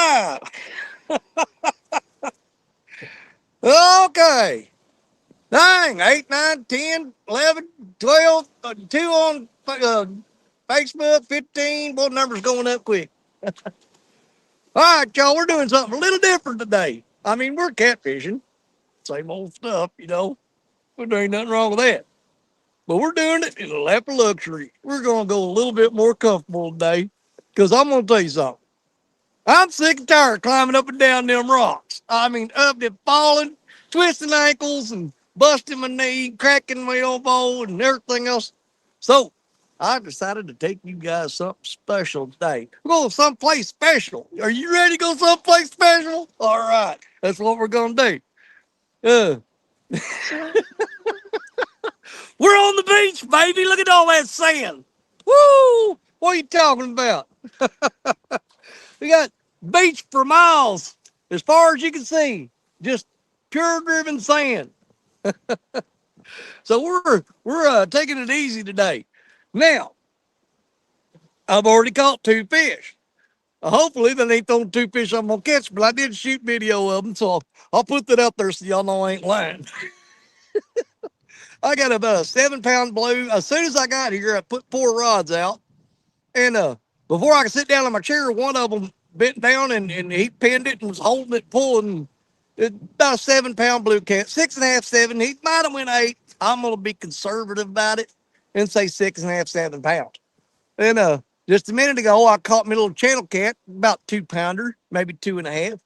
right. Okay. Dang, 8, 9, 10, 11, 12, 2 on Facebook, 15. Boy, numbers going up quick. All right, y'all, we're doing something a little different today. I mean, we're catfishing. Same old stuff, you know. But there ain't nothing wrong with that. But we're doing it in a lap of luxury. We're going to go a little bit more comfortable today. Because I'm going to tell you something. I'm sick and tired of climbing up and down them rocks. I mean, up and falling, twisting ankles, and busting my knee, cracking my elbow, and everything else. So I decided to take you guys something special today. We're going someplace special. Are you ready to go someplace special? All right, that's what we're going to do. We're on the beach, baby. Look at all that sand. Woo! What are you talking about? We got beach for miles as far as you can see. Just pure driven sand. So we're taking it easy today. Now, I've already caught 2 fish. Hopefully, that ain't those 2 fish I'm gonna catch, but I did shoot video of them, so I'll put that up there so y'all know I ain't lying. I got about a 7 pound blue. As soon as I got here, I put 4 rods out, and before I could sit down in my chair, one of them bent down and he pinned it and was holding it, pulling. It, about a 7 pound blue cat, 6.5, 7. He might have went 8. I'm gonna be conservative about it and say 6.5, 7 pounds. And just a minute ago, I caught me a little channel cat, about 2 pounder, maybe 2.5.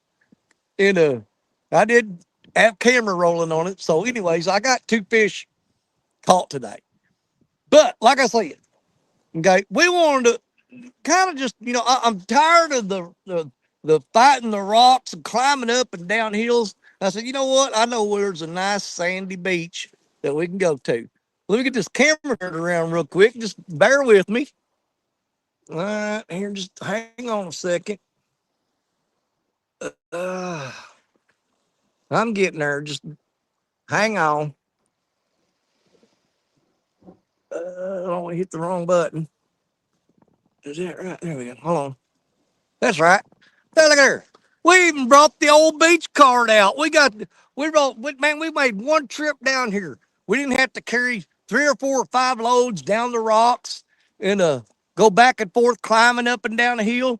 And I did have camera rolling on it. So, anyways, I got 2 fish caught today. But like I said, okay, we wanted to kind of just, I'm tired of the fighting the rocks and climbing up and down hills. I said, you know what? I know where there's a nice sandy beach that we can go to. Let me get this camera turned around real quick. Just bear with me. All right, here, just hang on a second. Uh, I'm getting there. Just hang on. I don't want to hit the wrong button. Is that right? There we go. Hold on. That's right. Hey, look at there. We even brought the old beach cart out. We made one trip down here. We didn't have to carry 3 or 4 or 5 loads down the rocks and go back and forth climbing up and down the hill.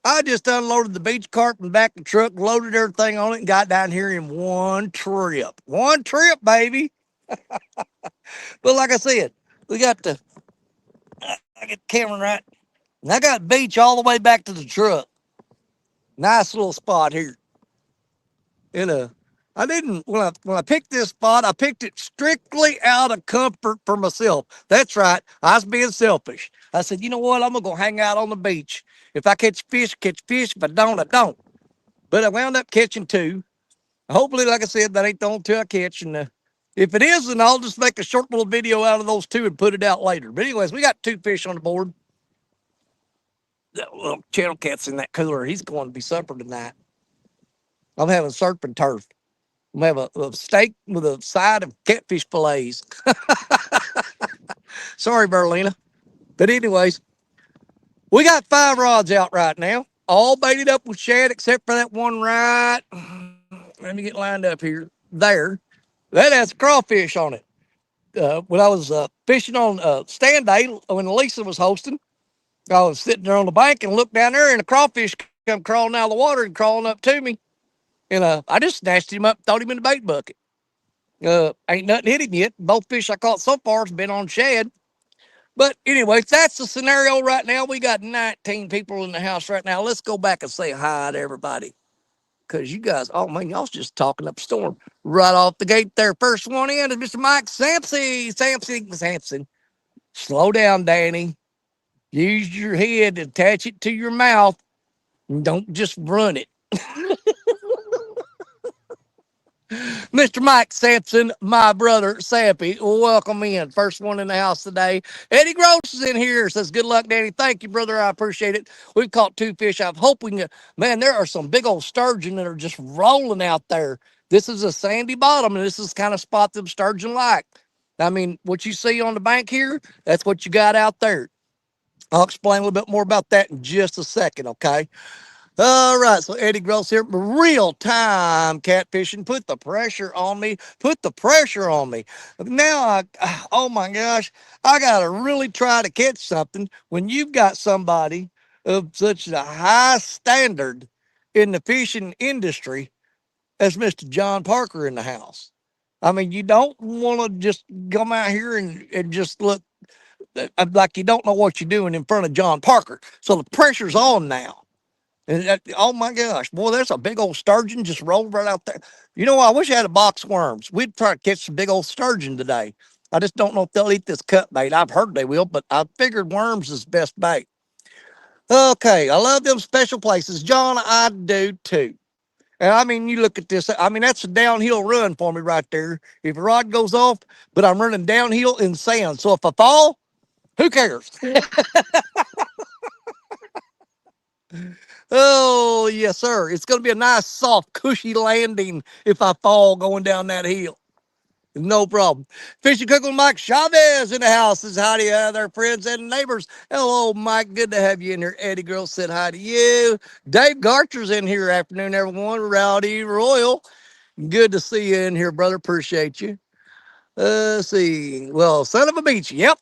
I just unloaded the beach cart and back the truck, loaded everything on it, and got down here in one trip. One trip, baby. But like I said, we got the I get the camera right. And I got beach all the way back to the truck. Nice little spot here. And I didn't when I picked this spot, I picked it strictly out of comfort for myself. That's right. I was being selfish. I said, you know what? I'm gonna go hang out on the beach. If I catch fish, catch fish. If I don't, I don't. But I wound up catching 2. Hopefully, like I said, that ain't the only 2 I catch. And if it is, then I'll just make a short little video out of those 2 and put it out later. But anyways, we got 2 fish on the board. That little channel cat's in that cooler. He's going to be supper tonight. I'm having surf and turf. I'm having a steak with a side of catfish fillets. Sorry, Berlina. But anyways, we got 5 rods out right now, all baited up with shad except for that one right. Let me get lined up here. There. That has crawfish on it. When I was fishing on stand day, when Lisa was hosting, I was sitting there on the bank and looked down there, and a crawfish come crawling out of the water and crawling up to me. And I just snatched him up, threw him in the bait bucket. Ain't nothing hit him yet. Both fish I caught so far has been on shad. But anyways, that's the scenario right now. We got 19 people in the house right now. Let's go back and say hi to everybody. Because you guys, oh man, y'all's just talking up a storm. Right off the gate there. First one in is Mr. Mike Sampson. Sampson. Slow down, Danny. Use your head, attach it to your mouth, and don't just run it. Mr. Mike Sampson, my brother Sappy, welcome in. First one in the house today. Eddie Gross is in here. Says, good luck, Danny. Thank you, brother. I appreciate it. We've caught 2 fish. I'm hoping, man, there are some big old sturgeon that are just rolling out there. This is a sandy bottom, and this is kind of spot them sturgeon like. I mean, what you see on the bank here, that's what you got out there. I'll explain a little bit more about that in just a second, okay? All right, so Eddie Gross here, real time catfishing. Put the pressure on me. Put the pressure on me. Now, oh my gosh, I gotta really try to catch something when you've got somebody of such a high standard in the fishing industry as Mr. John Parker in the house. I mean, you don't want to just come out here and just look like you don't know what you're doing in front of John Parker. So the pressure's on now. And oh my gosh, boy, there's a big old sturgeon just rolled right out there. You know, I wish I had a box of worms. We'd try to catch some big old sturgeon today. I just don't know if they'll eat this cut bait. I've heard they will, but I figured worms is best bait. Okay, I love them special places. John, I do too. And I mean, you look at this. I mean, that's a downhill run for me right there. If a rod goes off, but I'm running downhill in sand. So if I fall, who cares? Oh, yes, sir. It's going to be a nice, soft, cushy landing if I fall going down that hill. No problem. Fishing Cook with Mike Chavez in the house. Says hi to you, other friends and neighbors. Hello, Mike. Good to have you in here. Eddie Girl said hi to you. Dave Garcher's in here. Afternoon, everyone. Rowdy Royal. Good to see you in here, brother. Appreciate you. Let's see. Well, son of a beach. Yep.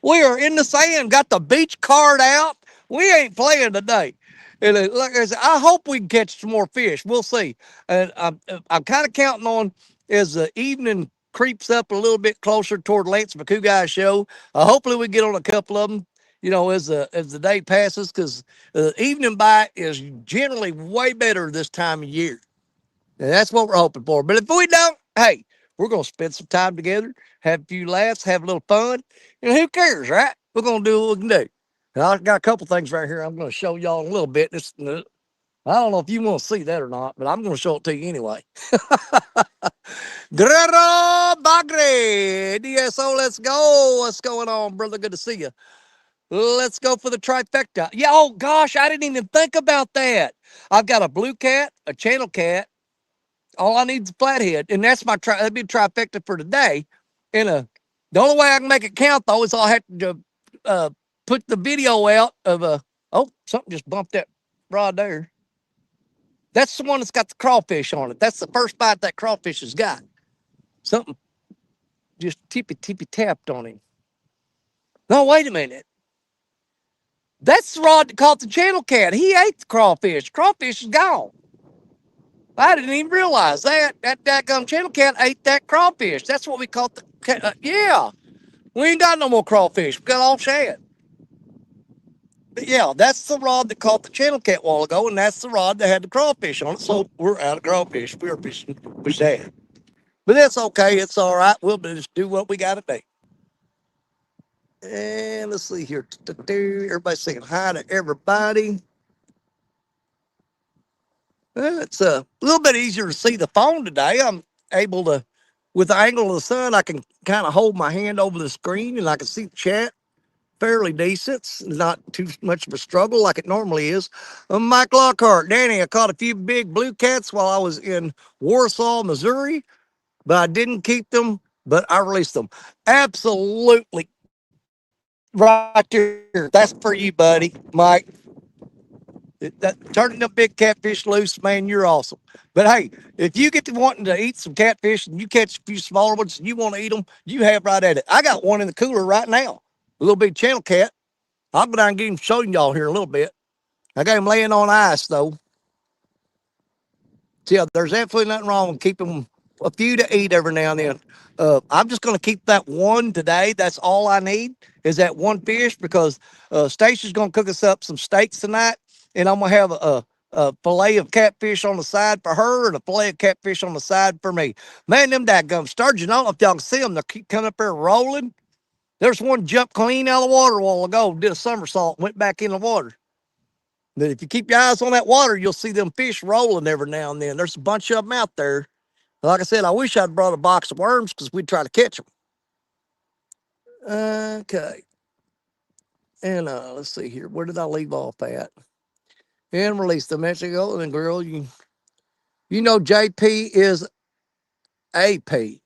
We are in the sand, got the beach card out. We ain't playing today. And like I said, I hope we can catch some more fish. We'll see. And I'm kind of counting on as the evening creeps up a little bit closer toward Lance McCouguy's show. Hopefully we get on a couple of them. You know, as the day passes, because the evening bite is generally way better this time of year. And that's what we're hoping for. But if we don't, hey, we're going to spend some time together, have a few laughs, have a little fun. And who cares, right? We're going to do what we can do. And I got a couple things right here I'm going to show y'all in a little bit. I don't know if you want to see that or not, but I'm going to show it to you anyway. Guerrero Bagre, DSO, let's go. What's going on, brother? Good to see you. Let's go for the trifecta. Yeah, oh gosh, I didn't even think about that. I've got a blue cat, a channel cat, all I need is a flathead, and that's that'd be a trifecta for today. And the only way I can make it count though is I'll have to put the video out of a. Oh, something just bumped that rod there. That's the one that's got the crawfish on it. That's the first bite that crawfish has got. Something just tippy tapped on him. No, wait a minute. That's the rod that caught the channel cat. He ate the crawfish. Crawfish is gone. I didn't even realize that. That daggum channel cat ate that crawfish. That's what we caught the cat. Yeah. We ain't got no more crawfish. We got all shad. But yeah, that's the rod that caught the channel cat a while ago, and that's the rod that had the crawfish on it. So we're out of crawfish. We're fishing with shad. But that's okay. It's all right. We'll just do what we got to do. And let's see here. Everybody saying hi to everybody. It's a little bit easier to see the phone today. I'm able to, with the angle of the sun, I can kind of hold my hand over the screen and I can see the chat fairly decent. It's not too much of a struggle like it normally is. Mike Lockhart, Danny, I caught a few big blue cats while I was in Warsaw, Missouri, but I didn't keep them, but I released them. Absolutely. Right there. That's for you, buddy. Mike. Turning them big catfish loose, man, you're awesome. But hey, if you get to wanting to eat some catfish and you catch a few smaller ones and you want to eat them, you have right at it. I got one in the cooler right now, a little big channel cat. I'll go down and get him showing y'all here in a little bit. I got him laying on ice though. So yeah, there's absolutely nothing wrong with keeping a few to eat every now and then. I'm just going to keep that one today. That's all I need is that one fish because Stacy's going to cook us up some steaks tonight, and I'm going to have a fillet of catfish on the side for her and a fillet of catfish on the side for me. Man, them dadgum sturgeon, I don't know if y'all can see them. They keep coming up there rolling. There's one jumped clean out of the water a while ago, did a somersault, went back in the water. But if you keep your eyes on that water, you'll see them fish rolling every now and then. There's a bunch of them out there. Like I said, I wish I'd brought a box of worms because we'd try to catch them. Okay. And let's see here. Where did I leave off at? And release the Mexico. And girl, you know JP is AP.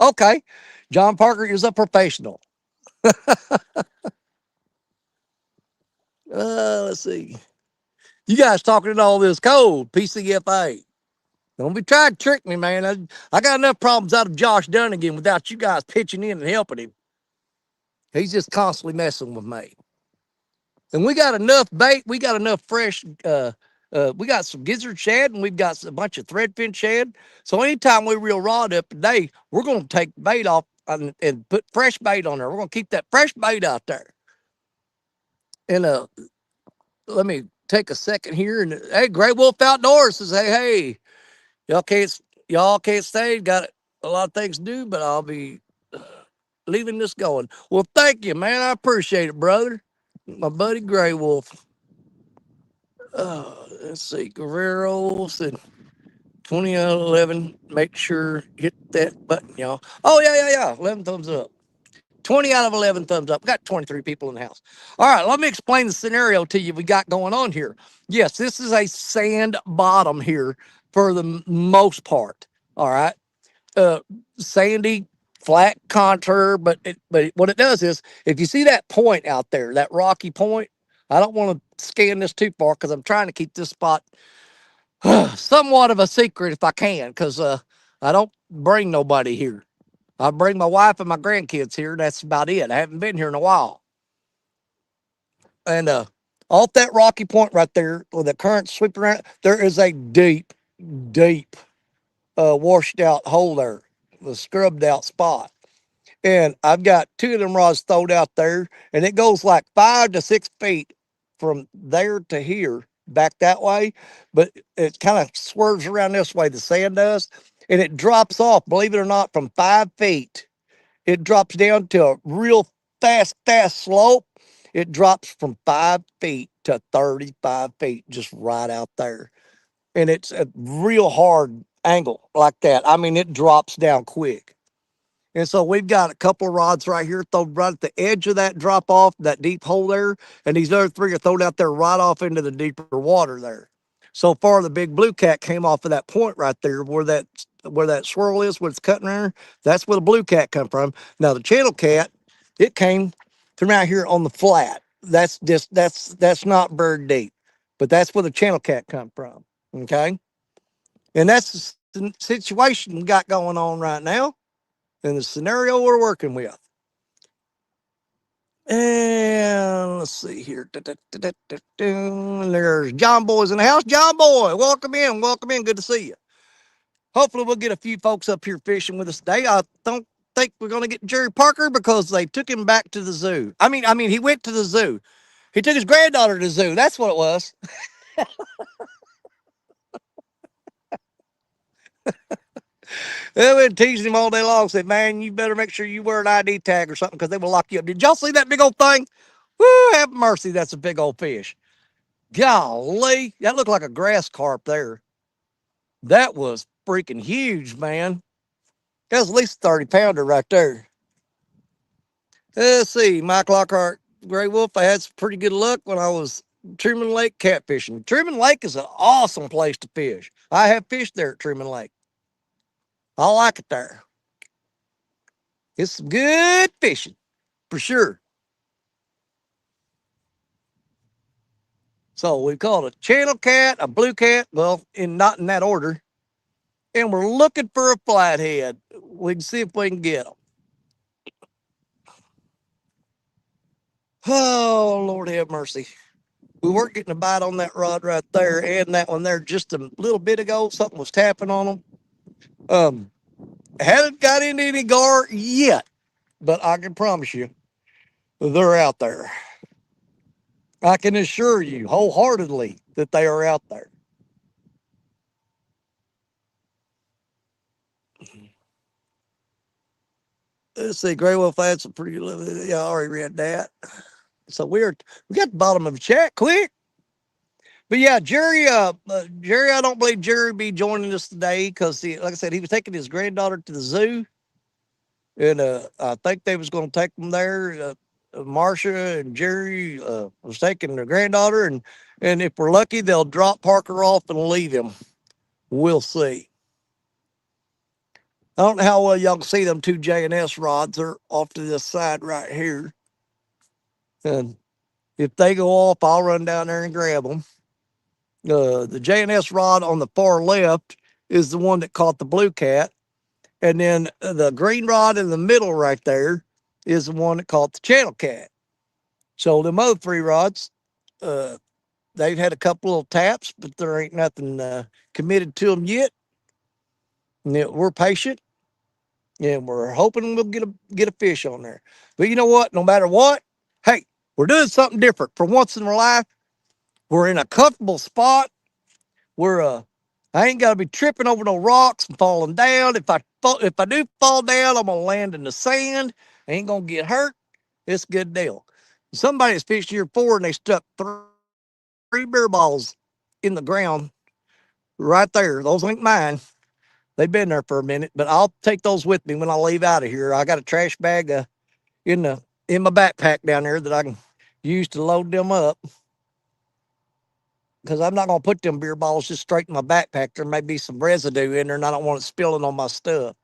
Okay. John Parker is a professional. Let's see. You guys talking in all this code, PCFA. Don't be trying to trick me, man. I got enough problems out of Josh Dunnigan without you guys pitching in and helping him. He's just constantly messing with me. And we got enough bait. We got enough fresh. We got some gizzard shad and we've got a bunch of threadfin shad. So anytime we reel rod up today, we're going to take bait off and put fresh bait on there. We're going to keep that fresh bait out there. And let me take a second here. And hey, Gray Wolf Outdoors says, hey, y'all can't stay. Got a lot of things to do, but I'll be leaving this going. Well, thank you, man. I appreciate it, brother. My buddy Gray Wolf. Let's see, Guerrero said 20 out of 11. Make sure hit that button, y'all. Oh yeah. 11 thumbs up. 20 out of 11 thumbs up. We got 23 people in the house. All right, let me explain the scenario to you we got going on here. Yes, this is a sand bottom here for the most part. All right. uh, Sandy, flat contour, but what it does is if you see that point out there, that rocky point, I don't want to scan this too far because I'm trying to keep this spot somewhat of a secret if I can, because I don't bring nobody here. I bring my wife and my grandkids here. That's about it. I haven't been here in a while. And off that rocky point right there, with the current sweeping around, there is a deep, washed out hole there, the scrubbed out spot. And I've got two of them rods thrown out there, and it goes like 5 to 6 feet from there to here, back that way. But it kind of swerves around this way, the sand does, and it drops off, believe it or not, from 5 feet. It drops down to a real fast slope. It drops from 5 feet to 35 feet, just right out there. And it's a real hard angle like that. I mean, it drops down quick. And so we've got a couple of rods right here thrown right at the edge of that drop off, that deep hole there. And these other three are thrown out there right off into the deeper water there. So far, the big blue cat came off of that point right there where that swirl is, where it's cutting there. That's where the blue cat come from. Now the channel cat, it came from out here on the flat. That's not bird deep, but that's where the channel cat come from. Okay. And that's the situation we got going on right now in the scenario we're working with. And let's see here. There's John Boy's in the house. John Boy, welcome in. Welcome in. Good to see you. Hopefully, we'll get a few folks up here fishing with us today. I don't think we're going to get Jerry Parker because they took him back to the zoo. I mean, he went to the zoo. He took his granddaughter to the zoo. That's what it was. They've been teasing him all day long. Said, man, you better make sure you wear an ID tag or something because they will lock you up. Did y'all see that big old thing? Woo, have mercy. That's a big old fish. Golly, that looked like a grass carp there. That was freaking huge, man. That was at least 30 pounder right there. Let's see, Mike Lockhart, Gray Wolf. I had some pretty good luck when I was Truman Lake catfishing. Truman Lake is an awesome place to fish. I have fished there at Truman Lake. I like it there. It's some good fishing for sure. So we called a channel cat, a blue cat. Well, not in that order. And we're looking for a flathead. We can see if we can get them. Oh, Lord have mercy. We weren't getting a bite on that rod right there and that one there just a little bit ago. Something was tapping on them. Haven't got into any gar yet, but I can promise you they're out there. I can assure you wholeheartedly that they are out there. Let's see, Gray Wolf had some pretty good. Yeah, I already read that. So we got the bottom of the chat quick. But yeah, Jerry, I don't believe Jerry be joining us today because, like I said, he was taking his granddaughter to the zoo, and I think they was going to take them there. Marcia and Jerry was taking their granddaughter, and if we're lucky, they'll drop Parker off and leave him. We'll see. I don't know how well y'all can see them two J&S rods. They're off to this side right here, and If they go off, I'll run down there and grab them. The J&S rod on the far left is the one that caught the blue cat. And then the green rod in the middle right there is the one that caught the channel cat. So them other three rods, uh, they've had a couple little taps, but there ain't nothing committed to them yet. And we're patient, and we're hoping we'll get a fish on there. But you know what? No matter what, hey, we're doing something different. For once in our life, we're in a comfortable spot. We're I ain't got to be tripping over no rocks and falling down. If I do fall down, I'm gonna land in the sand. I ain't gonna get hurt. It's a good deal. Somebody's fished here before and they stuck 3 beer balls in the ground right there. Those ain't mine. They've been there for a minute, but I'll take those with me when I leave out of here. I got a trash bag in my backpack down there that I can use to load them up because I'm not gonna put them beer balls just straight in my backpack. There may be some residue in there, and I don't want it spilling on my stuff.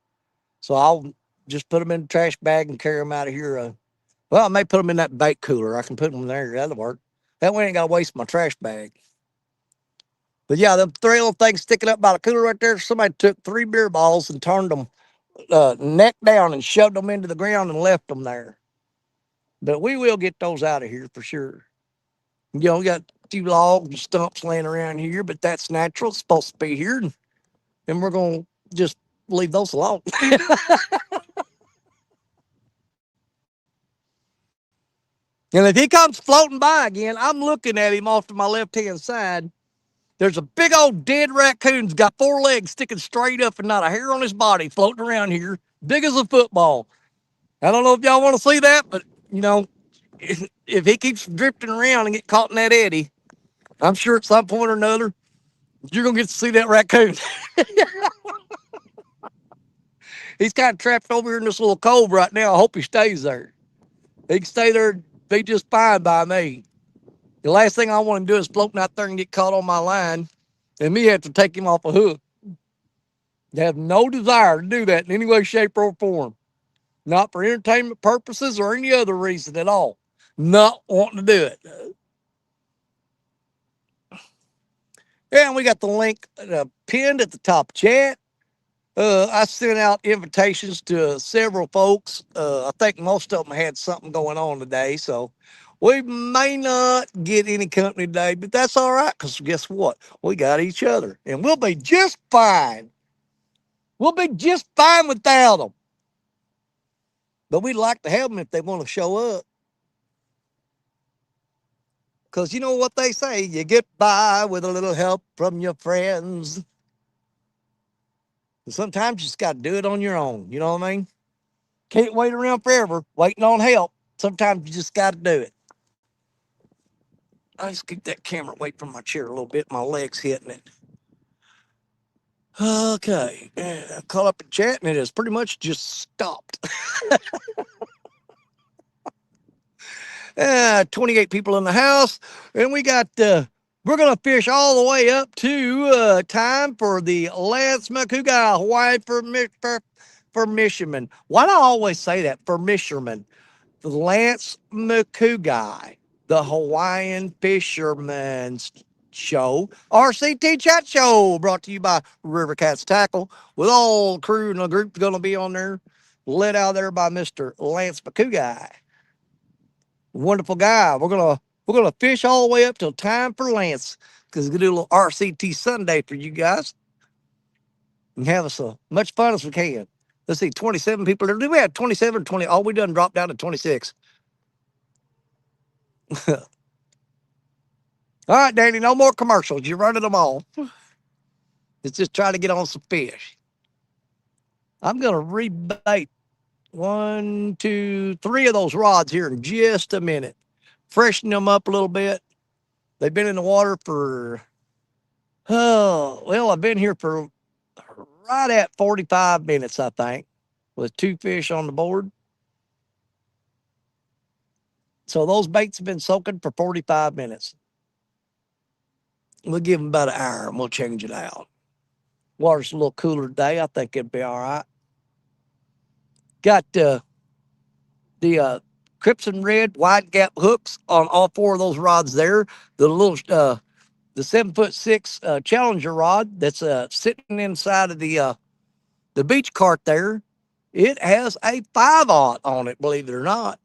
So I'll just put them in the trash bag and carry them out of here. Well, I may put them in that bait cooler. I can put them in there. That'll work. That way I ain't got to waste my trash bag. But yeah, them 3 little things sticking up by the cooler right there. Somebody took 3 beer balls and turned them neck down and shoved them into the ground and left them there. But we will get those out of here for sure. You know, we got a few logs and stumps laying around here, but that's natural. It's supposed to be here. And we're going to just leave those alone. And if he comes floating by again, I'm looking at him off to my left hand side. There's a big old dead raccoon's got 4 legs sticking straight up and not a hair on his body floating around here, big as a football. I don't know if y'all want to see that, but you know, if he keeps drifting around and get caught in that eddy, I'm sure at some point or another you're gonna get to see that raccoon. He's kind of trapped over here in this little cove right now. I hope he stays there. He can stay there, be just fine by me. The last thing I want him to do is floating out there and get caught on my line, and me have to take him off a hook. They have no desire to do that in any way, shape, or form. Not for entertainment purposes or any other reason at all. Not wanting to do it. And we got the link pinned at the top chat. I sent out invitations to several folks. I think most of them had something going on today, so we may not get any company today, but that's all right because guess what? We got each other, and we'll be just fine. We'll be just fine without them. But we'd like to have them if they want to show up. Because you know what they say, you get by with a little help from your friends. And sometimes you just got to do it on your own. You know what I mean? Can't wait around forever waiting on help. Sometimes you just got to do it. I just keep that camera away from my chair a little bit. My legs hitting it. Okay. I caught up in chat and it has pretty much just stopped. 28 people in the house. And we got, we're going to fish all the way up to time for the Lance Makuga Hawaii for Fisherman. Why do I always say that? For Fisherman. The Lance Makuga, the Hawaiian Fisherman's Show, RCT Chat Show, brought to you by River Cats Tackle, with all the crew and the group going to be on there, led out there by Mr. Lance Makuga. Wonderful guy. We're gonna fish all the way up till time for Lance because we're gonna do a little RCT Sunday for you guys and have us as much fun as we can. Let's see, 27 people. Do we have 27 or 20? All we done dropped down to 26. All right, Danny, no more commercials. You're running them all. Let's just try to get on some fish. I'm gonna rebait 1, 2, 3 of those rods here in just a minute. Freshen them up a little bit. They've been in the water for, oh, well, I've been here for right at 45 minutes, I think, with 2 fish on the board. So those baits have been soaking for 45 minutes. We'll give them about an hour and we'll change it out. Water's a little cooler today. I think it'll be all right. Got the crimson red wide gap hooks on all four of those rods there. The little the 7'6" Challenger rod that's sitting inside of the beach cart there. It has a 5/0 on it, believe it or not.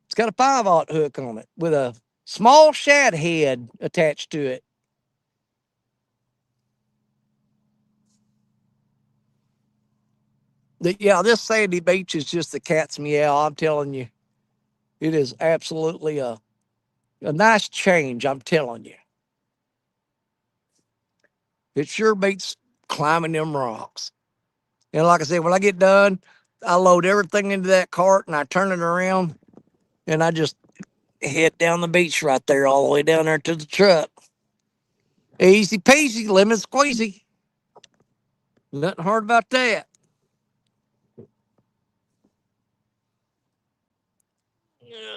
It's got a 5/0 hook on it with a small shad head attached to it. Yeah, this sandy beach is just the cat's meow. I'm telling you, it is absolutely a nice change. I'm telling you, it sure beats climbing them rocks. And like I said, when I get done, I load everything into that cart and I turn it around and I just head down the beach right there, all the way down there to the truck. Easy peasy, lemon squeezy. Nothing hard about that.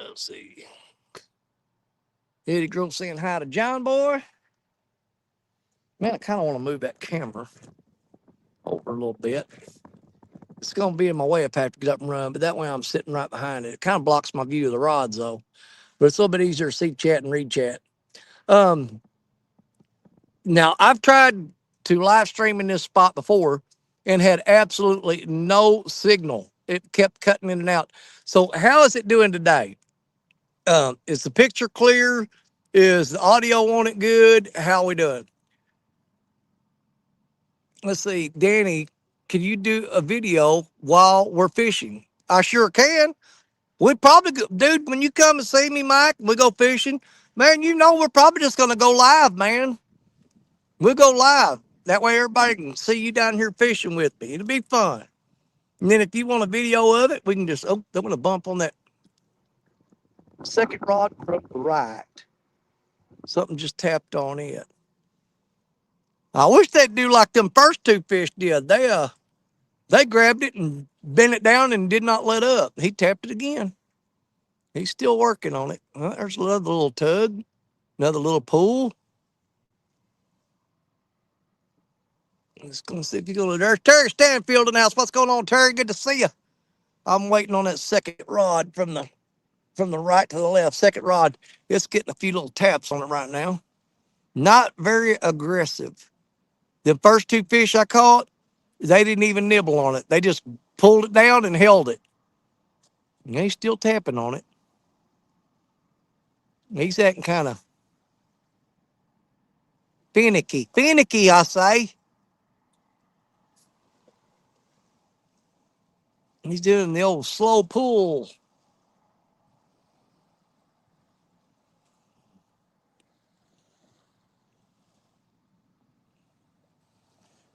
Let's see. Eddie Grove saying hi to John Boy. Man, I kind of want to move that camera over a little bit. It's going to be in my way if I have to get up and run, but that way I'm sitting right behind it. It kind of blocks my view of the rods, though. But it's a little bit easier to see chat and read chat. Um, Now, I've tried to live stream in this spot before and had absolutely no signal. It kept cutting in and out. So, how is it doing today? Is the picture clear? Is the audio on it good? How are we doing? Let's see. Danny, can you do a video while we're fishing? I sure can. We probably, dude, when you come and see me, Mike, we go fishing, man, you know we're probably just going to go live, man. We'll go live. That way everybody can see you down here fishing with me. It'll be fun. And then if you want a video of it, we can just, oh, I'm going to bump on that second rod from the right. Something just tapped on it. I wish they'd do like them first two fish did. They grabbed it and bent it down and did not let up. He tapped it again. He's still working on it. Well, there's another little tug, another little pull. Just gonna see if you go to there's Terry Stanfield in the house. What's going on, Terry? Good to see you. I'm waiting on that second rod from the right to the left. Second rod. It's getting a few little taps on it right now. Not very aggressive. The first two fish I caught, they didn't even nibble on it. They just pulled it down and held it. And he's still tapping on it. He's acting kind of finicky. Finicky, I say. He's doing the old slow pull.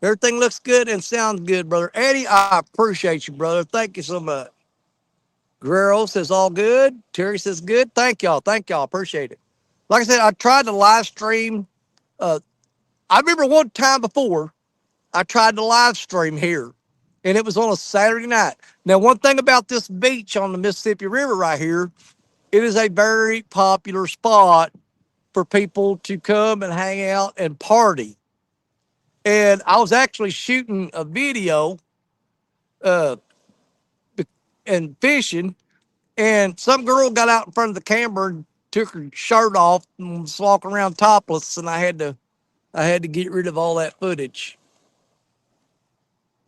Everything looks good and sounds good, brother. Eddie, I appreciate you, brother. Thank you so much. Guerrero says all good. Terry says good. Thank y'all. Thank y'all. Appreciate it. Like I said, I tried to live stream. Uh, I remember one time before I tried to live stream here, and it was on a Saturday night. Now, one thing about this beach on the Mississippi River right here, it is a very popular spot for people to come and hang out and party. And I was actually shooting a video uh, and fishing, and some girl got out in front of the camera and took her shirt off and was walking around topless, and I had to get rid of all that footage.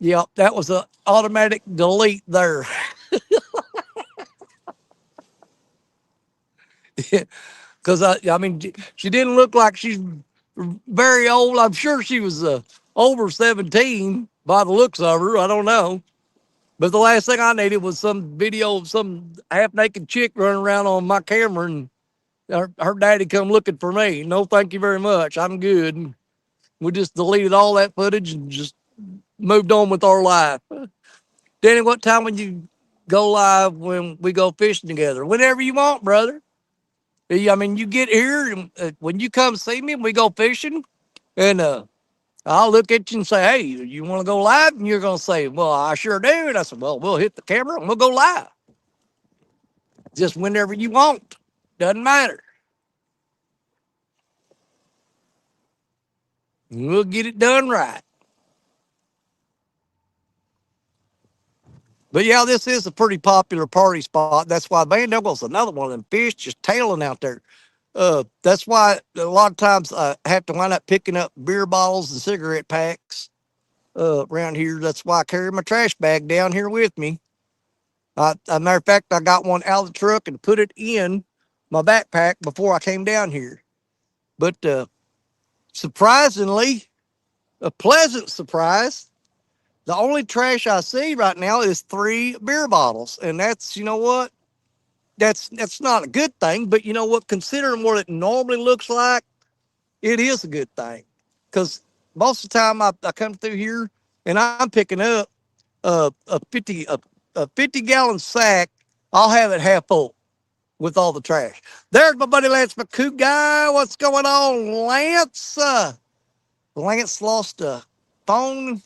Yep, that was an automatic delete there. Because I mean, she didn't look like she's very old. I'm sure she was over 17 by the looks of her. I don't know. But the last thing I needed was some video of some half naked chick running around on my camera and her daddy come looking for me. No, thank you very much. I'm good. We just deleted all that footage and just moved on with our life. Danny, what time would you go live when we go fishing together? Whenever you want, brother. I mean, you get here and when you come see me and we go fishing, and I'll look at you and say, hey, you want to go live? And you're going to say, well, I sure do. And I said, well, we'll hit the camera and we'll go live. Just whenever you want. Doesn't matter. We'll get it done right. But yeah, this is a pretty popular party spot. That's why, man, there goes another one of them fish just tailing out there. That's why a lot of times I have to wind up picking up beer bottles and cigarette packs around here. That's why I carry my trash bag down here with me. As a matter of fact, I got one out of the truck and put it in my backpack before I came down here. But surprisingly, a pleasant surprise, the only trash I see right now is 3 beer bottles, and that's, you know what? That's not a good thing. But you know what? Considering what it normally looks like, it is a good thing. Because most of the time I come through here and I'm picking up a 50 gallon sack. I'll have it half full with all the trash. There's my buddy Lance McCoo guy. What's going on, Lance? Lance lost a phone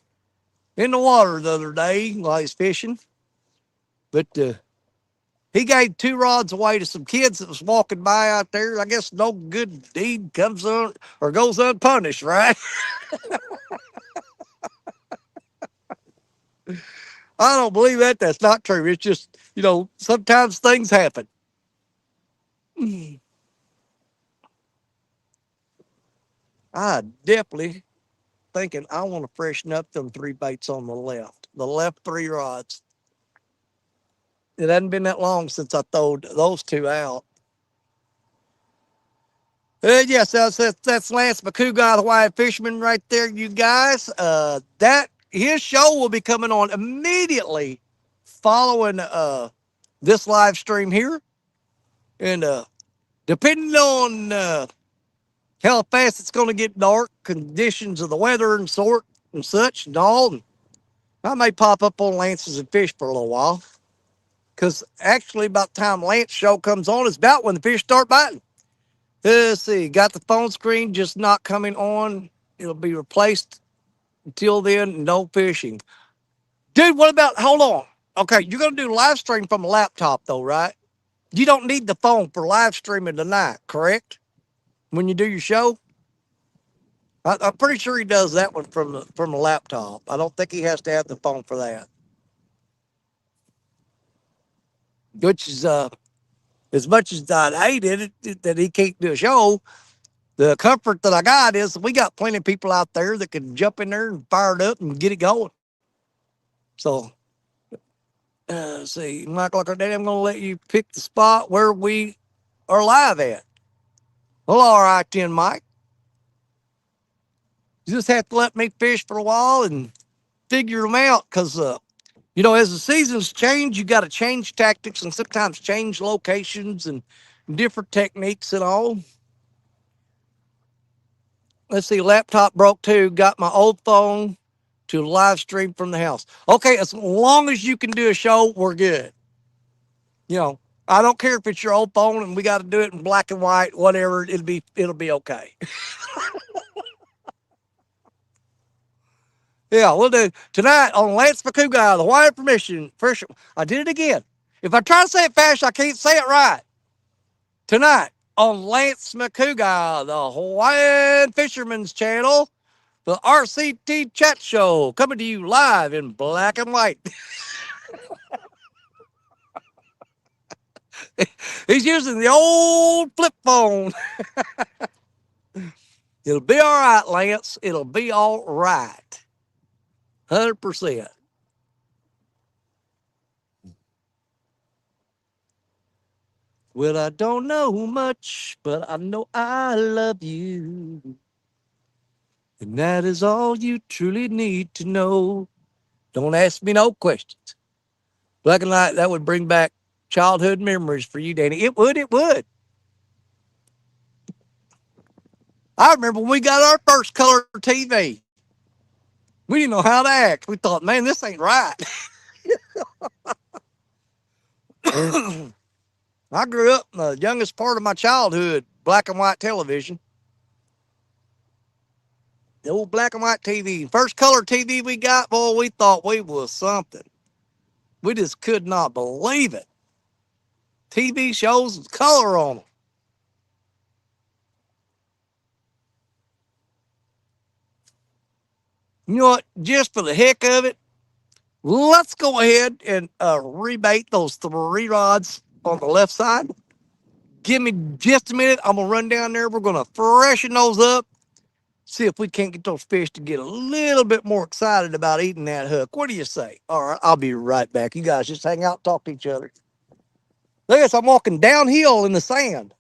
in the water the other day while he's fishing, but he gave 2 rods away to some kids that was walking by out there. I guess no good deed comes on or goes unpunished, right? I don't believe that. That's not true. It's just, sometimes things happen. I definitely thinking I want to freshen up them 3 baits on the left 3 rods. It hadn't been that long since I throwed those 2 out. Yes, that's Lance McCougar, the Hawaiian fisherman, right there, you guys. That his show will be coming on immediately following this live stream here, and depending on how fast it's going to get dark, conditions of the weather and sort and such and all, and I may pop up on Lance's and fish for a little while. Because actually, about the time Lance show comes on, it's about when the fish start biting. Let's see, got the phone screen just not coming on. It'll be replaced until then. No fishing. Dude, what about, hold on. Okay, you're going to do live stream from a laptop, though, right? You don't need the phone for live streaming tonight, correct? When you do your show? I'm pretty sure he does that one from a laptop. I don't think he has to have the phone for that. Which is, as much as I'd hate it that he can't do a show, the comfort that I got is we got plenty of people out there that can jump in there and fire it up and get it going. So, see, Michael, like I'm going to let you pick the spot where we are live at. Well, all right then, Mike. You just have to let me fish for a while and figure them out because, as the seasons change, you got to change tactics and sometimes change locations and different techniques and all. Let's see, laptop broke too. Got my old phone to live stream from the house. Okay, as long as you can do a show, we're good. You know, I don't care if it's your old phone and we got to do it in black and white, whatever. It'll be okay. Yeah, we'll do tonight on Lance McCougar, the Hawaiian permission. First, I did it again. If I try to say it fast, I can't say it right. Tonight on Lance McCougar, the Hawaiian Fisherman's Channel, the RCT Chat Show, coming to you live in black and white. He's using the old flip phone. It'll be all right, Lance. It'll be all right. 100%. Well, I don't know much, but I know I love you. And that is all you truly need to know. Don't ask me no questions. Black and white, that would bring back childhood memories for you, Danny. It would, it would. I remember when we got our first color TV. We didn't know how to act. We thought, man, this ain't right. I grew up in the youngest part of my childhood, black and white television. The old black and white TV. First color TV we got, boy, we thought we was something. We just could not believe it. TV shows with color on them. You know what? Just for the heck of it, Let's go ahead and rebait those three rods on the left side. Give me just a minute. I'm going to run down there. We're going to freshen those up. See if we can't get those fish to get a little bit more excited about eating that hook. What do you say? All right, I'll be right back. You guys just hang out, talk to each other. Look at this. I'm walking downhill in the sand.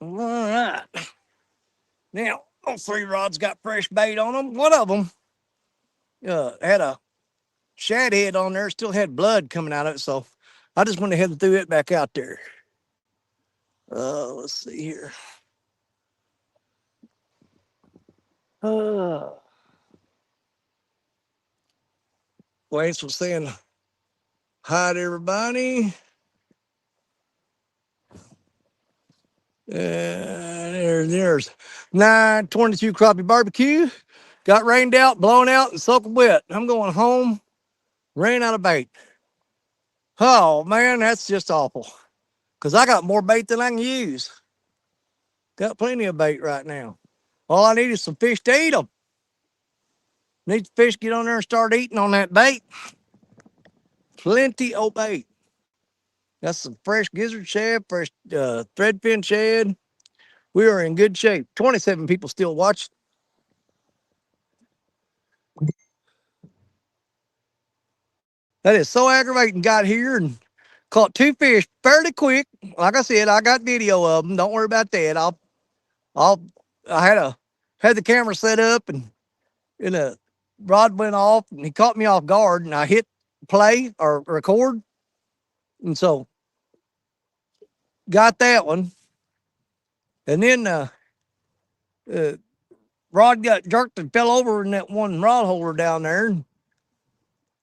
All right. Now, those three rods got fresh bait on them. One of them had a shad head on there, still had blood coming out of it. So I just went ahead and threw it back out there. Let's see here. Uh, Waits was saying hi to everybody. There's 922 crappie barbecue. Got rained out, blown out, and soaking wet. I'm going home. Ran out of bait. Oh man, that's just awful. Cause I got more bait than I can use. Got plenty of bait right now. All I need is some fish to eat them. Need the fish to get on there and start eating on that bait. Plenty of bait. Got some fresh gizzard shad, fresh threadfin shad. We are in good shape. 27 people still watching. That is so aggravating. Got here and caught two fish fairly quick. Like I said, I got video of them. Don't worry about that. I'll, I had the camera set up and a rod went off and he caught me off guard and I hit play or record. And so got that one. And then uh, rod got jerked and fell over in that one rod holder down there. And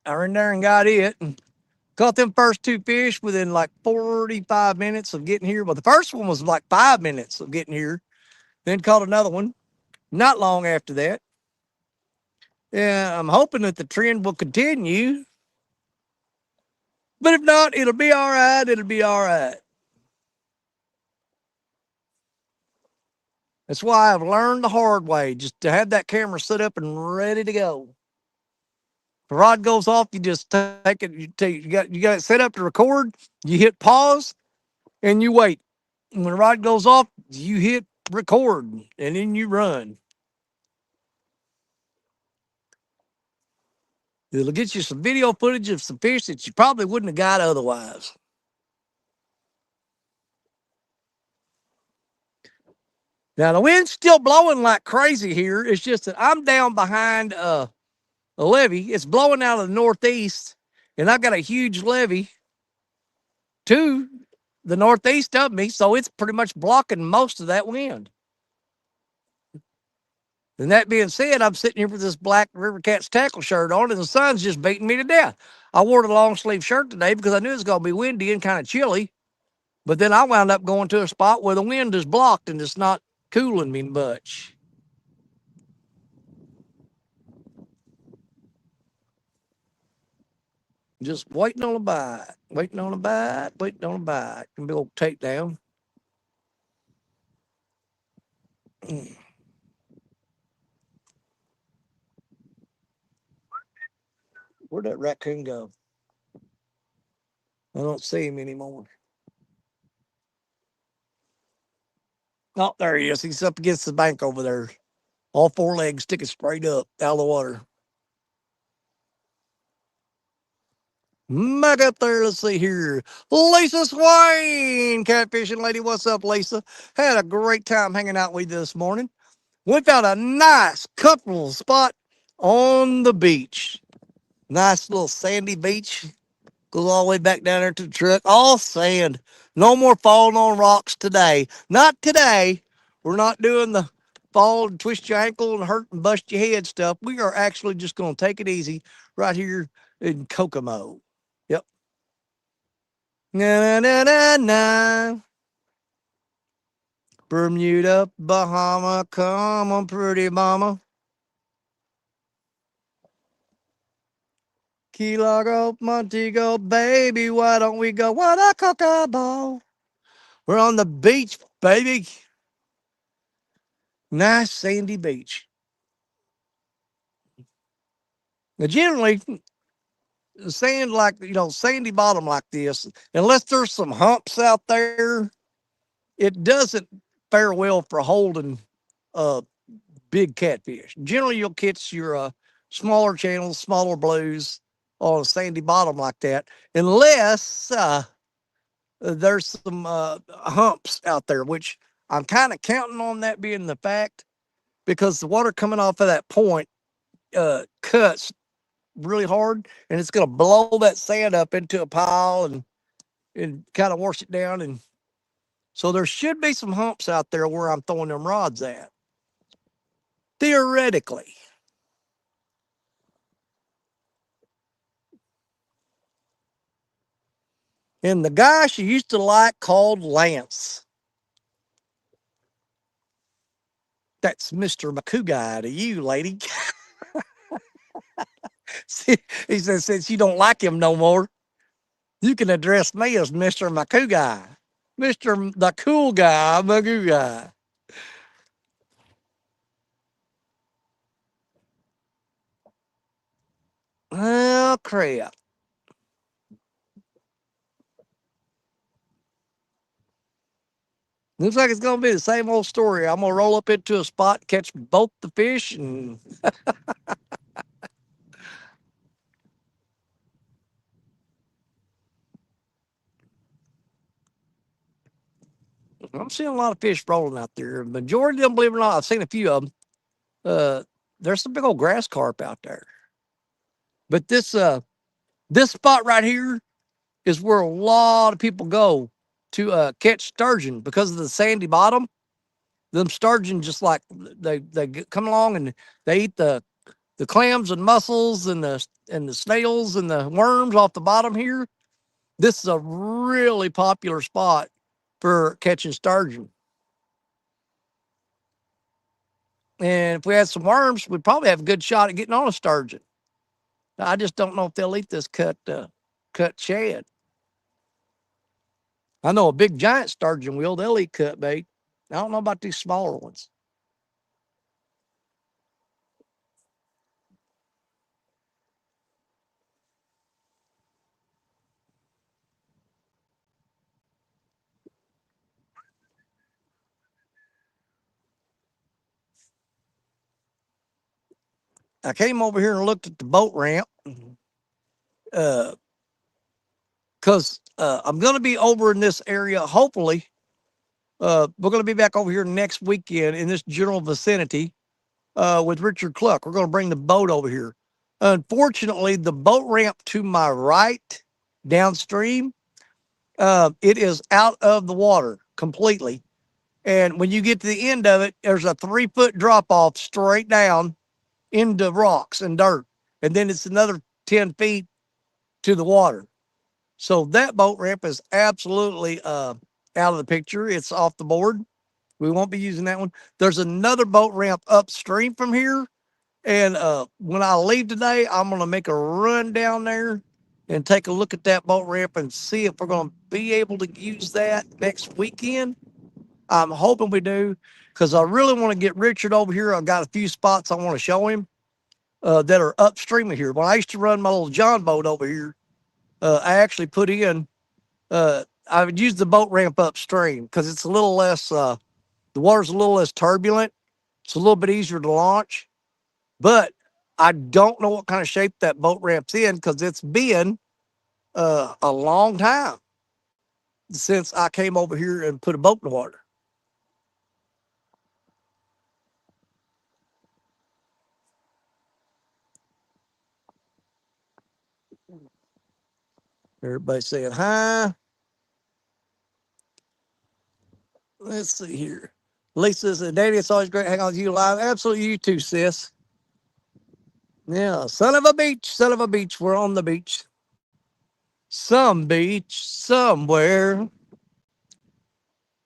I ran there and got it and caught them first two fish within like 45 minutes of getting here. Well, the first one was like 5 minutes of getting here. Then caught another one not long after that. Yeah, I'm hoping that the trend will continue. But if not, it'll be all right. It'll be all right. That's why I've learned the hard way, just to have that camera set up and ready to go. If the rod goes off, you just take it. You got it set up to record. You hit pause and you wait. And when the rod goes off, you hit record and then you run. It'll get you some video footage of some fish that you probably wouldn't have got otherwise. Now the wind's still blowing like crazy here. It's just that I'm down behind a levee. It's blowing out of the northeast, and I've got a huge levee to the northeast of me, so it's pretty much blocking most of that wind. And that being said, I'm sitting here with this black River Cats tackle shirt on, and the sun's just beating me to death. I wore the long sleeve shirt today because I knew it was going to be windy and kind of chilly. But then I wound up going to a spot where the wind is blocked and it's not cooling me much. Just waiting on a bite, waiting on a bite, waiting on a bite. Can be old takedown. Where'd that raccoon go? I don't see him anymore. Oh, there he is. He's up against the bank over there. All four legs sticking straight up out of the water. Back up there, let's see here. Lisa Swain, catfishing lady. What's up, Lisa? Had a great time hanging out with you this morning. We found a nice, comfortable spot on the beach. Nice little sandy beach. Goes all the way back down there to the truck. All sand. No more falling on rocks today. Not today. We're not doing the fall and twist your ankle and hurt and bust your head stuff. We are actually just going to take it easy right here in Kokomo. Yep. Na na na na. Bermuda, Bahama, come on, pretty mama. Key Largo, Montego, baby, why don't we go? What a cockaball. We're on the beach, baby. Nice sandy beach. Now, generally, sand like, sandy bottom like this, unless there's some humps out there, it doesn't fare well for holding big catfish. Generally, you'll catch your smaller channels, smaller blues on a sandy bottom like that, unless there's some humps out there, which I'm kind of counting on that being the fact because the water coming off of that point cuts really hard and it's going to blow that sand up into a pile and kind of wash it down. And so there should be some humps out there where I'm throwing them rods at, theoretically. And the guy she used to like called Lance. That's Mr. Makuga to you, lady. He says, since you don't like him no more, you can address me as Mr. Makuga. Mr. the cool guy, Makuga. Well, crap. Looks like it's going to be the same old story. I'm going to roll up into a spot, catch both the fish, and I'm seeing a lot of fish rolling out there. Majority of them, believe it or not, I've seen a few of them. Uh, there's some big old grass carp out there. But this spot right here is where a lot of people go to catch sturgeon because of the sandy bottom. Them sturgeon just like come along and they eat the clams and mussels and the snails and the worms off the bottom here. This is a really popular spot for catching sturgeon. And if we had some worms, we'd probably have a good shot at getting on a sturgeon. I just don't know if they'll eat this cut shad. I know a big giant sturgeon will. They'll eat cut bait. I don't know about these smaller ones. I came over here and looked at the boat ramp because I'm going to be over in this area. Hopefully, we're going to be back over here next weekend in this general vicinity with Richard Cluck. We're going to bring the boat over here. Unfortunately, the boat ramp to my right downstream, it is out of the water completely. And when you get to the end of it, there's a 3 foot drop off straight down into rocks and dirt. And then it's another 10 feet to the water. So that boat ramp is absolutely out of the picture. It's off the board. We won't be using that one. There's another boat ramp upstream from here. And when I leave today, I'm going to make a run down there and take a look at that boat ramp and see if we're going to be able to use that next weekend. I'm hoping we do because I really want to get Richard over here. I've got a few spots I want to show him that are upstream of here. When I used to run my little John boat over here, I actually put in, I would use the boat ramp upstream because it's a little less, the water's a little less turbulent. It's a little bit easier to launch. But I don't know what kind of shape that boat ramp's in because it's been a long time since I came over here and put a boat in the water. Everybody saying hi. Let's see here. Lisa said, Daddy, it's always great hanging out with you live. Absolutely, you too, sis. Yeah, son of a beach, son of a beach. We're on the beach. Some beach, somewhere.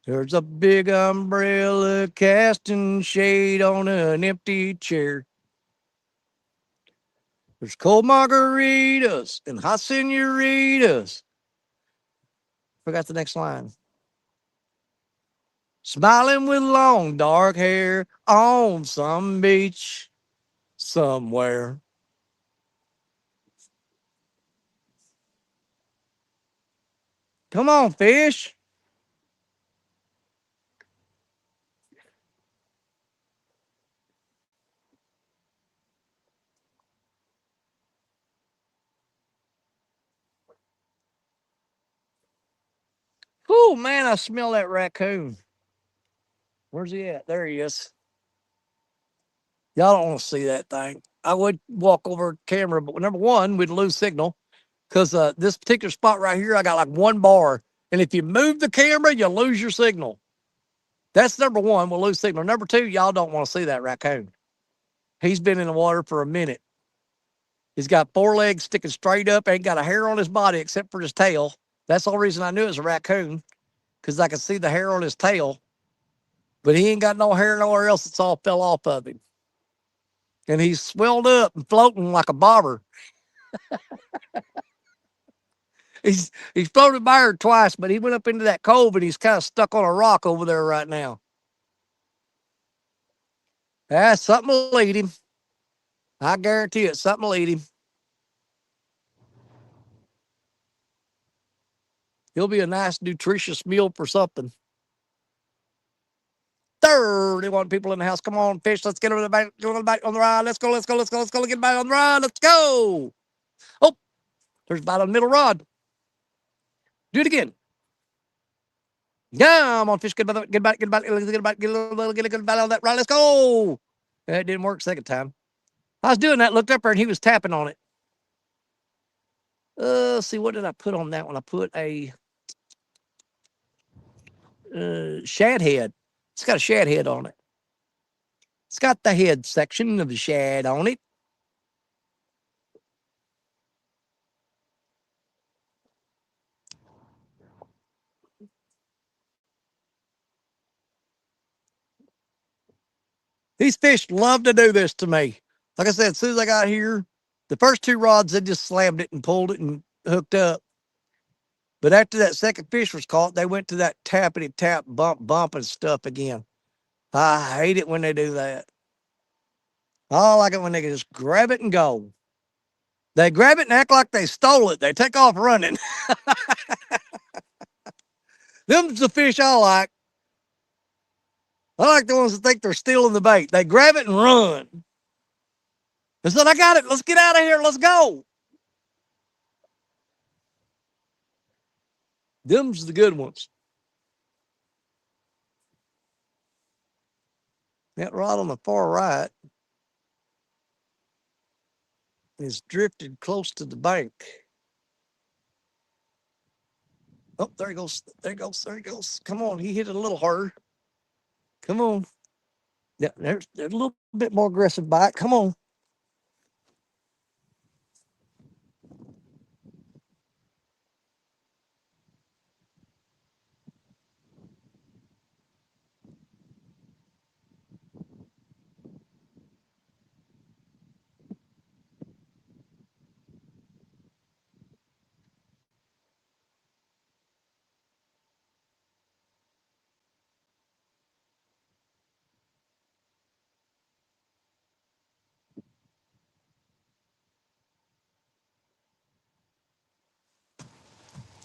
There's a big umbrella casting shade on an empty chair. There's cold margaritas and hot senoritas. Forgot the next line. Smiling with long dark hair on some beach somewhere. Come on, fish. Oh man, I smell that raccoon. Where's he at? There he is. Y'all don't want to see that thing. I would walk over camera, but number one, we'd lose signal because this particular spot right here, I got like one bar. And if you move the camera, you lose your signal. That's number one, we'll lose signal. Number two, y'all don't want to see that raccoon. He's been in the water for a minute. He's got four legs sticking straight up, ain't got a hair on his body except for his tail. That's the whole reason I knew it was a raccoon, because I could see the hair on his tail. But he ain't got no hair nowhere else. It's all fell off of him. And he's swelled up and floating like a bobber. He's floated by her twice, but he went up into that cove and he's kind of stuck on a rock over there right now. Yeah, something will eat him. I guarantee it. Something will eat him. He'll be a nice, nutritious meal for something. 31 people in the house. Come on, fish. Let's get over the back. Get on the back on the ride. Let's go. Let's go. Let's go. Let's go. Get back on the ride. Let's go. Oh, there's about a middle rod. Do it again. Yeah, I'm on fish. Get back. Get back. Get back. Get back. Get back on that ride. Let's go. That didn't work second time. I was doing that. Looked up there and he was tapping on it. Let's see. What did I put on that one? I put a shad head. It's got a shad head on it. It's got the head section of the shad on it. These fish love to do this to me. Like I said, as soon as I got here, the first two rods, they just slammed it and pulled it and hooked up. But after that second fish was caught, they went to that tappity tap, bump and stuff again. I hate it when they do that. I like it when they can just grab it and go. They grab it and act like they stole it. They take off running. Them's the fish I like. I like the ones that think they're stealing the bait. They grab it and run. I said, I got it. Let's get out of here. Let's go. Them's the good ones. That rod on the far right is drifted close to the bank. Oh, there he goes. There he goes. There he goes. Come on. He hit it a little harder. Come on. Yeah, there's a little bit more aggressive bite. Come on.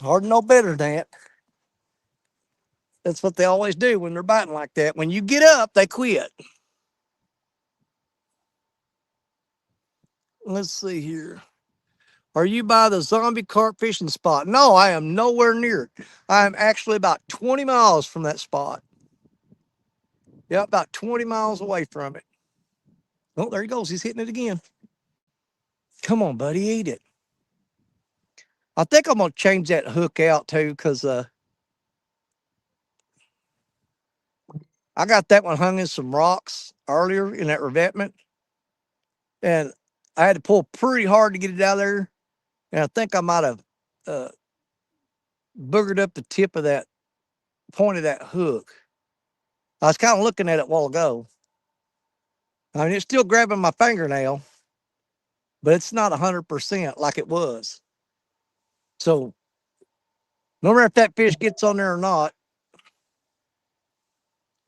Hard to know better than that. That's what they always do when they're biting like that. When you get up, they quit. Let's see here. Are you by the zombie carp fishing spot? No, I am nowhere near it. I am actually about 20 miles from that spot. Yeah, about 20 miles away from it. Oh, there he goes. He's hitting it again. Come on, buddy. Eat it. I think I'm going to change that hook out too because I got that one hung in some rocks earlier in that revetment. And I had to pull pretty hard to get it out of there. And I think I might have uh, boogered up the tip of that point of that hook. I was kind of looking at it a while ago. I mean, it's still grabbing my fingernail, but it's not 100% like it was. So, no matter if that fish gets on there or not,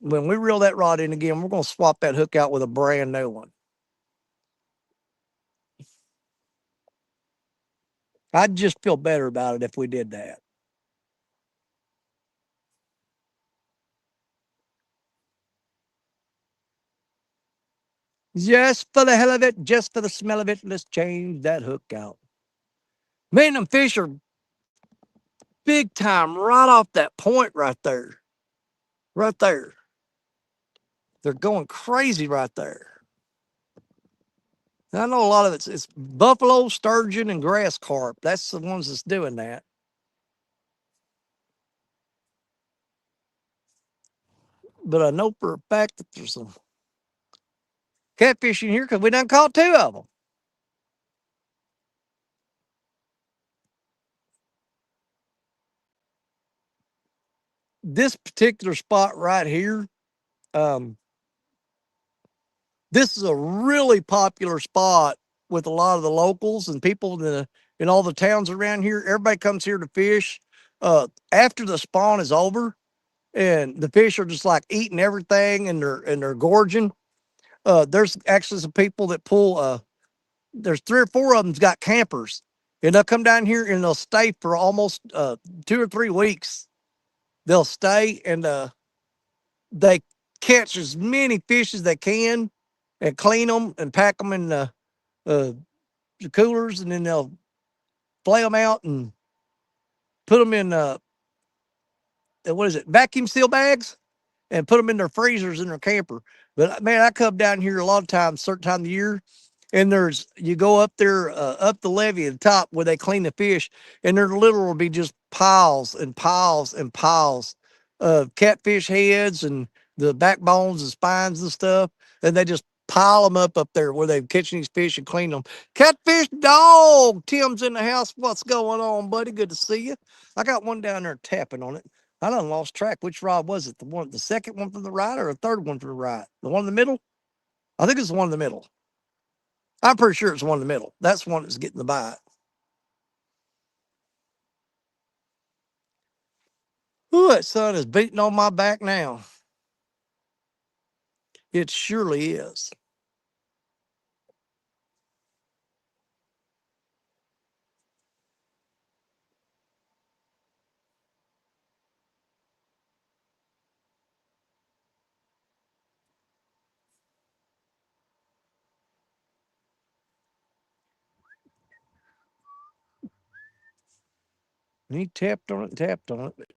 when we reel that rod in again, we're going to swap that hook out with a brand new one. I'd just feel better about it if we did that. Just for the hell of it, just for the smell of it, let's change that hook out. Man, them fish are big time right off that point right there. Right there. They're going crazy right there. And I know a lot of it's buffalo, sturgeon, and grass carp. That's the ones that's doing that. But I know for a fact that there's some catfish in here because we done caught two of them. This particular spot right here, um, this is a really popular spot with a lot of the locals and people in all the towns around here. Everybody comes here to fish. After the spawn is over, and the fish are just like eating everything, and they're gorging. There's actually some people that pull. There's 3 or 4 of them's got campers, and they'll come down here and they'll stay for almost 2 or 3 weeks. They'll stay and they catch as many fish as they can and clean them and pack them in uh, the coolers, and then they'll flay them out and put them in what is it, vacuum seal bags, and put them in their freezers in their camper. But man, I come down here a lot of times, certain time of the year, and you go up there, up the levee at the top where they clean the fish, and there literally will be just piles and piles and piles of catfish heads and the backbones and spines and stuff, and they just pile them up there where they're catching these fish and clean them. Catfish dog, Tim's in the house. What's going on, buddy? Good to see you. I got one down there tapping on it. I done lost track. Which rod was it? The second one from the right, or the third one from the right? The one in the middle? I think it's the one in the middle. I'm pretty sure it's the one in the middle. That's the one that's getting the bite. Ooh, that sun is beating on my back now. It surely is. And he tapped on it and tapped on it.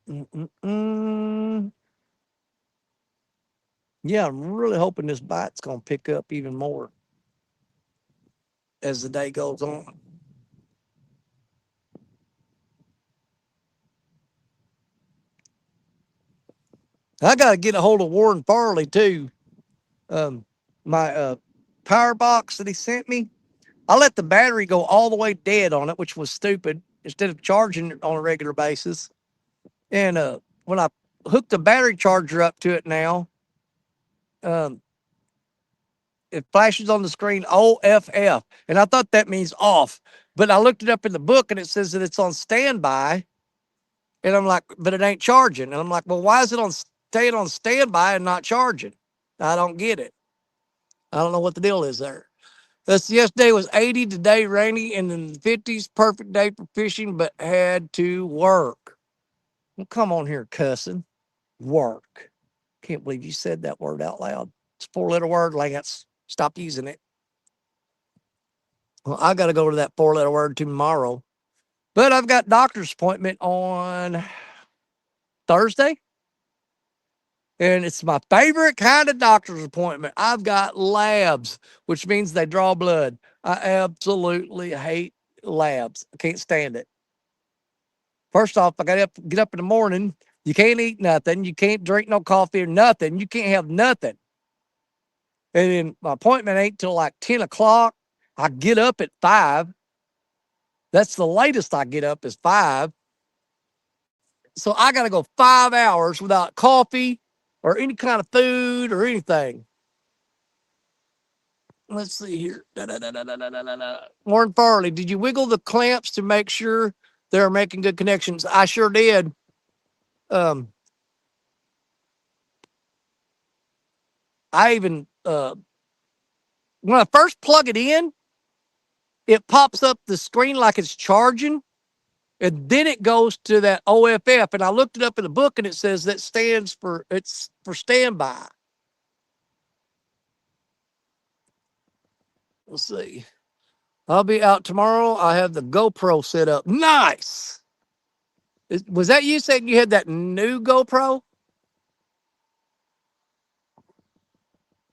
Mm-mm-mm. Yeah, I'm really hoping this bite's going to pick up even more as the day goes on. I got to get a hold of Warren Farley too. My power box that he sent me, I let the battery go all the way dead on it, which was stupid, instead of charging it on a regular basis. And when I hooked the battery charger up to it now, um, it flashes on the screen OFF. And I thought that means off. But I looked it up in the book and it says that it's on standby. And I'm like, but it ain't charging. And I'm like, well, why is it staying on standby and not charging? I don't get it. I don't know what the deal is there. Yesterday was 80, today rainy, and in the 50s, perfect day for fishing, but had to work. Well, come on here, cussing. Work. Can't believe you said that word out loud. It's a 4-letter word, Lance. Stop using it. Well, I got to go to that 4-letter word tomorrow. But I've got doctor's appointment on Thursday. And it's my favorite kind of doctor's appointment. I've got labs, which means they draw blood. I absolutely hate labs. I can't stand it. First off, I got to get up in the morning. You can't eat nothing. You can't drink no coffee or nothing. You can't have nothing. And then my appointment ain't till like 10 o'clock. I get up at 5. That's the latest I get up is 5. So I got to go 5 hours without coffee or any kind of food or anything. Let's see here. Warren Farley, did you wiggle the clamps to make sure they're making good connections? I sure did. Um, I even when I first plug it in, it pops up the screen like it's charging, and then it goes to that OFF. And I looked it up in the book, and it says that stands for it's for standby. Let's see. I'll be out tomorrow. I have the GoPro set up. Nice. Was that you saying you had that new GoPro?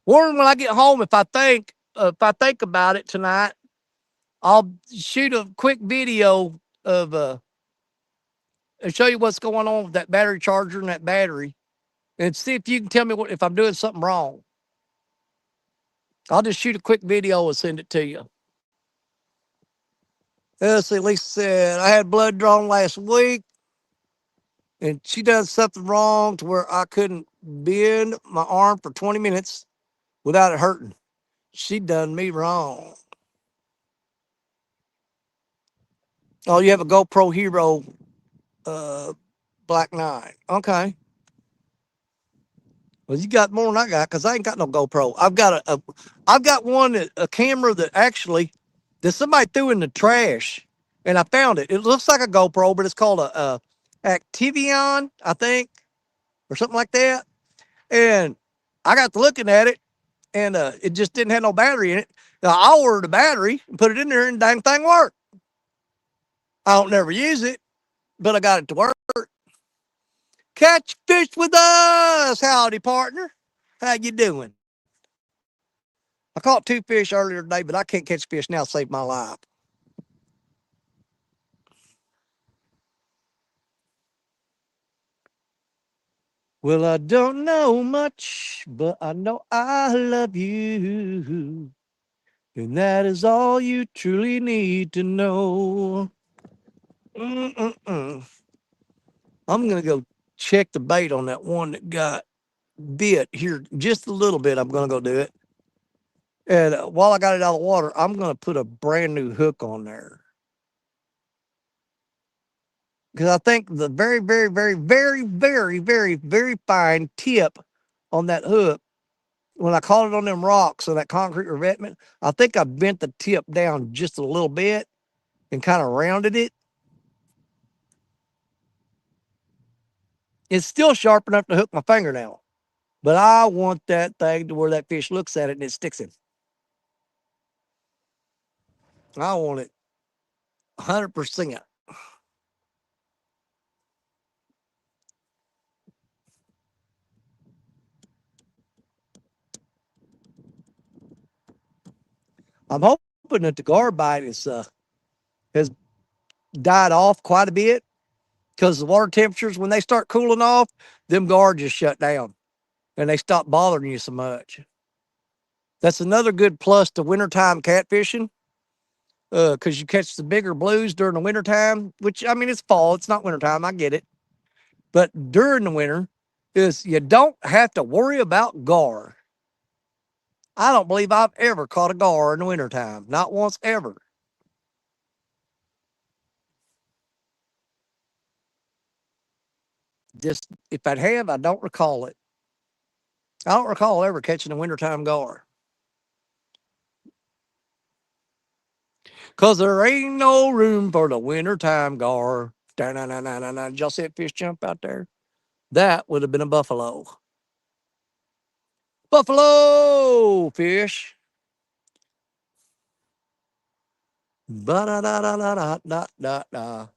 Warren, when I get home, if I think about it tonight, I'll shoot a quick video of and show you what's going on with that battery charger and that battery, and see if you can tell me if I'm doing something wrong. I'll just shoot a quick video and send it to you. Let's see. Lisa said I had blood drawn last week, and she done something wrong to where I couldn't bend my arm for 20 minutes without it hurting. She done me wrong. Oh, you have a GoPro Hero uh, Black 9. Okay. Well, you got more than I got because I ain't got no GoPro. I've got a camera that actually that somebody threw in the trash, and I found it. It looks like a GoPro, but it's called a Activion, I think, or something like that. And I got to looking at it, and it just didn't have no battery in it. Now, I ordered a battery and put it in there, and the dang thing worked. I don't never use it, but I got it to work. Catch fish with us, howdy partner. How you doing? I caught 2 fish earlier today, but I can't catch fish now to save my life. Well, I don't know much, but I know I love you. And that is all you truly need to know. Mm-mm-mm. I'm going to go check the bait on that one that got bit here just a little bit. I'm going to go do it. And while I got it out of the water, I'm going to put a brand new hook on there. Because I think the very, very, very, very, very, very, very fine tip on that hook, when I caught it on them rocks or that concrete revetment, I think I bent the tip down just a little bit and kind of rounded it. It's still sharp enough to hook my fingernail, but I want that thing to where that fish looks at it and it sticks him. I want it 100%. I'm hoping that the gar bite has died off quite a bit because the water temperatures, when they start cooling off, them gar just shut down and they stop bothering you so much. That's another good plus to wintertime catfishing, because you catch the bigger blues during the wintertime, which, I mean, it's fall, it's not wintertime, I get it. But during the winter, is you don't have to worry about gar. I don't believe I've ever caught a gar in the wintertime, not once ever. Just if I have, I don't recall it. I don't recall ever catching a wintertime gar. Cause there ain't no room for the wintertime gar. Did y'all see that fish jump out there? That would have been a buffalo. Buffalo fish. Ba da da da da da da da da.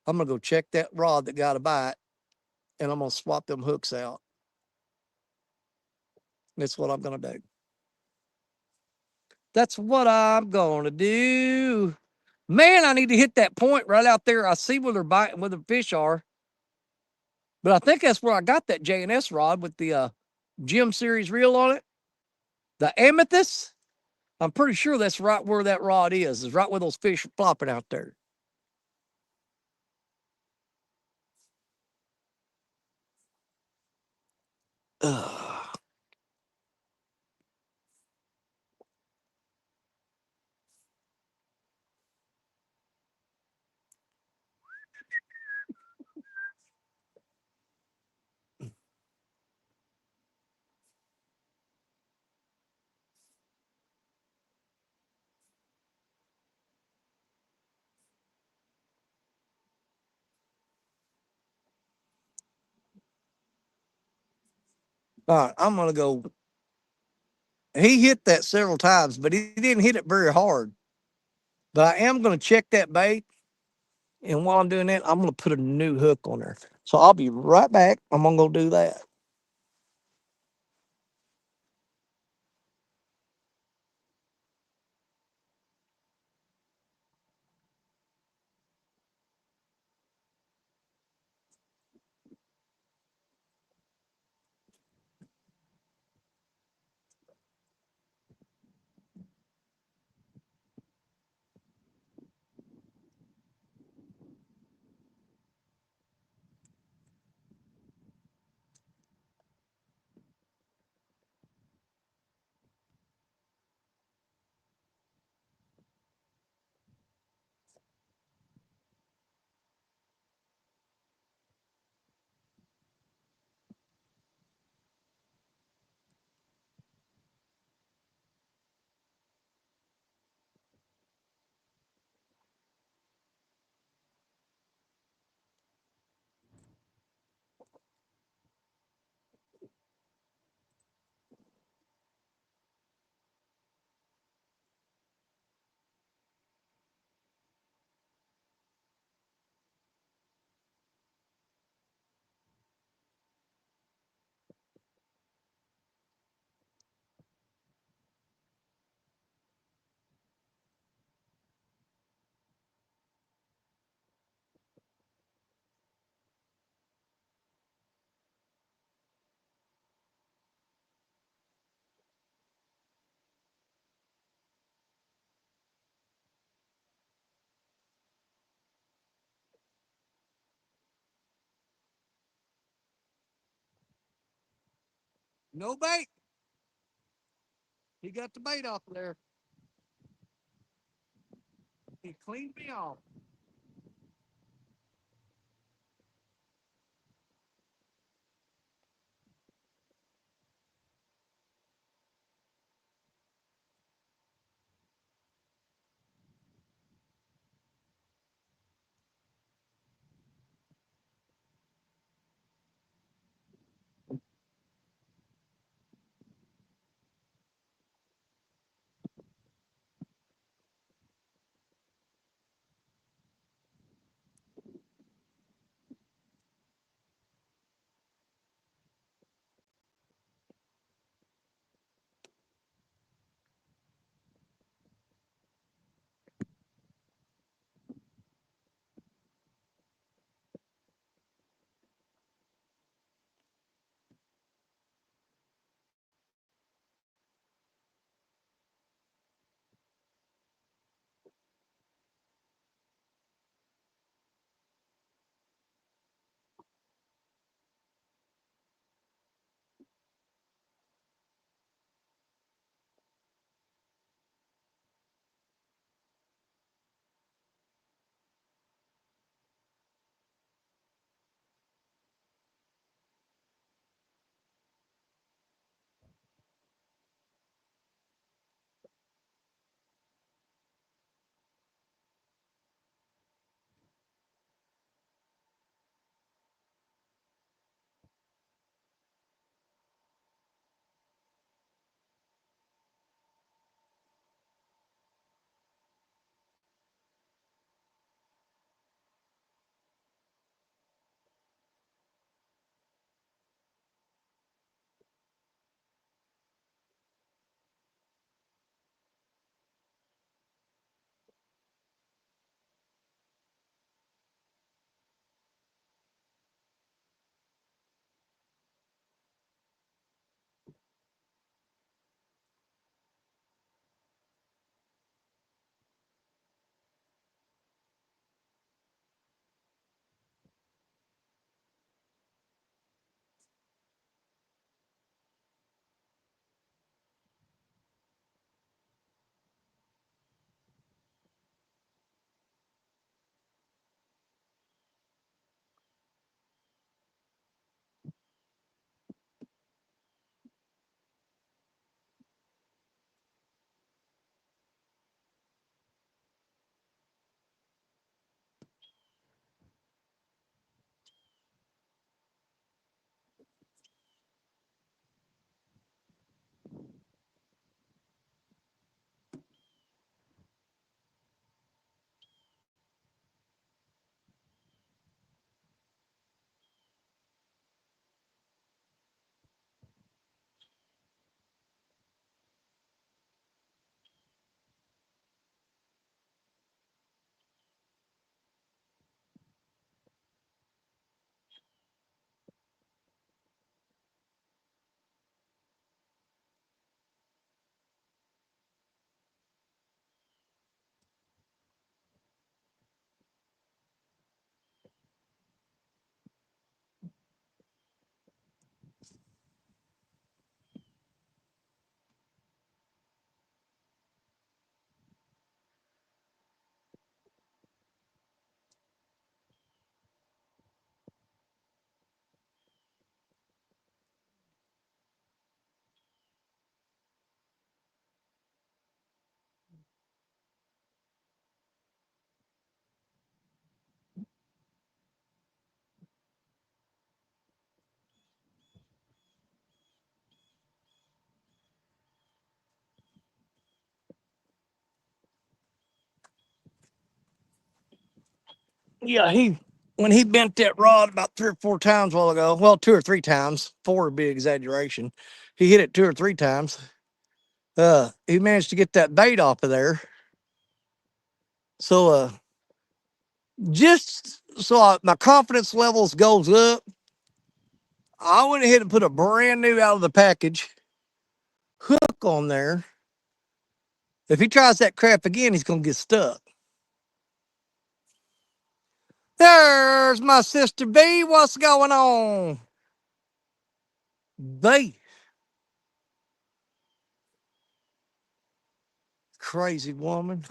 I'm gonna go check that rod that got a bite, and I'm gonna swap them hooks out. That's what I'm gonna do. That's what I'm gonna do. Man, I need to hit that point right out there. I see where they're biting, where the fish are. But I think that's where I got that J&S rod with the Gem Series reel on it. The amethyst. I'm pretty sure that's right where that rod is right where those fish are flopping out there. Ugh. All right, I'm gonna go. He hit that several times, but he didn't hit it very hard. But I am gonna check that bait, and while I'm doing that, I'm gonna put a new hook on there. So I'll be right back. I'm gonna go do that. No bait. He got the bait off there. He cleaned me off. Yeah, when he bent that rod about 3 or 4 times a while ago, well, 2 or 3 times, four would be exaggeration. He hit it 2 or 3 times. He managed to get that bait off of there. So, just so my confidence levels goes up, I went ahead and put a brand new out of the package hook on there. If he tries that crap again, he's gonna get stuck. There's my sister B. What's going on? B. Crazy woman.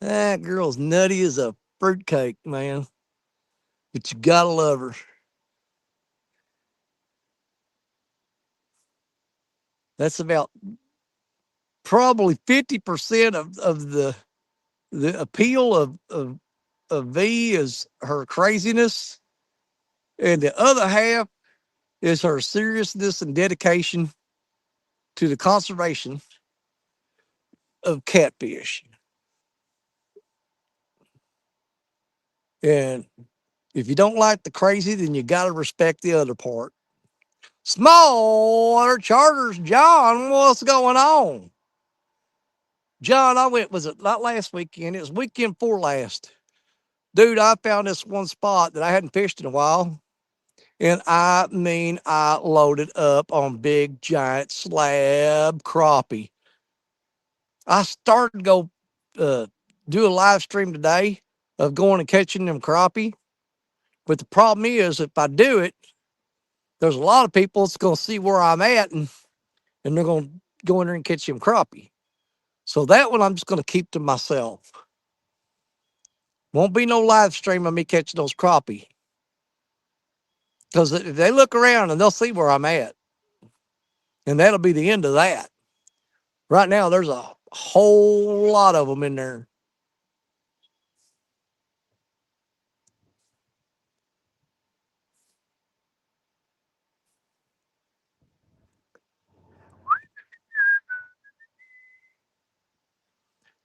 That girl's nutty as a fruitcake, man. But you gotta love her. That's about probably 50% of the appeal of V is her craziness, and the other half is her seriousness and dedication to the conservation of catfish. And if you don't like the crazy, then you got to respect the other part. Smaller charters, John, what's going on? John, I went, was it not last weekend? It was weekend before last. Dude, I found this one spot that I hadn't fished in a while. And I mean, I loaded up on big, giant slab crappie. I started to go uh, do a live stream today of going and catching them crappie. But the problem is, if I do it, there's a lot of people that's going to see where I'm at, and they're going to go in there and catch them crappie. So that one I'm just going to keep to myself. Won't be no live stream of me catching those crappie. Because if they look around and they'll see where I'm at, and that'll be the end of that. Right now, there's a whole lot of them in there.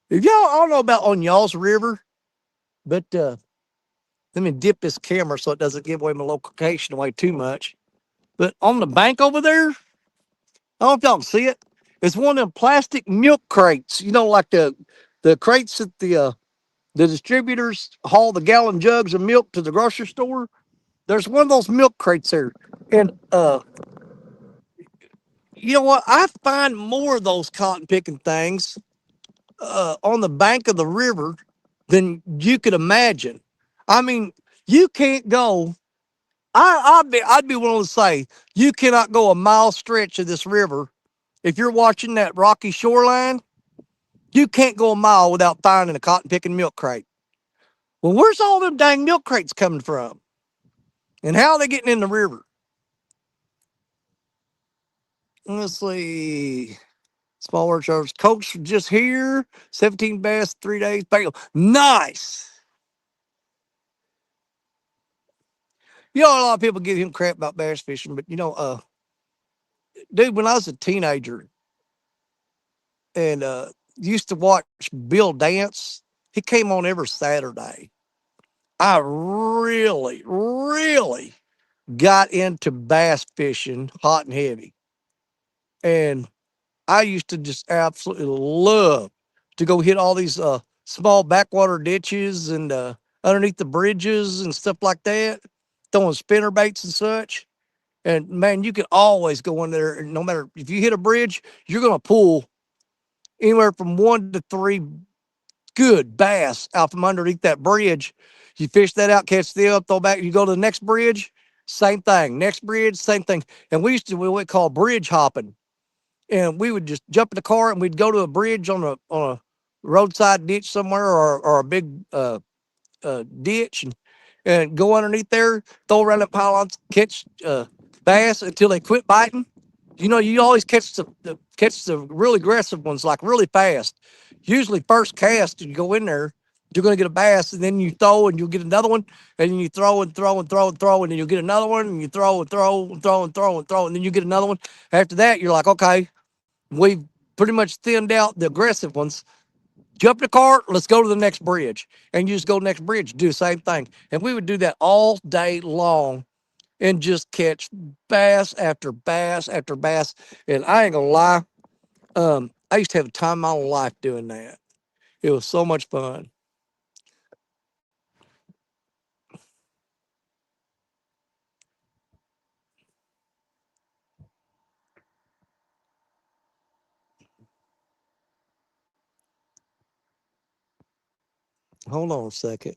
If y'all, I don't know about on y'all's river, but let me dip this camera so it doesn't give away my location away too much. But on the bank over there, I don't know if y'all can see it. It's one of them plastic milk crates. You know, like the crates that the distributors haul the gallon jugs of milk to the grocery store. There's one of those milk crates there, and you know what? I find more of those cotton picking things on the bank of the river than you could imagine. I mean, you can't go. I'd be willing to say you cannot go a mile stretch of this river if you're watching that rocky shoreline. You can't go a mile without finding a cotton picking milk crate. Well, where's all them dang milk crates coming from? And how are they getting in the river? Let's see. Small word charge. Coach just here. 17 bass, 3 days. Bail. Nice. You know, a lot of people give him crap about bass fishing, but dude, when I was a teenager and used to watch Bill dance, he came on every Saturday. I really, really got into bass fishing hot and heavy. And I used to just absolutely love to go hit all these small backwater ditches and underneath the bridges and stuff like that, throwing spinner baits and such. And man, you can always go in there, and no matter if you hit a bridge, you're going to pull anywhere from 1 to 3 good bass out from underneath that bridge. You fish that out, catch the up, throw back. You go to the next bridge, same thing. Next bridge, same thing. And we used to what we call bridge hopping, and we would just jump in the car and we'd go to a bridge on a roadside ditch somewhere, or a big ditch, and go underneath there, throw around the pylons, catch bass until they quit biting. You know, you always catch the really aggressive ones like really fast. Usually first cast, you go in there, you're gonna get a bass, and then you throw and you'll get another one, and then you throw and throw and throw and throw, and then you'll get another one, and you throw and throw and throw and throw and throw, and then you get another one. After that, you're like, okay, we've pretty much thinned out the aggressive ones. Jump the cart, let's go to the next bridge. And you just go to the next bridge, do the same thing. And we would do that all day long and just catch bass after bass after bass. And I ain't gonna lie, I used to have the time of my life doing that. It was so much fun. Hold on a second.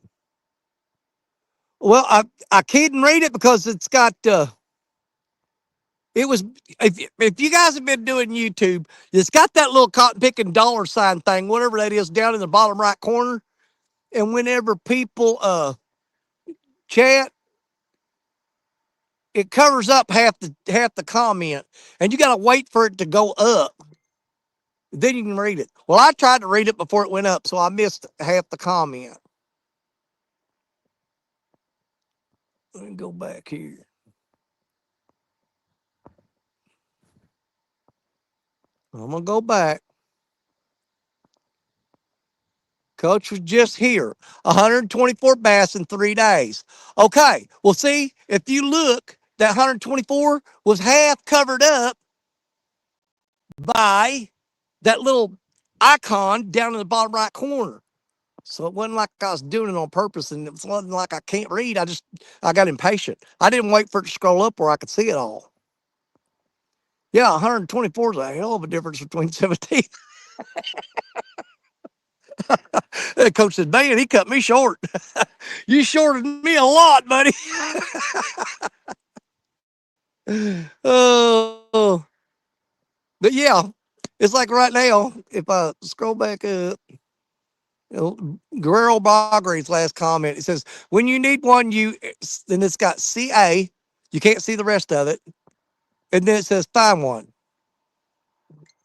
Well, I couldn't read it because it's got it was if you guys have been doing YouTube, it's got that little cotton picking dollar sign thing, whatever that is, down in the bottom right corner. And whenever people chat, it covers up half the comment, and you got to wait for it to go up. Then you can read it. Well, I tried to read it before it went up, so I missed half the comment. Let me go back here. I'm gonna go back. Coach was just here. 124 bass in 3 days. Okay. Well, see, if you look, that 124 was half covered up by that little icon down in the bottom right corner. So it wasn't like I was doing it on purpose, and it wasn't like I can't read. I got impatient. I didn't wait for it to scroll up where I could see it all. Yeah, 124 is a hell of a difference between 17. The coach said, "Man, he cut me short. You shorted me a lot, buddy." Oh, but yeah, it's like right now. If I scroll back up, Guerrero Bagre's last comment. It says, "When you need one, then it's got CA. You can't see the rest of it, and then it says find one."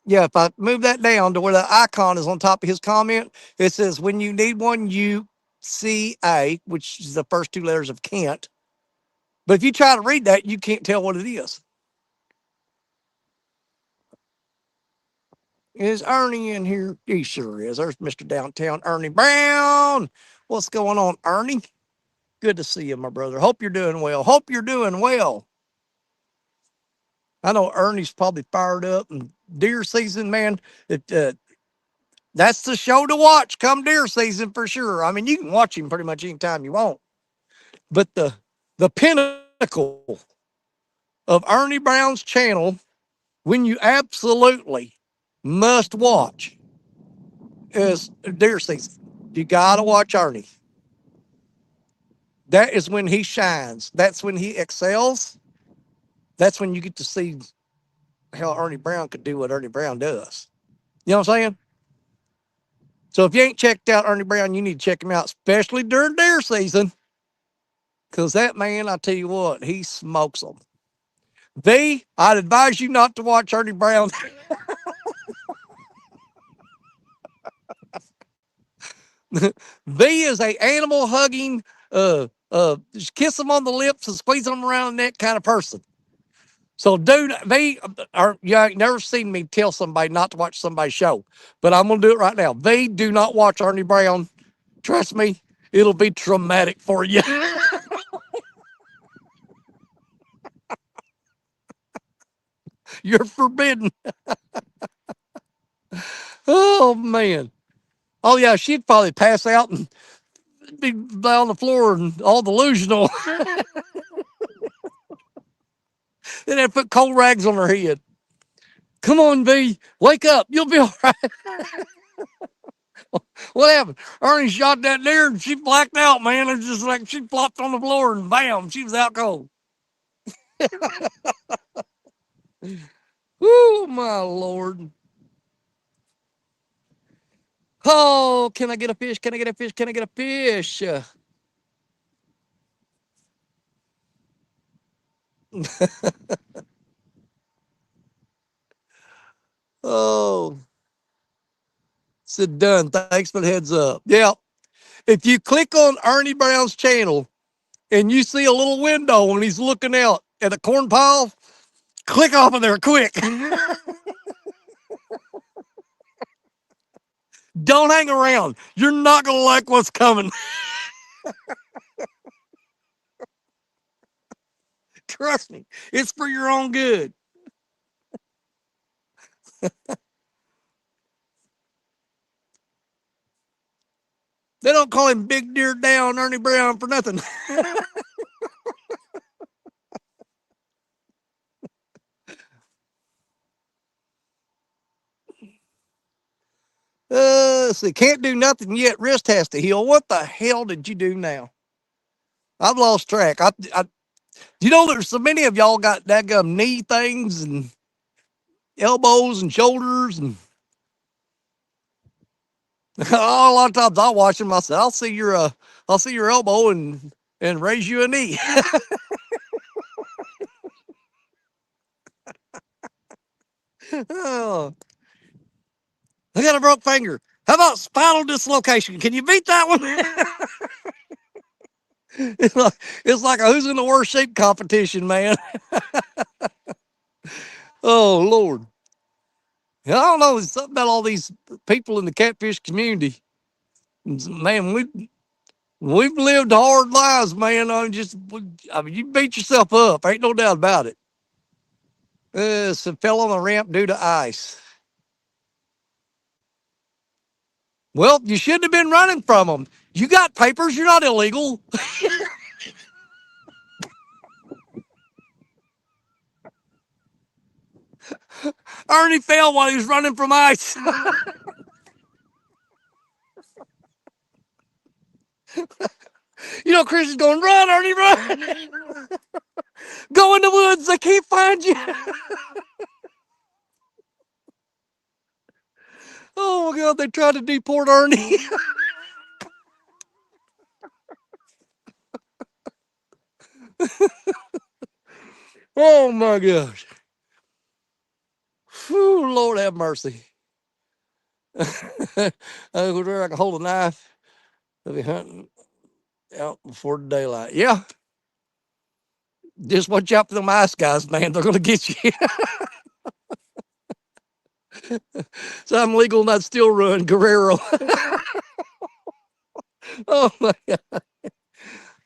Yeah, if I move that down to where the icon is on top of his comment, it says, "When you need one, you CA," which is the first two letters of can't. But if you try to read that, you can't tell what it is. Is Ernie in here? He sure is. There's Mr. Downtown Ernie Brown. What's going on, Ernie? Good to see you, my brother. Hope you're doing well. Hope you're doing well. I know Ernie's probably fired up, and deer season, man. That's the show to watch come deer season for sure. I mean, you can watch him pretty much anytime you want. But the pinnacle of Ernie Brown's channel, when you absolutely must watch, is deer season. You gotta watch Ernie. That is when he shines. That's when he excels. That's when you get to see how Ernie Brown could do what Ernie Brown does. You know what I'm saying? So if you ain't checked out Ernie Brown, you need to check him out, especially during deer season. Because that man, I tell you what, he smokes them. I'd advise you not to watch Ernie Brown. V is a animal hugging, just kiss them on the lips and squeeze them around the neck kind of person. So, dude, you ain't never seen me tell somebody not to watch somebody's show, but I'm gonna do it right now. Do not watch Ernie Brown. Trust me, it'll be traumatic for you. You're forbidden. Oh man. Oh yeah, she'd probably pass out and be on the floor and all delusional. Then they'd put cold rags on her head. Come on, V, wake up. You'll be all right. What happened? Ernie shot that deer and she blacked out, man. It's just like she flopped on the floor and bam, she was out cold. Oh, my Lord. Oh, can I get a fish? Can I get a fish? Can I get a fish? Oh, said done. Thanks for the heads up. Yeah. If you click on Ernie Brown's channel and you see a little window and he's looking out at a corn pile, click off of there quick. Don't hang around. You're not gonna like what's coming. Trust me, it's for your own good. They don't call him Big Deer Down Ernie Brown for nothing. So can't do nothing yet. Wrist has to heal. What the hell did you do now? I've lost track. You know, there's so many of y'all got daggum knee things and elbows and shoulders and a lot of times I'll watch them. I said, I'll see your elbow and raise you a knee. Oh, I got a broke finger. How about spinal dislocation? Can you beat that one? It's like a who's in the worst shape competition, man. Oh Lord. I don't know. There's something about all these people in the catfish community. Man, we've lived hard lives, man. I mean, you beat yourself up. Ain't no doubt about it. So fell on the ramp due to ice. Well, you shouldn't have been running from them. You got papers. You're not illegal. Ernie fell while he was running from ice. Chris is going, run, Ernie, run. Go in the woods. They can't find you. Oh, my God. They tried to deport Ernie. Oh, my gosh. Whew, Lord have mercy. I go there, I can hold a knife. They'll be hunting out before the daylight. Yeah. Just watch out for them ice guys, man. They're going to get you. So I'm legal, not still run, Guerrero. Oh, my God.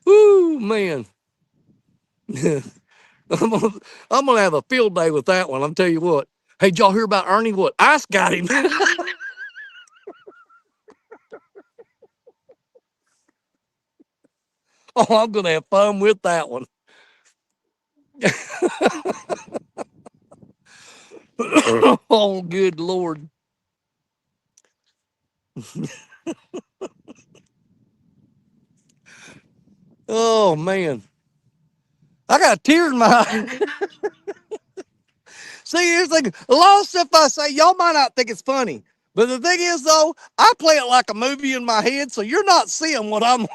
Woo, man. I'm gonna, I'm gonna have a field day with that one. I'm tell you what. Hey, did y'all hear about Ernie? What? Ice got him. Oh, I'm gonna have fun with that one. Oh, good Lord. Oh man. I got tears in my eye. See, here's the thing. A lot of stuff I say, y'all might not think it's funny. But the thing is, though, I play it like a movie in my head, so you're not seeing what I'm.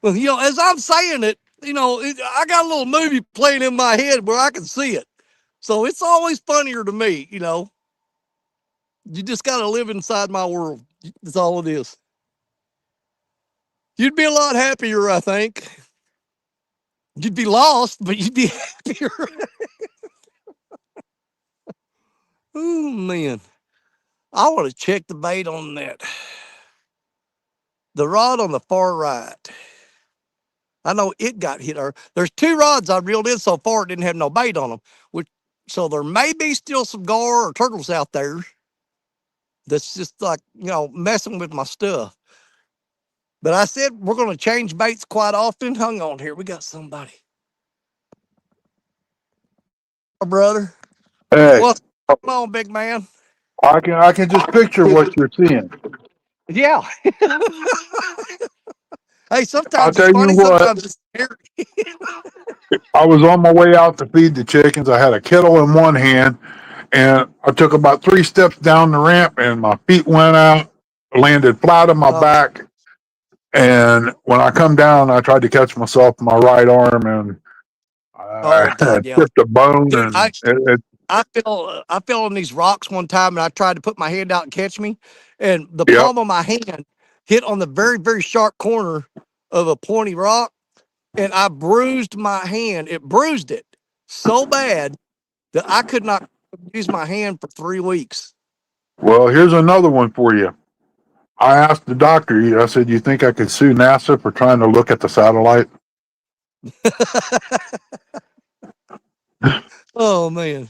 Well, as I'm saying it, I got a little movie playing in my head where I can see it. So it's always funnier to me. You just got to live inside my world. That's all it is. You'd be a lot happier, I think. You'd be lost, but you'd be happier. Oh, man. I want to check the bait on that. The rod on the far right. I know it got hit. There's two rods I reeled in so far, it didn't have no bait on them. So there may be still some gar or turtles out there that's just like, messing with my stuff. But I said we're going to change baits quite often. Hang on here. We got somebody. Brother. Hey, What's going on, big man? I can just picture what you're seeing. Yeah. Hey, I'll sometimes it's tell you funny, what, sometimes it's scary. I was on my way out to feed the chickens. I had a kettle in one hand, and I took about 3 steps down the ramp, and my feet went out, landed flat on my Oh, back. And when I come down, I tried to catch myself in my right arm, and oh I God, yeah. tripped a bone, Dude, and it I fell on these rocks one time and I tried to put my hand out and catch me. And the yep. palm of my hand hit on the very, very sharp corner of a pointy rock. And I bruised my hand. It bruised it so bad that I could not use my hand for 3 weeks. Well, here's another one for you. I asked the doctor, I said, you think I could sue NASA for trying to look at the satellite? Oh man.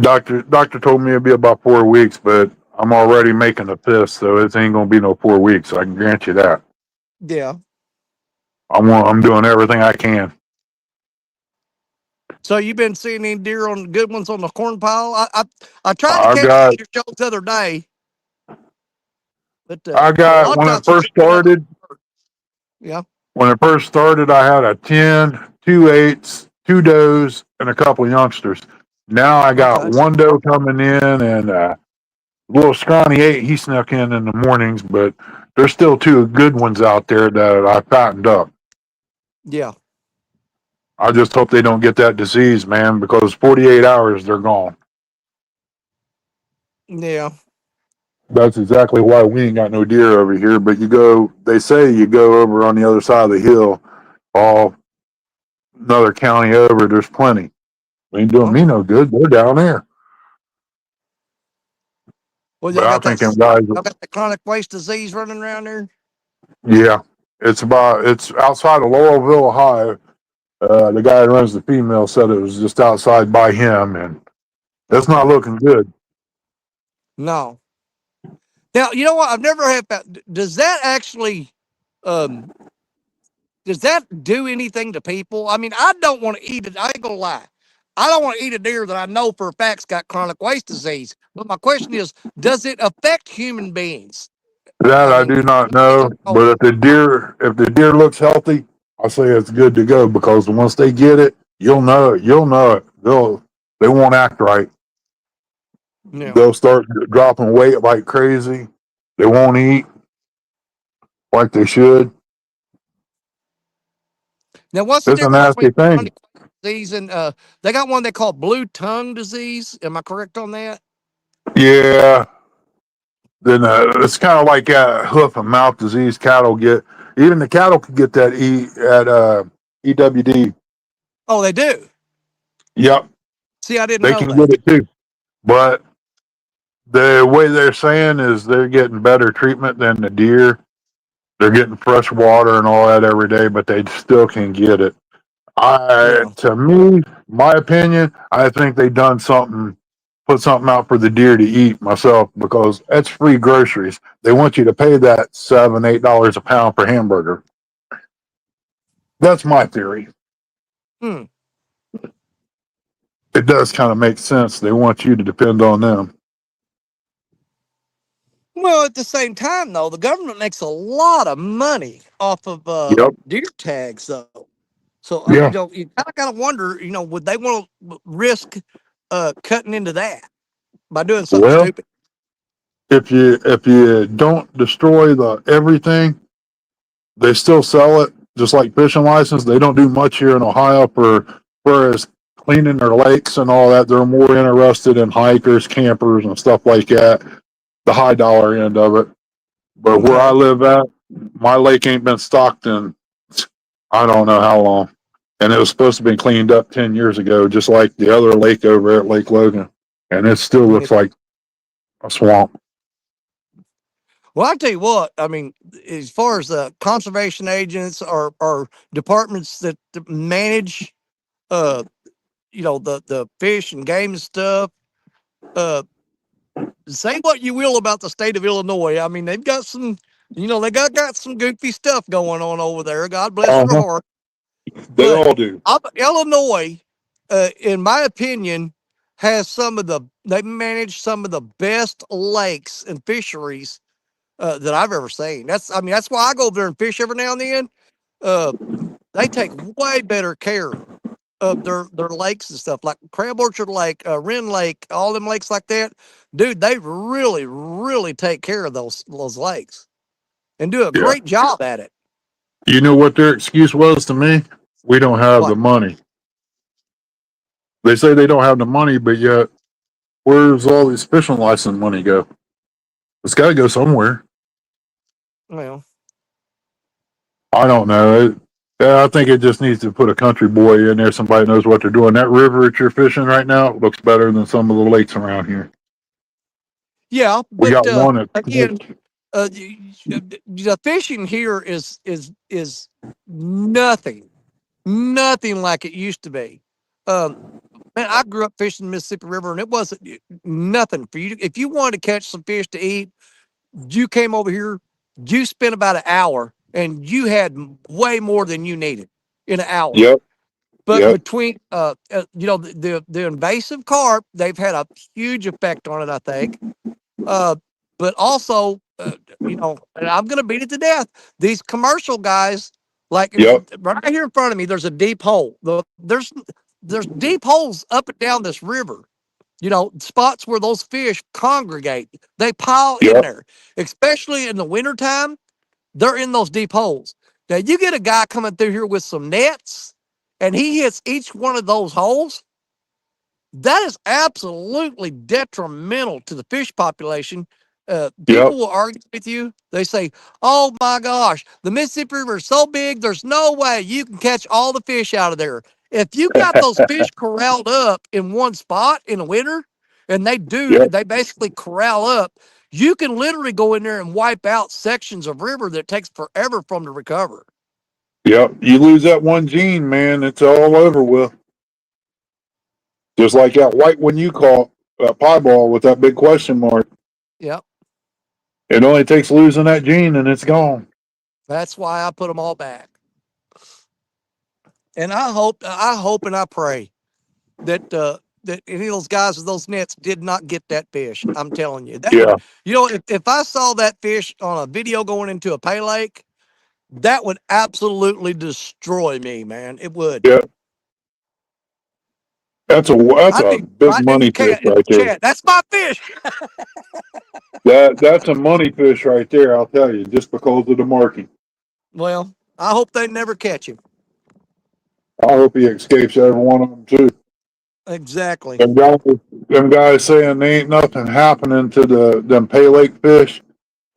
Doctor told me it'd be about 4 weeks, but I'm already making a piss, so it ain't gonna be no 4 weeks. I can grant you that. Yeah. I'm doing everything I can. So you been seeing any deer on good ones on the corn pile? I tried to I catch got your show the other day, but I a got lot of when it times they're first just going out. started. Yeah. When it first started, I had a 10, 2 8s, 2 does, and a couple youngsters. Now I got Okay. one doe coming in and a little scrawny 8. He snuck in the mornings, but there's still two good ones out there that I fattened up. Yeah. I just hope they don't get that disease, man, because 48 hours they're gone. Yeah. That's exactly why we ain't got no deer over here. But they say you go over on the other side of the hill, all another county over, there's plenty. They ain't doing me Okay. no good. They're down there. Well, But I think them guys, y'all got the chronic waste disease running around there. yeah, it's outside of Laurelville, Ohio. The guy that runs the female said it was just outside by him, and it's not Okay. looking good. No. Now you know what? I've never had that. Does that actually? Um, does that do anything to people? I mean, I don't want to eat it. I ain't gonna lie. I don't want to eat a deer that I know for a fact's got chronic waste disease. But my question is, does it affect human beings? That I I mean, do not I know, don't know. but if the deer looks healthy, I say it's good to go because once they get it, you'll know it. You'll know it. They won't act right. Yeah. They'll start dropping weight like crazy. They won't eat like they should. Now, what's the It's a difference between nasty thing. chronic disease and they got one they call blue tongue disease? Am I correct on that? Yeah. Then it's kind of like hoof and mouth disease. Cattle get even the cattle can get that EWD. Oh, they do. Yep, See, I didn't they know can get that. it too. But the way they're saying is they're getting better treatment than the deer. They're getting fresh water and all that every day, but they still can get it. Yeah. To me, my opinion, I think they done something, put something out for the deer to eat myself because that's free groceries. They want you to pay that $7, $8 a pound for hamburger. That's my theory. Hmm. It does kind of make sense. They want you to depend on them. Well, at the same time, though, the government makes a lot of money off of Yep. deer tags, though. So Yeah. you kind of wonder, would they want to risk cutting into that by doing something Well, stupid? if you don't destroy the everything, they still sell it just like fishing license. They don't do much here in Ohio for as cleaning their lakes and all that. They're more interested in hikers, campers, and stuff like that. The high dollar end of it. But where I Okay. live at, my lake ain't been stocked in I don't know how long. And it was supposed to be cleaned up 10 years ago, just like the other lake over at Lake Logan. And it still looks like a swamp. Well, I tell you what, I mean, as far as the conservation agents or departments that manage, uh, the fish and game and stuff, uh, say what you will about the state of Illinois. I mean, they've got some, got some goofy stuff going on over there. God bless their Uh-huh. heart. They But all do. Illinois, in my opinion, they manage some of the best lakes and fisheries that I've ever seen. That's why I go over there and fish every now and then. Uh, they take way better care of their lakes and stuff, like Crab Orchard Lake, Wren Lake, all them lakes like that. Dude, they really, really take care of those lakes and do a Yeah. great job at it. You know what their excuse was to me? We don't have the What? money. They say they don't have the money, but yet where's all this fishing license money go? It's got to go somewhere. Well, I don't know. Yeah, I think it just needs to put a country boy in there. Somebody knows what they're doing. That river that you're fishing right now looks better than some of the lakes around here. Yeah, We but got one at again, the fishing here is nothing, nothing like it used to be. Um, Man, I grew up fishing the Mississippi River, and it wasn't nothing for you. If you wanted to catch some fish to eat, you came over here. You spent about an hour, and you had way more than you needed in an hour. Yep, But yep, between, the invasive carp, they've had a huge effect on it, I think. Uh, but also, and I'm going to beat it to death. These commercial guys, like yep, right here in front of me, there's a deep hole. There's deep holes up and down this river. Spots where those fish congregate. They pile in yep, there, especially in the wintertime. They're in those deep holes. Now you get a guy coming through here with some nets, and he hits each one of those holes. That is absolutely detrimental to the fish population. yep, People will argue with you. They say, "Oh my gosh, the Mississippi River is so big, there's no way you can catch all the fish out of there." If you got those fish corralled up in one spot in the winter, and yep, they basically corral up, you can literally go in there and wipe out sections of river that takes forever for them to recover. yep. You lose that one gene, man, it's all over with. Just like that white one you caught, that pie ball with that big question mark. Yep. It only takes losing that gene and it's gone. That's why I put them all back. And I hope, and I pray that any of those guys with those nets did not get that fish. I'm telling you, that would, Yeah, if I saw that fish on a video going into a pay lake, that would absolutely destroy me, man. It would. yeah. That's I'd a be big writing money fish in the right there. chat. That's my fish. That's a money fish right there. I'll tell you, just because of the marking. Well, I hope they never catch him. I hope he escapes every one of them too. Exactly. Them guys, them guys saying there ain't nothing happening to them pay lake fish.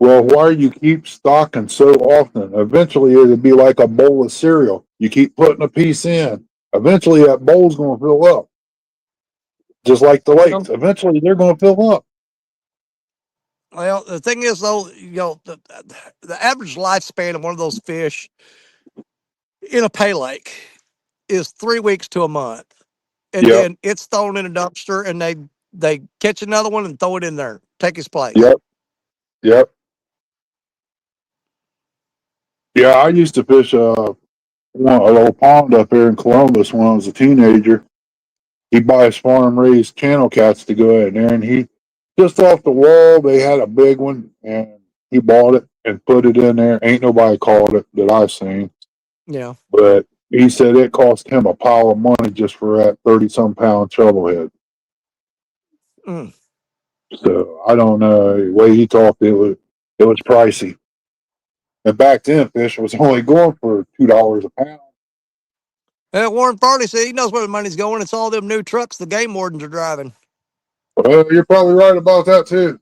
Well, why you keep stocking so often? Eventually, it'll be like a bowl of cereal. You keep putting a piece in. Eventually, that bowl's going to fill up, just like the Well, lakes. Eventually, they're going to fill up. well, the thing is, though, the average lifespan of one of those fish in a pay lake is 3 weeks to a month, and Yep, then it's thrown in a dumpster, and they catch another one and throw it in there, take his place. yep, yep. Yeah, I used to fish a little pond up here in Columbus when I was a teenager. He buys farm raised channel cats to go in there, and he just off the wall they had a big one, and he bought it and put it in there. Ain't nobody caught it that I've seen, Yeah. but he said it cost him a pile of money just for that 30-some pound shovelhead. Mm. So I don't know the way he talked. It was pricey, and back then fish was only going for $2 a pound. Warren Farley said he knows where the money's going. It's all them new trucks the game wardens are driving. Well, you're probably right about that too.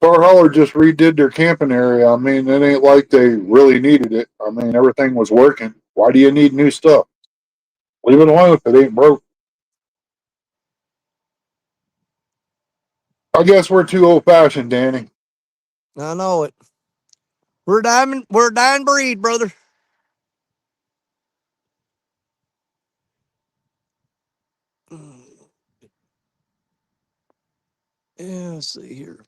Tar Holler just redid their camping area. I mean, it ain't like they really needed it. I mean, everything was working. Why do you need new stuff? Leave it alone if it ain't broke. I guess we're too old fashioned, Danny. I know it. We're a dying breed, brother. Mm. Yeah, let's see here.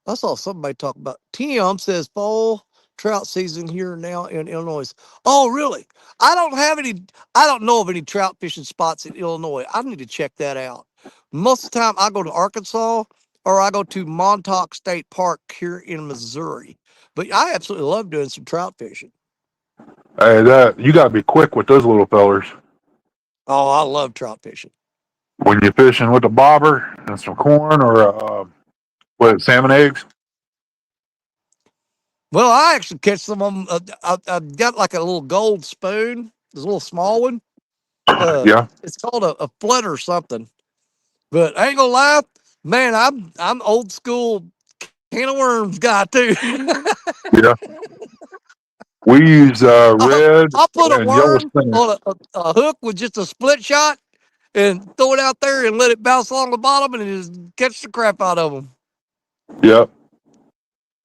I saw somebody talk about Tim says fall trout season here now in Illinois. Oh, really? I don't have any. I don't know of any trout fishing spots in Illinois. I need to check that out. Most of the time, I go to Arkansas or I go to Montauk State Park here in Missouri. But I absolutely love doing some trout fishing. Hey, that you gotta be quick with those little fellers. Oh, I love trout fishing. When you're fishing with a bobber and some corn or what salmon eggs. Well, I actually catch some of them. I've got like a little gold spoon, this little small one. Yeah, It's called a flutter or something. But I ain't gonna lie, man, I'm old school can of worms guy too. yeah. We use I'll, red I'll put a and yellow worm spinner. on a hook with just a split shot and throw it out there and let it bounce along the bottom and just catch the crap out of them. Yep.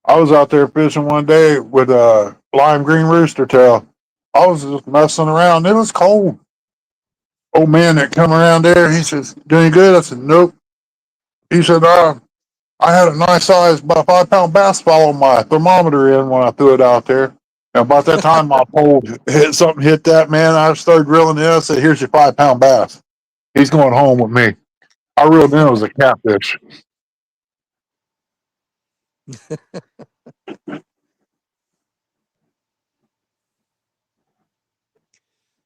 I was out there fishing one day with a lime green rooster tail. I was just messing around. It was cold. Old man that come around there, he says, "Doing good?" I said, "Nope." He said, "I had a nice size, about 5 pound bass follow my thermometer in when I threw it out there." And about that time, my pole hit something, hit that man. I started reeling in. I said, "Here's your 5 pound bass. He's going home with me." I reeled in. It was a catfish.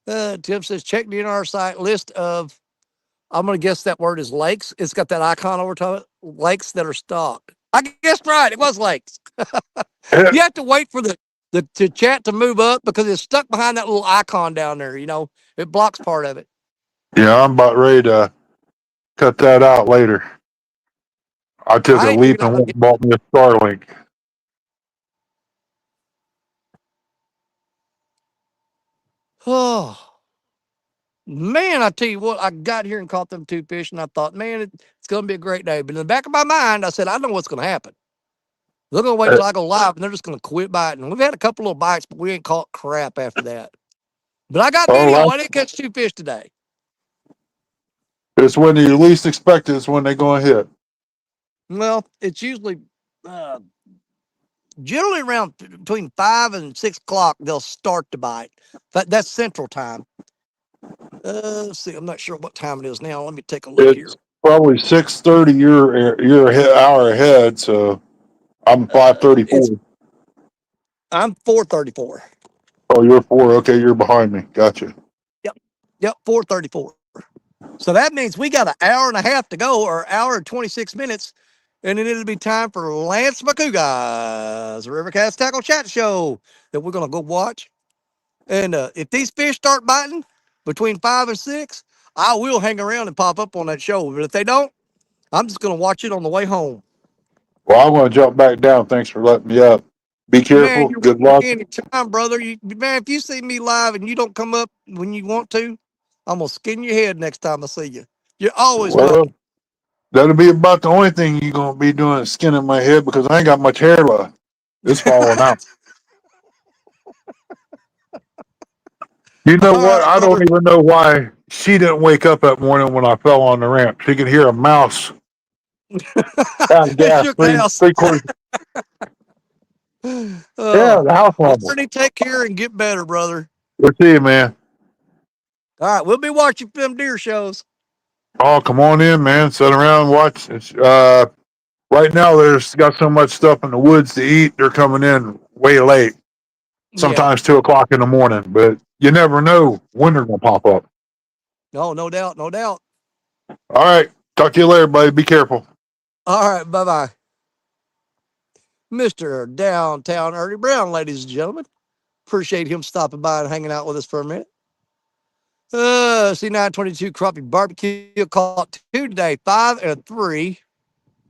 Tim says, check the NR site list of, I'm going to guess that word is lakes. It's got that icon over top of it. Lakes that are stocked. I guessed right. It was lakes. You have to wait for the chat to move up because it's stuck behind that little icon down there. It blocks part of it. Yeah, I'm about ready to cut that out later. I took I a ain't figured leap out and how to went get. and bought me a Starlink. Oh, man, I tell you what, I got here and caught them two fish, and I thought, man, it's going to be a great day. But in the back of my mind, I said, I know what's going to happen. They're going to wait Uh, till I go live, and they're just going to quit biting. We've had a couple little bites, but we ain't caught crap after that. But I got All video. right. I didn't catch two fish today. It's when you least expect it, it's when they're going to hit. Well, it's usually uh, generally around between 5 and 6 o'clock they'll start to bite. That's Central Time. Let's see. I'm not sure what time it is now. Let me take a look It's here. probably 6:30. You're hour ahead, so I'm It's 5:34. I'm 4:34. Oh, you're 4. Okay, you're behind me. Gotcha. Yep, yep, 4:34. So that means we got an hour and a half to go, or hour and 26 minutes, and then it'll be time for Lance McCougas, Rivercast Tackle Chat Show that we're gonna go watch. And if these fish start biting between 5 and 6, I will hang around and pop up on that show. But if they don't, I'm just gonna watch it on the way home. Well, I'm going to jump back down. Thanks for letting me up. Be Man, careful. you're Good welcome luck. anytime, brother. Man, if you see me live and you don't come up when you want to, I'm gonna skin your head next time I see you. You're always Well, welcome. that'll be about the only thing you're going to be doing is skinning my head because I ain't got much hair left. It's falling out. You All know what? right, I don't brother. even know why she didn't wake up that morning when I fell on the ramp. She could hear a mouse out of It gas shook the house. 3/4. Yeah, Oh, the house well, rumble. Ernie, take care and get better, brother. We'll see you, man. All right, we'll be watching them deer shows. Oh, come on in, man. Sit around and watch. Right now, there's got so much stuff in the woods to eat. They're coming in way late, Yeah. sometimes 2 o'clock in the morning. But you never know when they're gonna pop up. No, no doubt, no doubt. All right, talk to you later, buddy. Be careful. All right, bye bye. Mr. Downtown Ernie Brown, ladies and gentlemen. Appreciate him stopping by and hanging out with us for a minute. C922 crappie barbecue caught two today, 5 and 3.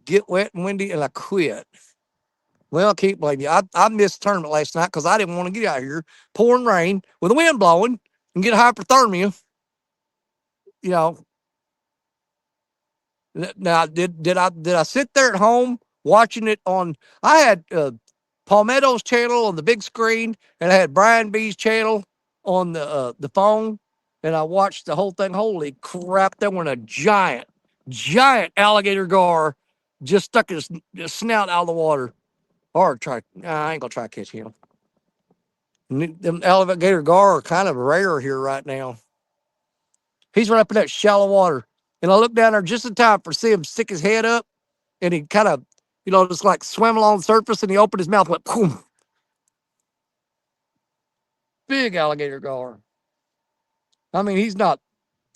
Get wet and windy, and I quit. Well, I can't blame you. I missed tournament last night because I didn't want to get out here, pouring rain with the wind blowing, and get hypothermia. You know, now did I sit there at home watching it on? I had Palmetto's channel on the big screen, and I had Brian B's channel on the phone, and I watched the whole thing. Holy crap! There went a giant alligator gar just stuck his snout out of the water. Or try, nah, I ain't gonna try to catch him. Them alligator gar are kind of rare here right now. He's right up in that shallow water, and I looked down there just in time for see him stick his head up, and he kind of, just like swam along the surface, and he opened his mouth, went boom. Big alligator gar. I mean, he's not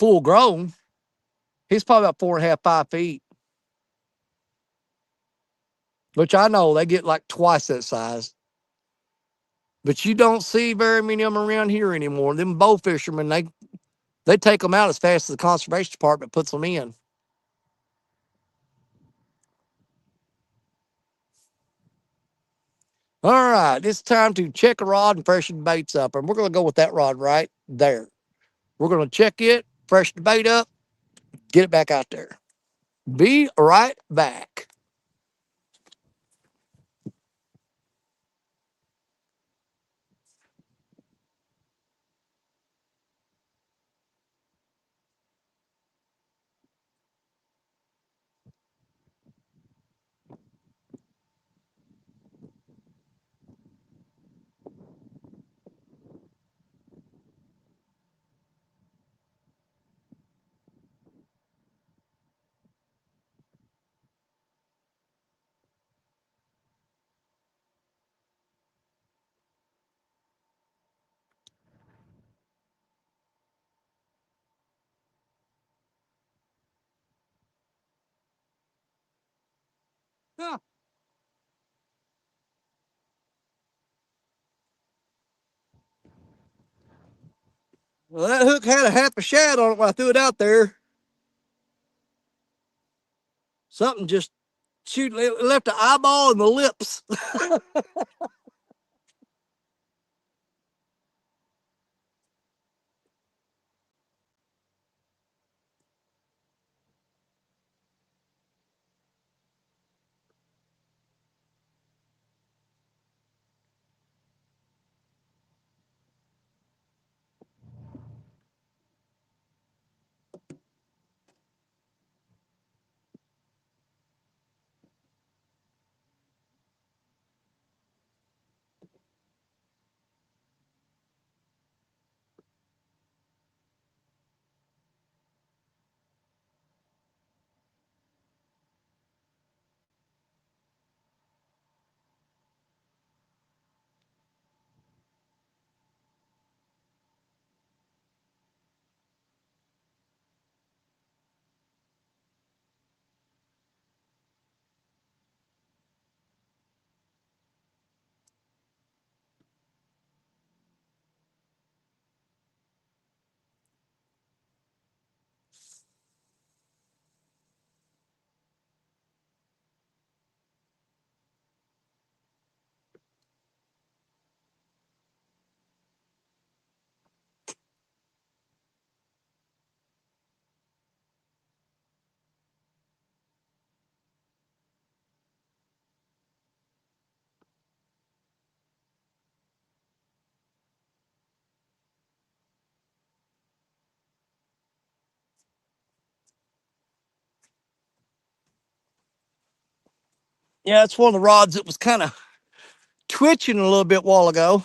full grown. He's probably about 4.5, 5 feet, which I know they get like twice that size. But you don't see very many of them around here anymore. Them bow fishermen, they take them out as fast as the conservation department puts them in. All right, it's time to check a rod and freshen baits up, and we're going to go with that rod right there. We're going to check it, freshen the bait up, get it back out there. Be right back. Huh. Well, that hook had a half a shad on it when I threw it out there. Something just shoot it left the eyeball and the lips. Yeah, it's one of the rods that was kind of twitching a little bit while ago.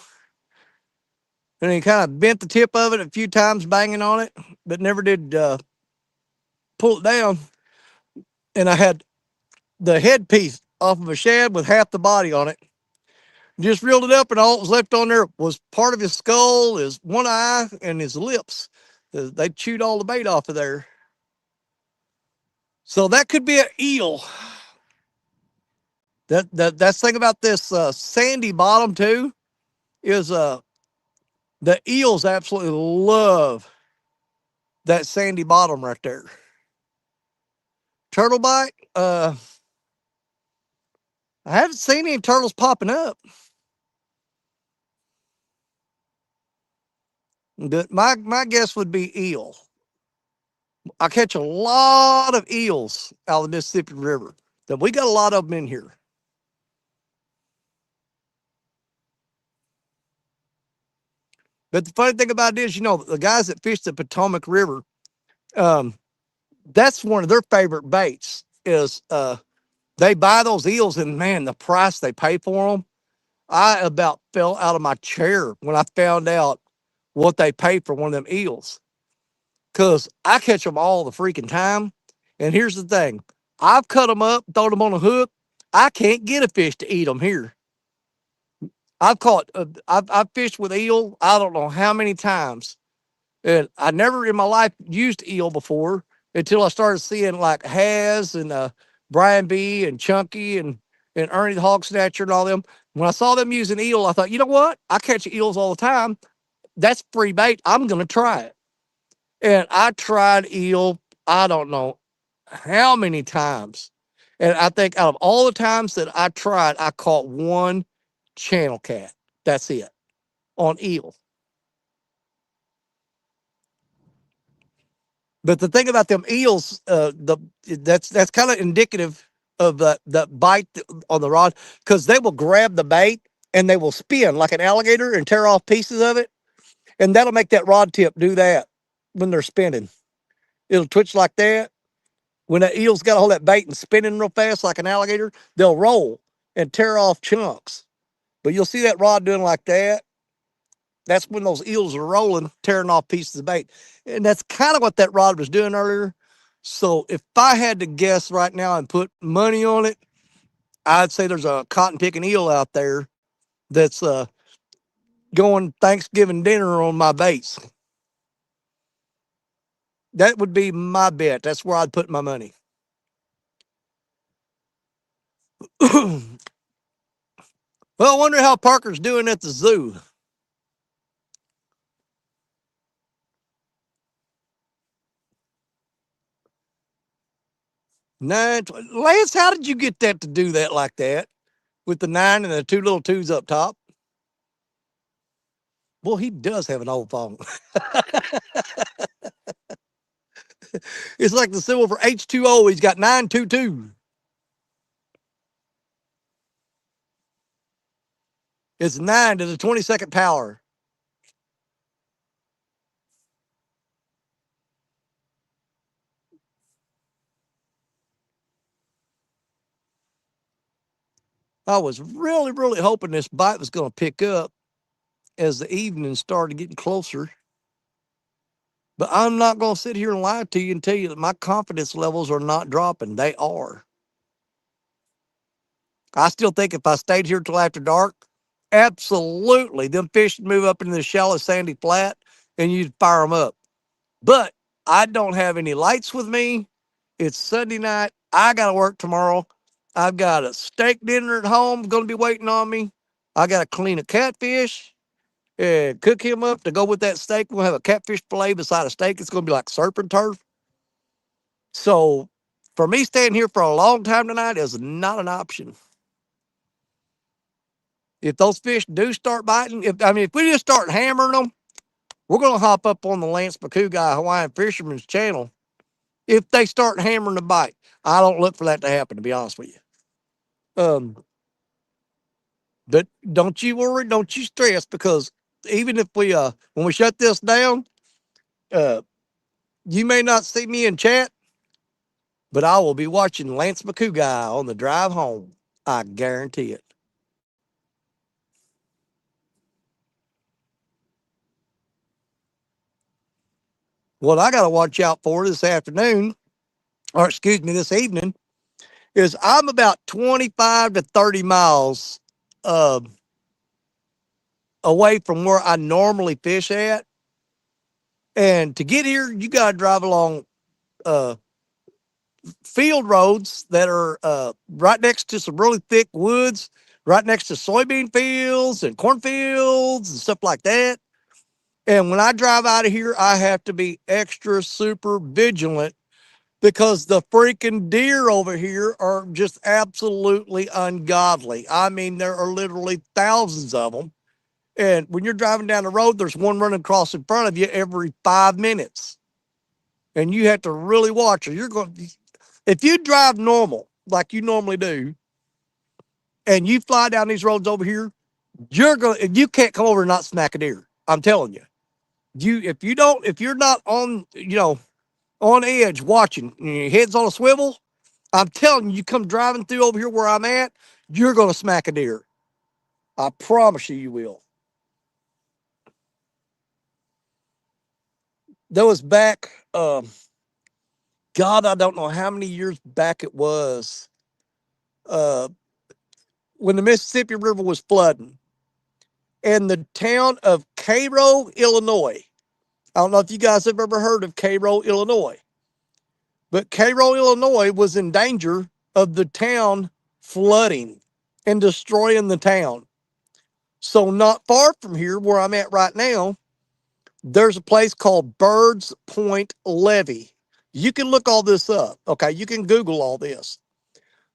And he kind of bent the tip of it a few times, banging on it, but never did pull it down. And I had the headpiece off of a shad with half the body on it. Just reeled it up, and all that was left on there was part of his skull, his one eye, and his lips. They chewed all the bait off of there. So that could be an eel. That's the thing about this sandy bottom too is the eels absolutely love that sandy bottom right there. Turtle bite. I haven't seen any turtles popping up. But my guess would be eel. I catch a lot of eels out of the Mississippi River. That we got a lot of them in here. But the funny thing about it is, the guys that fish the Potomac River, um, that's one of their favorite baits. Is they buy those eels, and man, the price they pay for them, I about fell out of my chair when I found out what they pay for one of them eels. Cause I catch them all the freaking time. And here's the thing: I've cut them up, thrown them on a hook. I can't get a fish to eat them here. I've fished with eel. I don't know how many times, and I never in my life used eel before until I started seeing like Has and Brian B and Chunky and Ernie the Hog Snatcher and all them. When I saw them using eel, I thought, you know what? I catch eels all the time. That's free bait. I'm gonna try it. And I tried eel. I don't know how many times. And I think out of all the times that I tried, I caught one channel cat. That's it on eel. But the thing about them eels, that's kind of indicative of the bite on the rod, because they will grab the bait and they will spin like an alligator and tear off pieces of it, and that'll make that rod tip do that when they're spinning. It'll twitch like that. When that eel's got all that bait and spinning real fast like an alligator, they'll roll and tear off chunks. But you'll see that rod doing like that. That's when those eels are rolling, tearing off pieces of bait. And that's kind of what that rod was doing earlier. So if I had to guess right now and put money on it, I'd say there's a cotton picking eel out there that's going Thanksgiving dinner on my baits. That would be my bet. That's where I'd put my money. Well, I wonder how Parker's doing at the zoo. Lance, how did you get that to do that like that with the 9 and the two little twos up top? Well, he does have an old phone. It's like the symbol for H2O. He's got 922. It's 9 to the 22nd power. I was really, really hoping this bite was going to pick up as the evening started getting closer. But I'm not going to sit here and lie to you and tell you that my confidence levels are not dropping. They are. I still think if I stayed here till after dark, absolutely, them fish would move up into the shallow sandy flat and you'd fire them up. But I don't have any lights with me. It's Sunday night. I got to work tomorrow. I've got a steak dinner at home going to be waiting on me. I got to clean a catfish and cook him up to go with that steak. We'll have a catfish fillet beside a steak. It's going to be like surf and turf. So for me, staying here for a long time tonight is not an option. If those fish do start biting, if we just start hammering them, we're going to hop up on the Lance McCoo Guy Hawaiian Fisherman's channel. If they start hammering the bite, I don't look for that to happen, to be honest with you. But don't you worry, don't you stress, because even if when we shut this down, uh, you may not see me in chat, but I will be watching Lance McCoo Guy on the drive home. I guarantee it. What I got to watch out for this afternoon, or excuse me, this evening, is I'm about 25 to 30 miles uh, away from where I normally fish at. And to get here, you got to drive along uh, field roads that are right next to some really thick woods, right next to soybean fields and cornfields and stuff like that. And when I drive out of here, I have to be extra super vigilant because the freaking deer over here are just absolutely ungodly. I mean, there are literally thousands of them. And when you're driving down the road, there's one running across in front of you every 5 minutes. And you have to really watch it. If you drive normal, like you normally do, and you fly down these roads over here, you can't come over and not smack a deer. I'm telling you. If you're not on, on edge watching, your head's on a swivel, I'm telling you, you come driving through over here where I'm at, you're going to smack a deer. I promise you, you will. That was back, God, I don't know how many years back it was, uh, when the Mississippi River was flooding. And the town of Cairo, Illinois. I don't know if you guys have ever heard of Cairo, Illinois, but Cairo, Illinois was in danger of the town flooding and destroying the town. So, not far from here, where I'm at right now, there's a place called Birds Point Levee. You can look all this up. Okay. You can Google all this.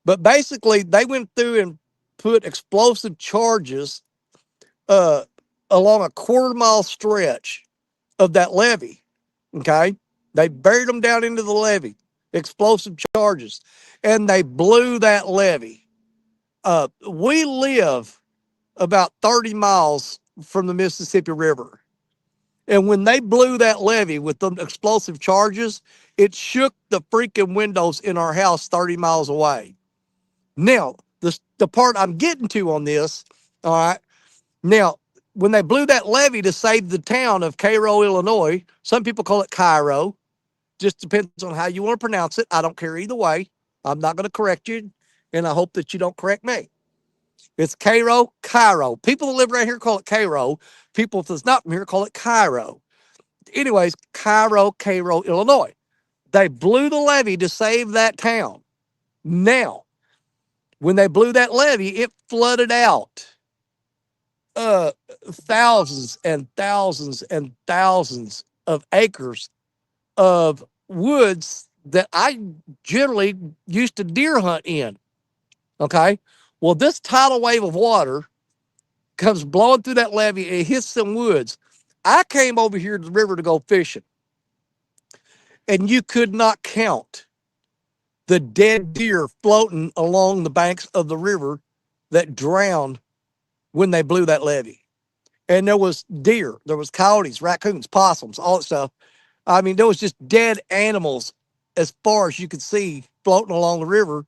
But basically, they went through and put explosive charges uh, along a quarter-mile stretch of that levee. Okay. They buried them down into the levee, explosive charges, and they blew that levee. We live about 30 miles from the Mississippi River. And when they blew that levee with the explosive charges, it shook the freaking windows in our house 30 miles away. Now, the part I'm getting to on this, all right, now, when they blew that levee to save the town of Cairo, Illinois, some people call it Cairo, just depends on how you want to pronounce it. I don't care either way. I'm not going to correct you, and I hope that you don't correct me. It's Cairo, Cairo. People that live right here call it Cairo. People that's not from here call it Cairo. Anyways, Cairo, Illinois. They blew the levee to save that town. Now, When they blew that levee, it flooded out uh, thousands and thousands and thousands of acres of woods that I generally used to deer hunt in. Okay. Well, this tidal wave of water comes blowing through that levee. It hits some woods. I came over here to the river to go fishing, and you could not count the dead deer floating along the banks of the river that drowned when they blew that levee. And there was deer, there was coyotes, raccoons, possums, all that stuff. I mean, there was just dead animals as far as you could see floating along the river.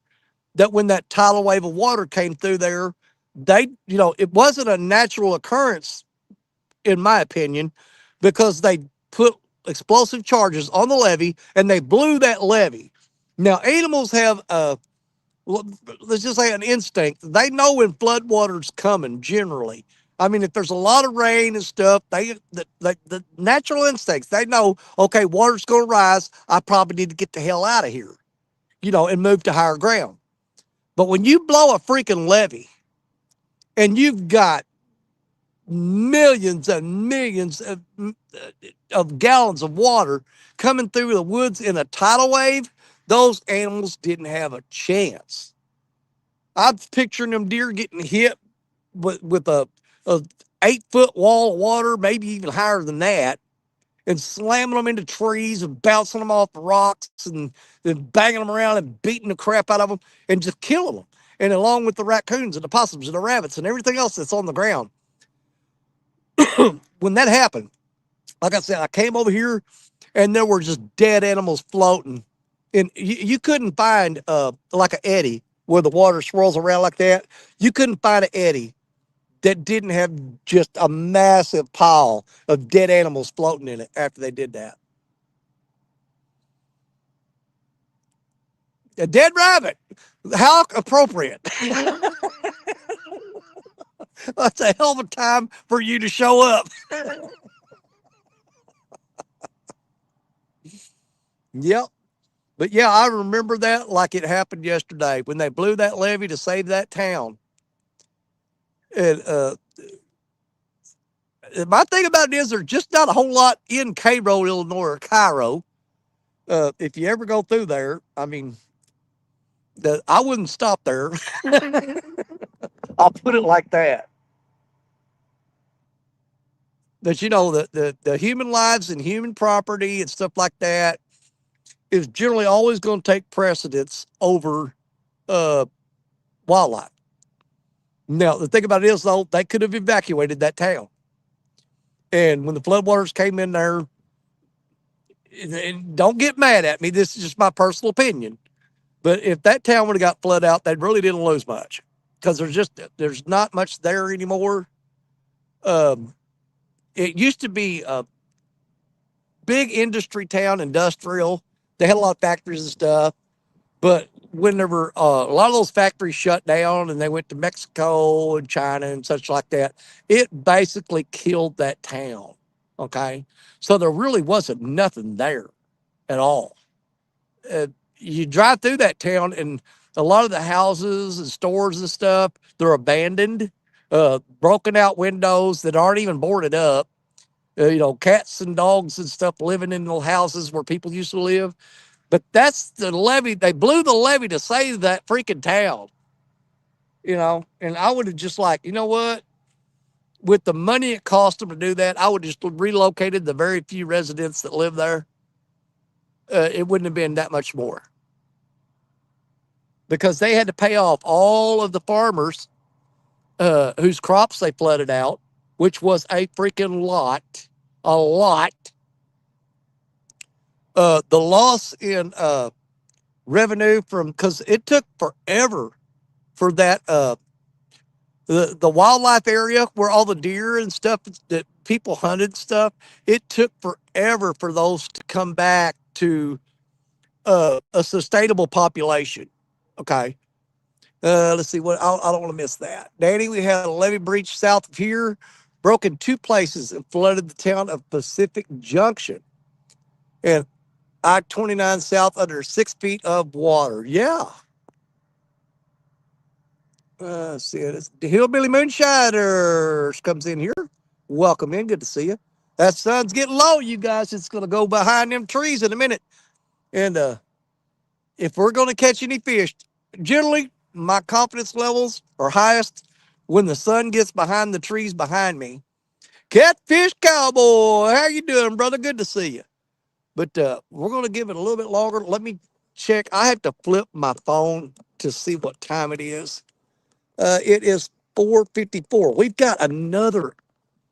That when that tidal wave of water came through there, it wasn't a natural occurrence, in my opinion, because they put explosive charges on the levee and they blew that levee. Now, animals have let's just say an instinct. They know when floodwater's coming generally. I mean, if there's a lot of rain and stuff, the natural instincts, they know, okay, water's going to rise. I probably need to get the hell out of here, and move to higher ground. But when you blow a freaking levee and you've got millions and millions of gallons of water coming through the woods in a tidal wave, those animals didn't have a chance. I'm picturing them deer getting hit with a 8-foot wall of water, maybe even higher than that, and slamming them into trees and bouncing them off the rocks and banging them around and beating the crap out of them and just killing them. And along with the raccoons and the possums and the rabbits and everything else that's on the ground. When that happened, like I said, I came over here and there were just dead animals floating. And you couldn't find like an eddy where the water swirls around like that. You couldn't find an eddy that didn't have just a massive pile of dead animals floating in it after they did that. A dead rabbit. How appropriate. That's a hell of a time for you to show up. Yep. But yeah, I remember that like it happened yesterday when they blew that levee to save that town. And my thing about it is there's just not a whole lot in Cairo, Illinois, or Cairo. If you ever go through there, I mean, I wouldn't stop there. I'll put it like that. That the human lives and human property and stuff like that is generally always going to take precedence over uh, wildlife. Now the thing about it is though, they could have evacuated that town, and when the floodwaters came in there, and don't get mad at me. This is just my personal opinion. But if that town would have got flooded out, they really didn't lose much because there's not much there anymore. Um, it used to be a big industry town, industrial. They had a lot of factories and stuff. But whenever a lot of those factories shut down and they went to Mexico and China and such like that, it basically killed that town. Okay. So there really wasn't nothing there at all. Uh, you drive through that town and a lot of the houses and stores and stuff, they're abandoned, broken out windows that aren't even boarded up. Cats and dogs and stuff living in the houses where people used to live. But that's the levee. They blew the levee to save that freaking town, And I would have just like, you know what? With the money it cost them to do that, I would have just relocated the very few residents that live there. It wouldn't have been that much more because they had to pay off all of the farmers whose crops they flooded out, which was a freaking lot, a lot. The loss in revenue from because it took forever for that the wildlife area where all the deer and stuff that people hunted and stuff. It took forever for those to come back to a sustainable population. Okay. Let's see what I don't want to miss that. Danny, we had a levee breach south of here, broke in two places and flooded the town of Pacific Junction. And I-29 south under 6 feet of water. Yeah. See it. It's the Hillbilly Moonshiners comes in here. Welcome in. Good to see you. That sun's getting low, you guys. It's going to go behind them trees in a minute. And if we're going to catch any fish, generally my confidence levels are highest when the sun gets behind the trees behind me. Catfish Cowboy, how you doing, brother? Good to see you. But we're going to give it a little bit longer. Let me check. I have to flip my phone to see what time it is. It is 4:54. We've got another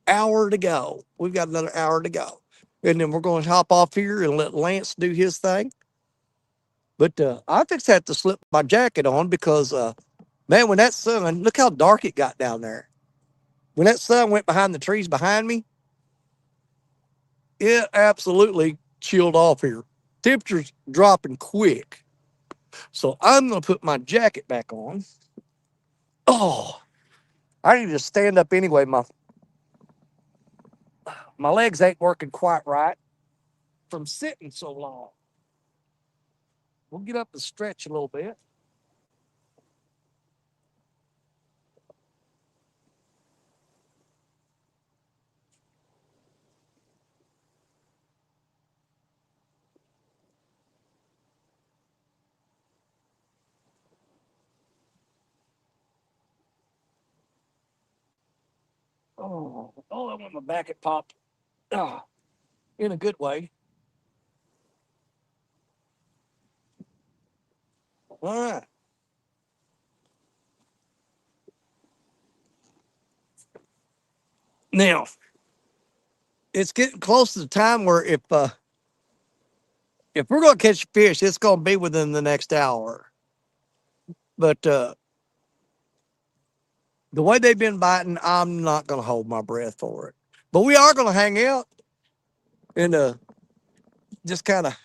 hour to go. We've got another hour to go. And then we're going to hop off here and let Lance do his thing. But I just had to slip my jacket on because, man, when that sun, look how dark it got down there. When that sun went behind the trees behind me, it absolutely chilled off here. Temperature's dropping quick. So I'm going to put my jacket back on. Oh, I need to stand up anyway. My legs ain't working quite right from sitting so long. We'll get up and stretch a little bit. I want my back at pop. Oh, in a good way. All right. Now, it's getting close to the time where if we're going to catch fish, it's going to be within the next hour. But the way they've been biting, I'm not going to hold my breath for it. But we are going to hang out and just kind of,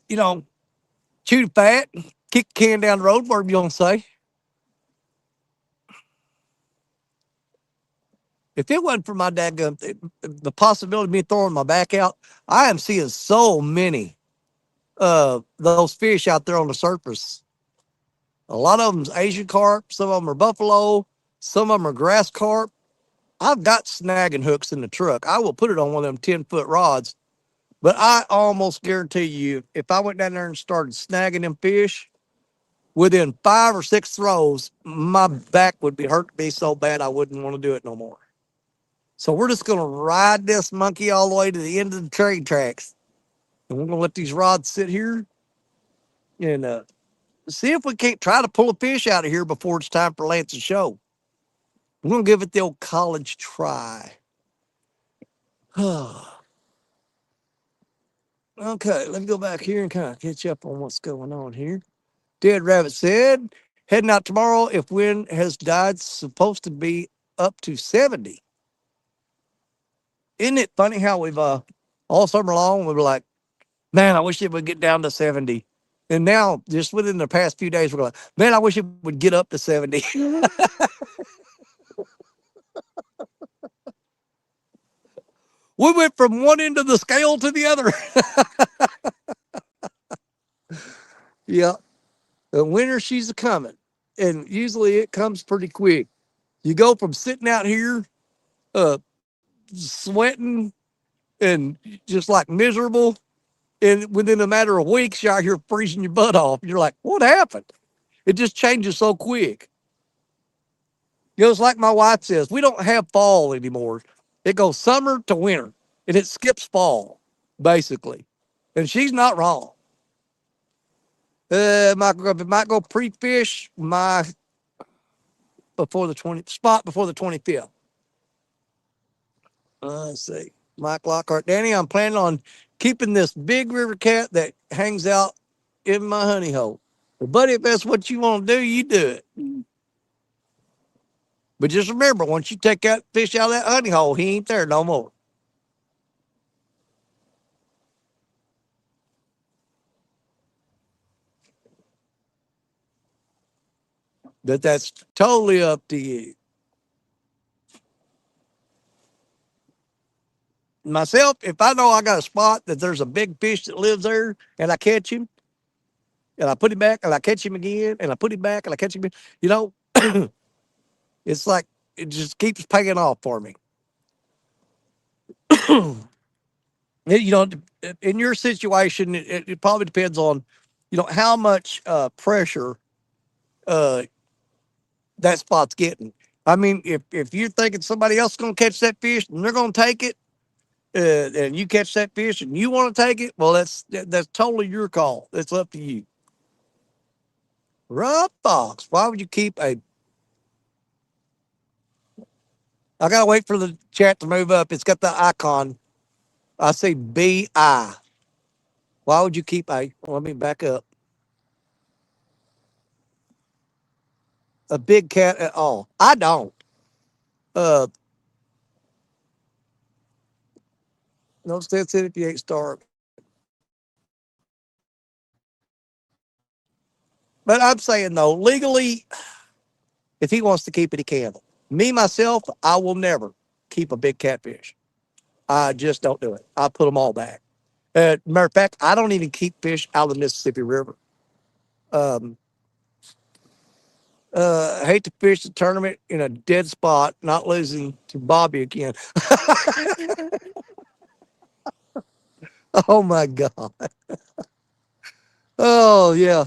you know, chew the fat, kick the can down the road, whatever you going to say. If it wasn't for my dadgum, the possibility of me throwing my back out, I am seeing so many those fish out there on the surface. A lot of them's Asian carp, some of them are buffalo, some of them are grass carp. I've got snagging hooks in the truck. I will put it on one of them 10-foot rods, but I almost guarantee you, if I went down there and started snagging them fish, within 5 or 6 throws, my back would be hurting me so bad I wouldn't want to do it no more. So we're just going to ride this monkey all the way to the end of the train tracks. And we're going to let these rods sit here and see if we can't try to pull a fish out of here before it's time for Lance's show. We're going to give it the old college try. Okay, let me go back here and kind of catch up on what's going on here. Dead Rabbit said, heading out tomorrow if wind has died, supposed to be up to 70. Isn't it funny how we've all summer long we were like, man, I wish it would get down to 70. And now, just within the past few days, we're like, man, I wish it would get up to 70. We went from one end of the scale to the other. Yeah. The winter, she's a coming. And usually it comes pretty quick. You go from sitting out here uh, sweating and just like miserable, and within a matter of weeks, you're out here freezing your butt off. You're like, what happened? It just changes so quick. You know, it's like my wife says, we don't have fall anymore. It goes summer to winter, and it skips fall, basically. And she's not wrong. Might go pre-fish my before the 25th. Let's see. Mike Lockhart. Danny, I'm planning on keeping this big river cat that hangs out in my honey hole. Well, buddy, if that's what you want to do, you do it. But just remember, once you take that fish out of that honey hole, he ain't there no more. But that's totally up to you. Myself, if I know I got a spot that there's a big fish that lives there and I catch him and I put him back and I catch him again and I put him back and I catch him, you know, It's like it just keeps paying off for me. You know, in your situation, it probably depends on, how much pressure uh, that spot's getting. I mean, if you're thinking somebody else is going to catch that fish and they're going to take it, and you catch that fish and you want to take it, well, that's totally your call. It's up to you. Rough box. Why would you keep a? I gotta wait for the chat to move up. It's got the icon. I say BI. Why would you keep a? Let me back up. A big cat at all? I don't. Uh, no sense in it if you ain't starved. But I'm saying though, legally, if he wants to keep it, he can. Me myself, I will never keep a big catfish. I just don't do it. I put them all back. Matter of fact, I don't even keep fish out of the Mississippi River. Um, hate to fish the tournament in a dead spot, not losing to Bobby again. Oh my God. Oh yeah.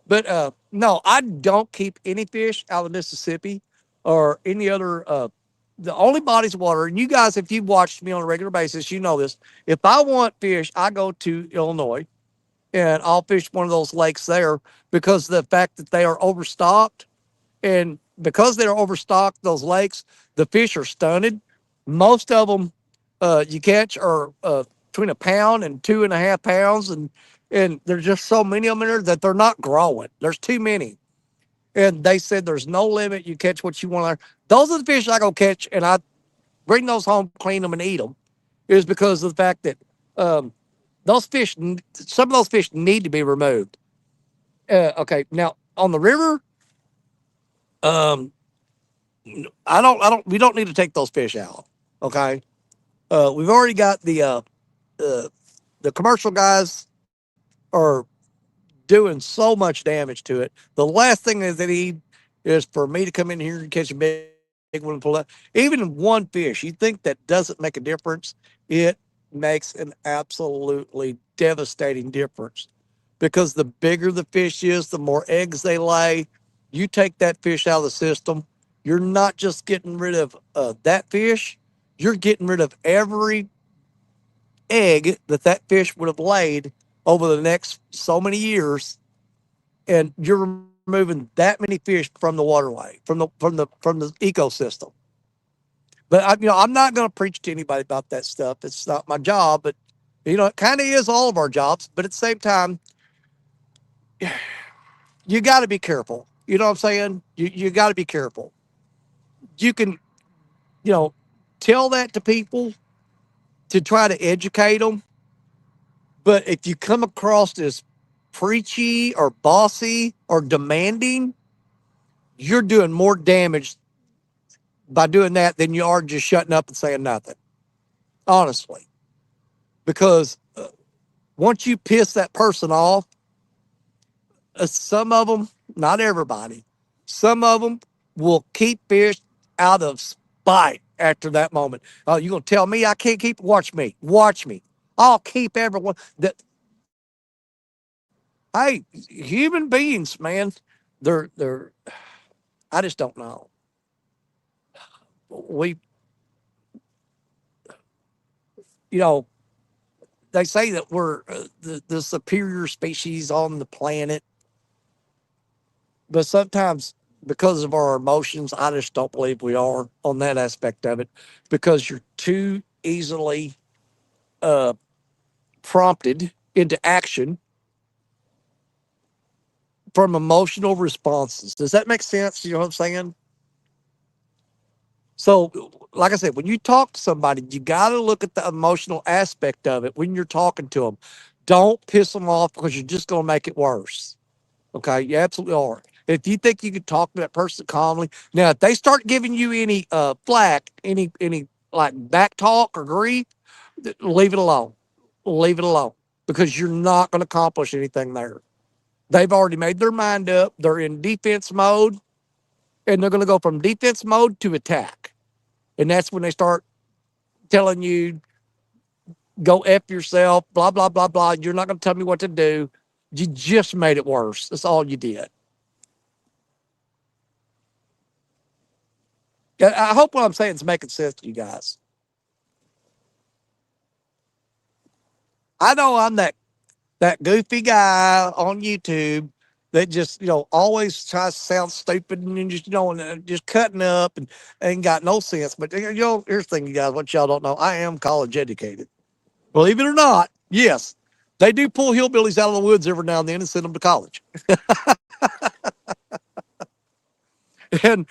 But no, I don't keep any fish out of Mississippi or any other. The only bodies of water, and you guys, if you've watched me on a regular basis, you know this. If I want fish, I go to Illinois and I'll fish one of those lakes there because of the fact that they are overstocked. And because they're overstocked, those lakes, the fish are stunted. Most of them you catch are between a pound and 2.5 pounds, and there's just so many of them in there that they're not growing. There's too many, and they said there's no limit. You catch what you want. Those are the fish I go catch, and I bring those home, clean them, and eat them. Is because of the fact that um, those fish, some of those fish need to be removed. Okay, now on the river, um, we don't need to take those fish out. Okay. We've already got uh, the commercial guys are doing so much damage to it. The last thing that they need is for me to come in here and catch a big one and pull out. Even one fish, you think that doesn't make a difference? It makes an absolutely devastating difference because the bigger the fish is, the more eggs they lay. You take that fish out of the system, you're not just getting rid of that fish, you're getting rid of every egg that fish would have laid over the next so many years, and you're removing that many fish from the waterway, from the ecosystem. But I'm not going to preach to anybody about that stuff. It's not my job, but it kind of is all of our jobs. But at the same time, you got to be careful. You know what I'm saying? You got to be careful. You can, you know, tell that to people to try to educate them. But if you come across as preachy or bossy or demanding, you're doing more damage by doing that than you are just shutting up and saying nothing. Honestly, because once you piss that person off, some of them, not everybody, some of them will keep fish out of spite after that moment. Oh, you gonna tell me I can't keep? Watch me. Watch me. I'll keep everyone. That hey, human beings, man, they're. I just don't know. We, you know, they say that we're the superior species on the planet, but sometimes because of our emotions, I just don't believe we are on that aspect of it because you're too easily uh, prompted into action from emotional responses. Does that make sense? You know what I'm saying? So, like I said, when you talk to somebody, you got to look at the emotional aspect of it when you're talking to them. Don't piss them off because you're just going to make it worse. Okay, you absolutely are. If you think you can talk to that person calmly, now if they start giving you any flack, any like back talk or grief, leave it alone. Leave it alone because you're not going to accomplish anything there. They've already made their mind up. They're in defense mode, and they're going to go from defense mode to attack. And that's when they start telling you, go F yourself, blah, blah, blah, blah. You're not going to tell me what to do. You just made it worse. That's all you did. I hope what I'm saying is making sense to you guys. I know I'm that goofy guy on YouTube that just, always tries to sound stupid and just, just cutting up and ain't got no sense. But, here's the thing, you guys, what y'all don't know, I am college educated. Believe it or not, yes, they do pull hillbillies out of the woods every now and then and send them to college. And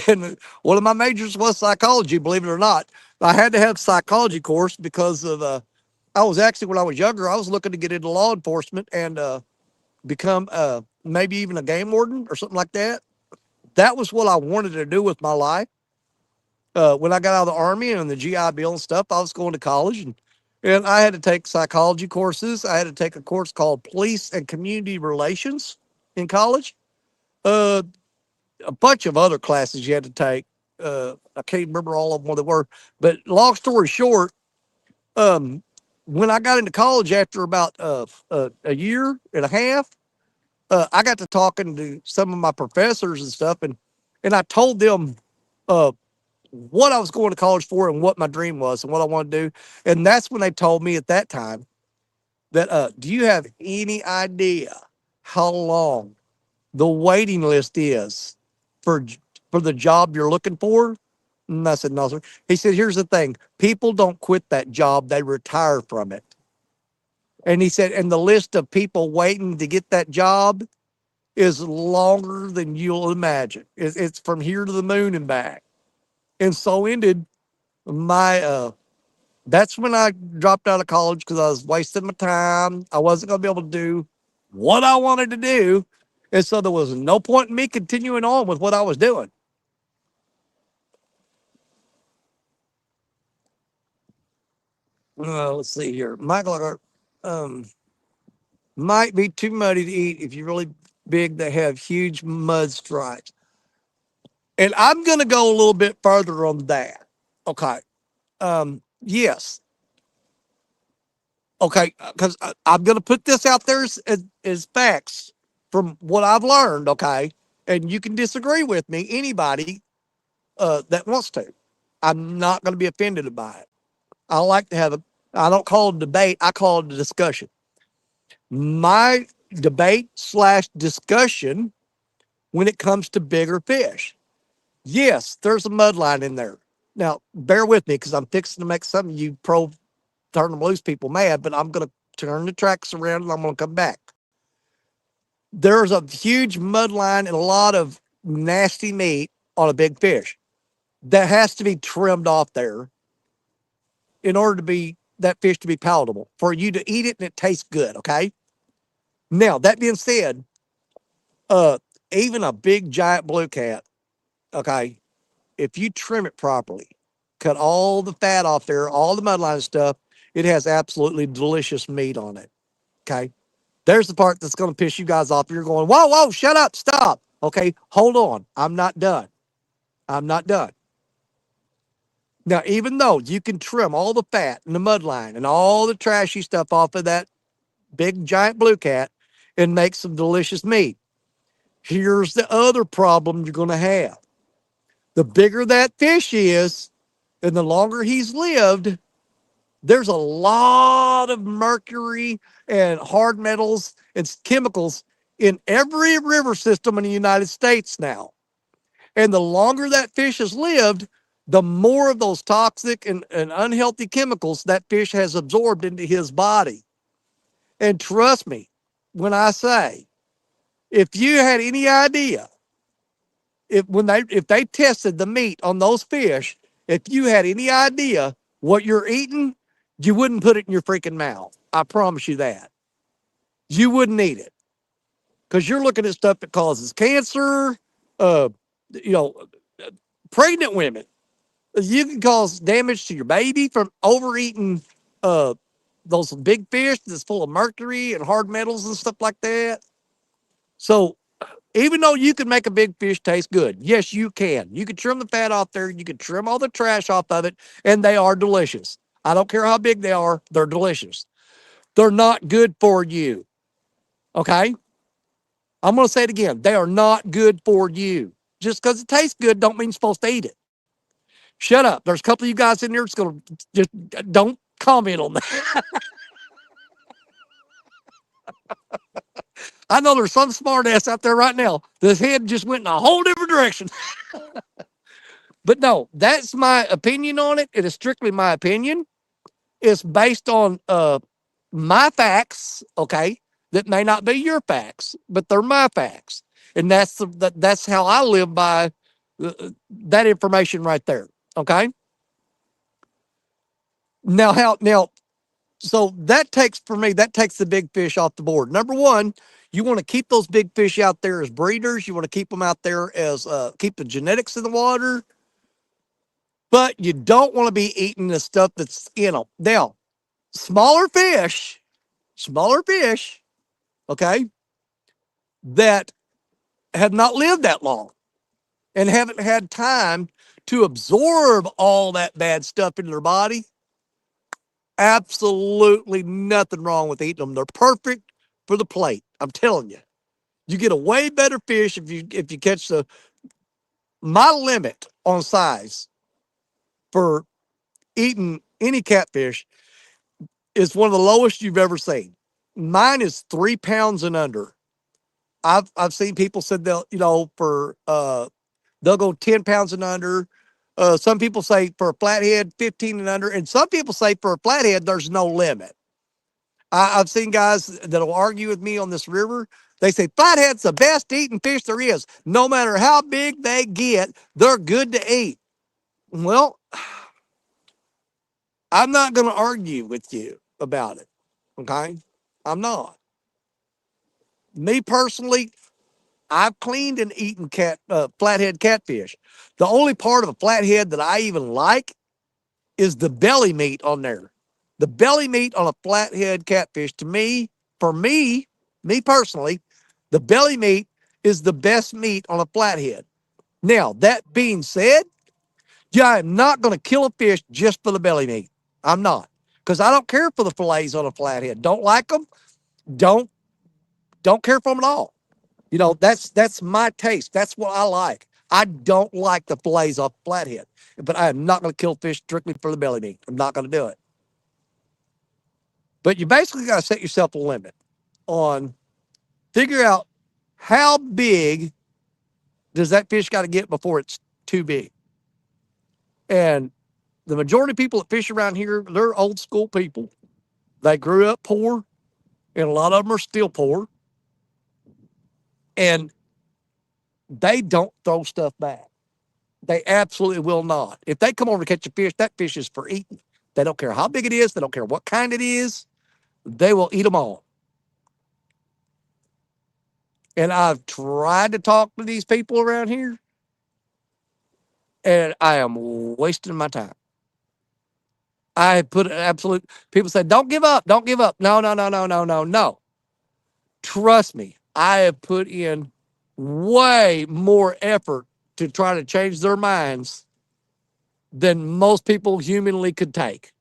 and one of my majors was psychology, believe it or not. I had to have psychology course because of I was actually, when I was younger, I was looking to get into law enforcement and become maybe even a game warden or something like that. That was what I wanted to do with my life. When I got out of the army and the GI Bill and stuff, I was going to college and I had to take psychology courses. I had to take a course called Police and Community Relations in college. Uh, a bunch of other classes you had to take. I can't remember all of them what they were, but long story short, um, when I got into college after about a year and a half, I got to talking to some of my professors and stuff, and I told them uh, what I was going to college for and what my dream was and what I wanted to do, and that's when they told me at that time that do you have any idea how long the waiting list is for for the job you're looking for? And I said, no, sir. He said, here's the thing. People don't quit that job. They retire from it. And he said, and the list of people waiting to get that job is longer than you'll imagine. It's from here to the moon and back. And so ended my, that's when I dropped out of college because I was wasting my time. I wasn't going to be able to do what I wanted to do. And so there was no point in me continuing on with what I was doing. Let's see here. Michael, um, might be too muddy to eat if you're really big. They have huge mud stripes. And I'm going to go a little bit further on that. Okay. Yes. Okay. Because I'm going to put this out there as facts from what I've learned. Okay. And you can disagree with me, anybody that wants to. I'm not going to be offended by it. I like to have I don't call it a debate, I call it a discussion. My debate slash discussion when it comes to bigger fish. Yes, there's a mud line in there. Now, bear with me because I'm fixing to make some of you turn them loose people mad, but I'm going to turn the tracks around and I'm going to come back. There's a huge mud line and a lot of nasty meat on a big fish that has to be trimmed off there in order to be that fish to be palatable for you to eat it and it tastes good. Okay. Now, that being said, uh, even a big giant blue cat, okay, if you trim it properly, cut all the fat off there, all the mudline stuff, it has absolutely delicious meat on it. Okay. There's the part that's going to piss you guys off. You're going, whoa, whoa, shut up, stop. Okay. Hold on. I'm not done. I'm not done. Now, even though you can trim all the fat and the mudline and all the trashy stuff off of that big giant blue cat and make some delicious meat, here's the other problem you're going to have. The bigger that fish is and the longer he's lived, there's a lot of mercury and hard metals and chemicals in every river system in the United States now. And the longer that fish has lived, the more of those toxic and unhealthy chemicals that fish has absorbed into his body. And trust me when I say, if you had any idea, if they tested the meat on those fish, if you had any idea what you're eating, you wouldn't put it in your freaking mouth. I promise you that. You wouldn't eat it because you're looking at stuff that causes cancer. Uh, you know, pregnant women, you can cause damage to your baby from overeating uh, those big fish that's full of mercury and hard metals and stuff like that. So even though you can make a big fish taste good, yes, you can. You can trim the fat off there. You can trim all the trash off of it, and they are delicious. I don't care how big they are. They're delicious. They're not good for you. Okay? I'm going to say it again. They are not good for you. Just because it tastes good don't mean you're supposed to eat it. Shut up. There's a couple of you guys in there that's going to just don't comment on that. I know there's some smart ass out there right now. This head just went in a whole different direction. But no, that's my opinion on it. It is strictly my opinion. It's based on my facts, okay, that may not be your facts, but they're my facts. And that's how I live by that information right there, okay? Now, so that takes, for me, that takes the big fish off the board. Number one, you want to keep those big fish out there as breeders. You want to keep them out there as keep the genetics in the water, but you don't want to be eating the stuff that's in them. Now, smaller smaller fish, okay, that have not lived that long and haven't had time to absorb all that bad stuff into their body. Absolutely nothing wrong with eating them. They're perfect for the plate. I'm telling you. You get a way better fish if you catch the my limit on size for eating any catfish is one of the lowest you've ever seen. Mine is 3 pounds and under. I've seen people said they'll, for they'll go 10 pounds and under. Some people say for a flathead 15 and under, and some people say for a flathead there's no limit. I've seen guys that'll argue with me on this river. They say flathead's the best eating fish there is. No matter how big they get, they're good to eat. Well, I'm not going to argue with you about it. Okay, I'm not. Me personally, I've cleaned and eaten flathead catfish. The only part of a flathead that I even like is the belly meat on there. The belly meat on a flathead catfish, to me, for me personally, the belly meat is the best meat on a flathead. Now, that being said, yeah, I'm not going to kill a fish just for the belly meat. I'm not. Because I don't care for the fillets on a flathead. Don't like them. Don't don't care for them at all. That's my taste. That's what I like. I don't like the fillets off flathead, but I am not going to kill fish strictly for the belly meat. I'm not going to do it. But you basically got to set yourself a limit on figure out how big does that fish got to get before it's too big. And the majority of people that fish around here, they're old school people. They grew up poor, and a lot of them are still poor. And they don't throw stuff back. They absolutely will not. If they come over to catch a fish, that fish is for eating. They don't care how big it is. They don't care what kind it is. They will eat them all. And I've tried to talk to these people around here, and I am wasting my time. I put an absolute, people say, don't give up. Don't give up. No, no, no, no, no, no, no. Trust me, I have put in way more effort to try to change their minds than most people humanly could take.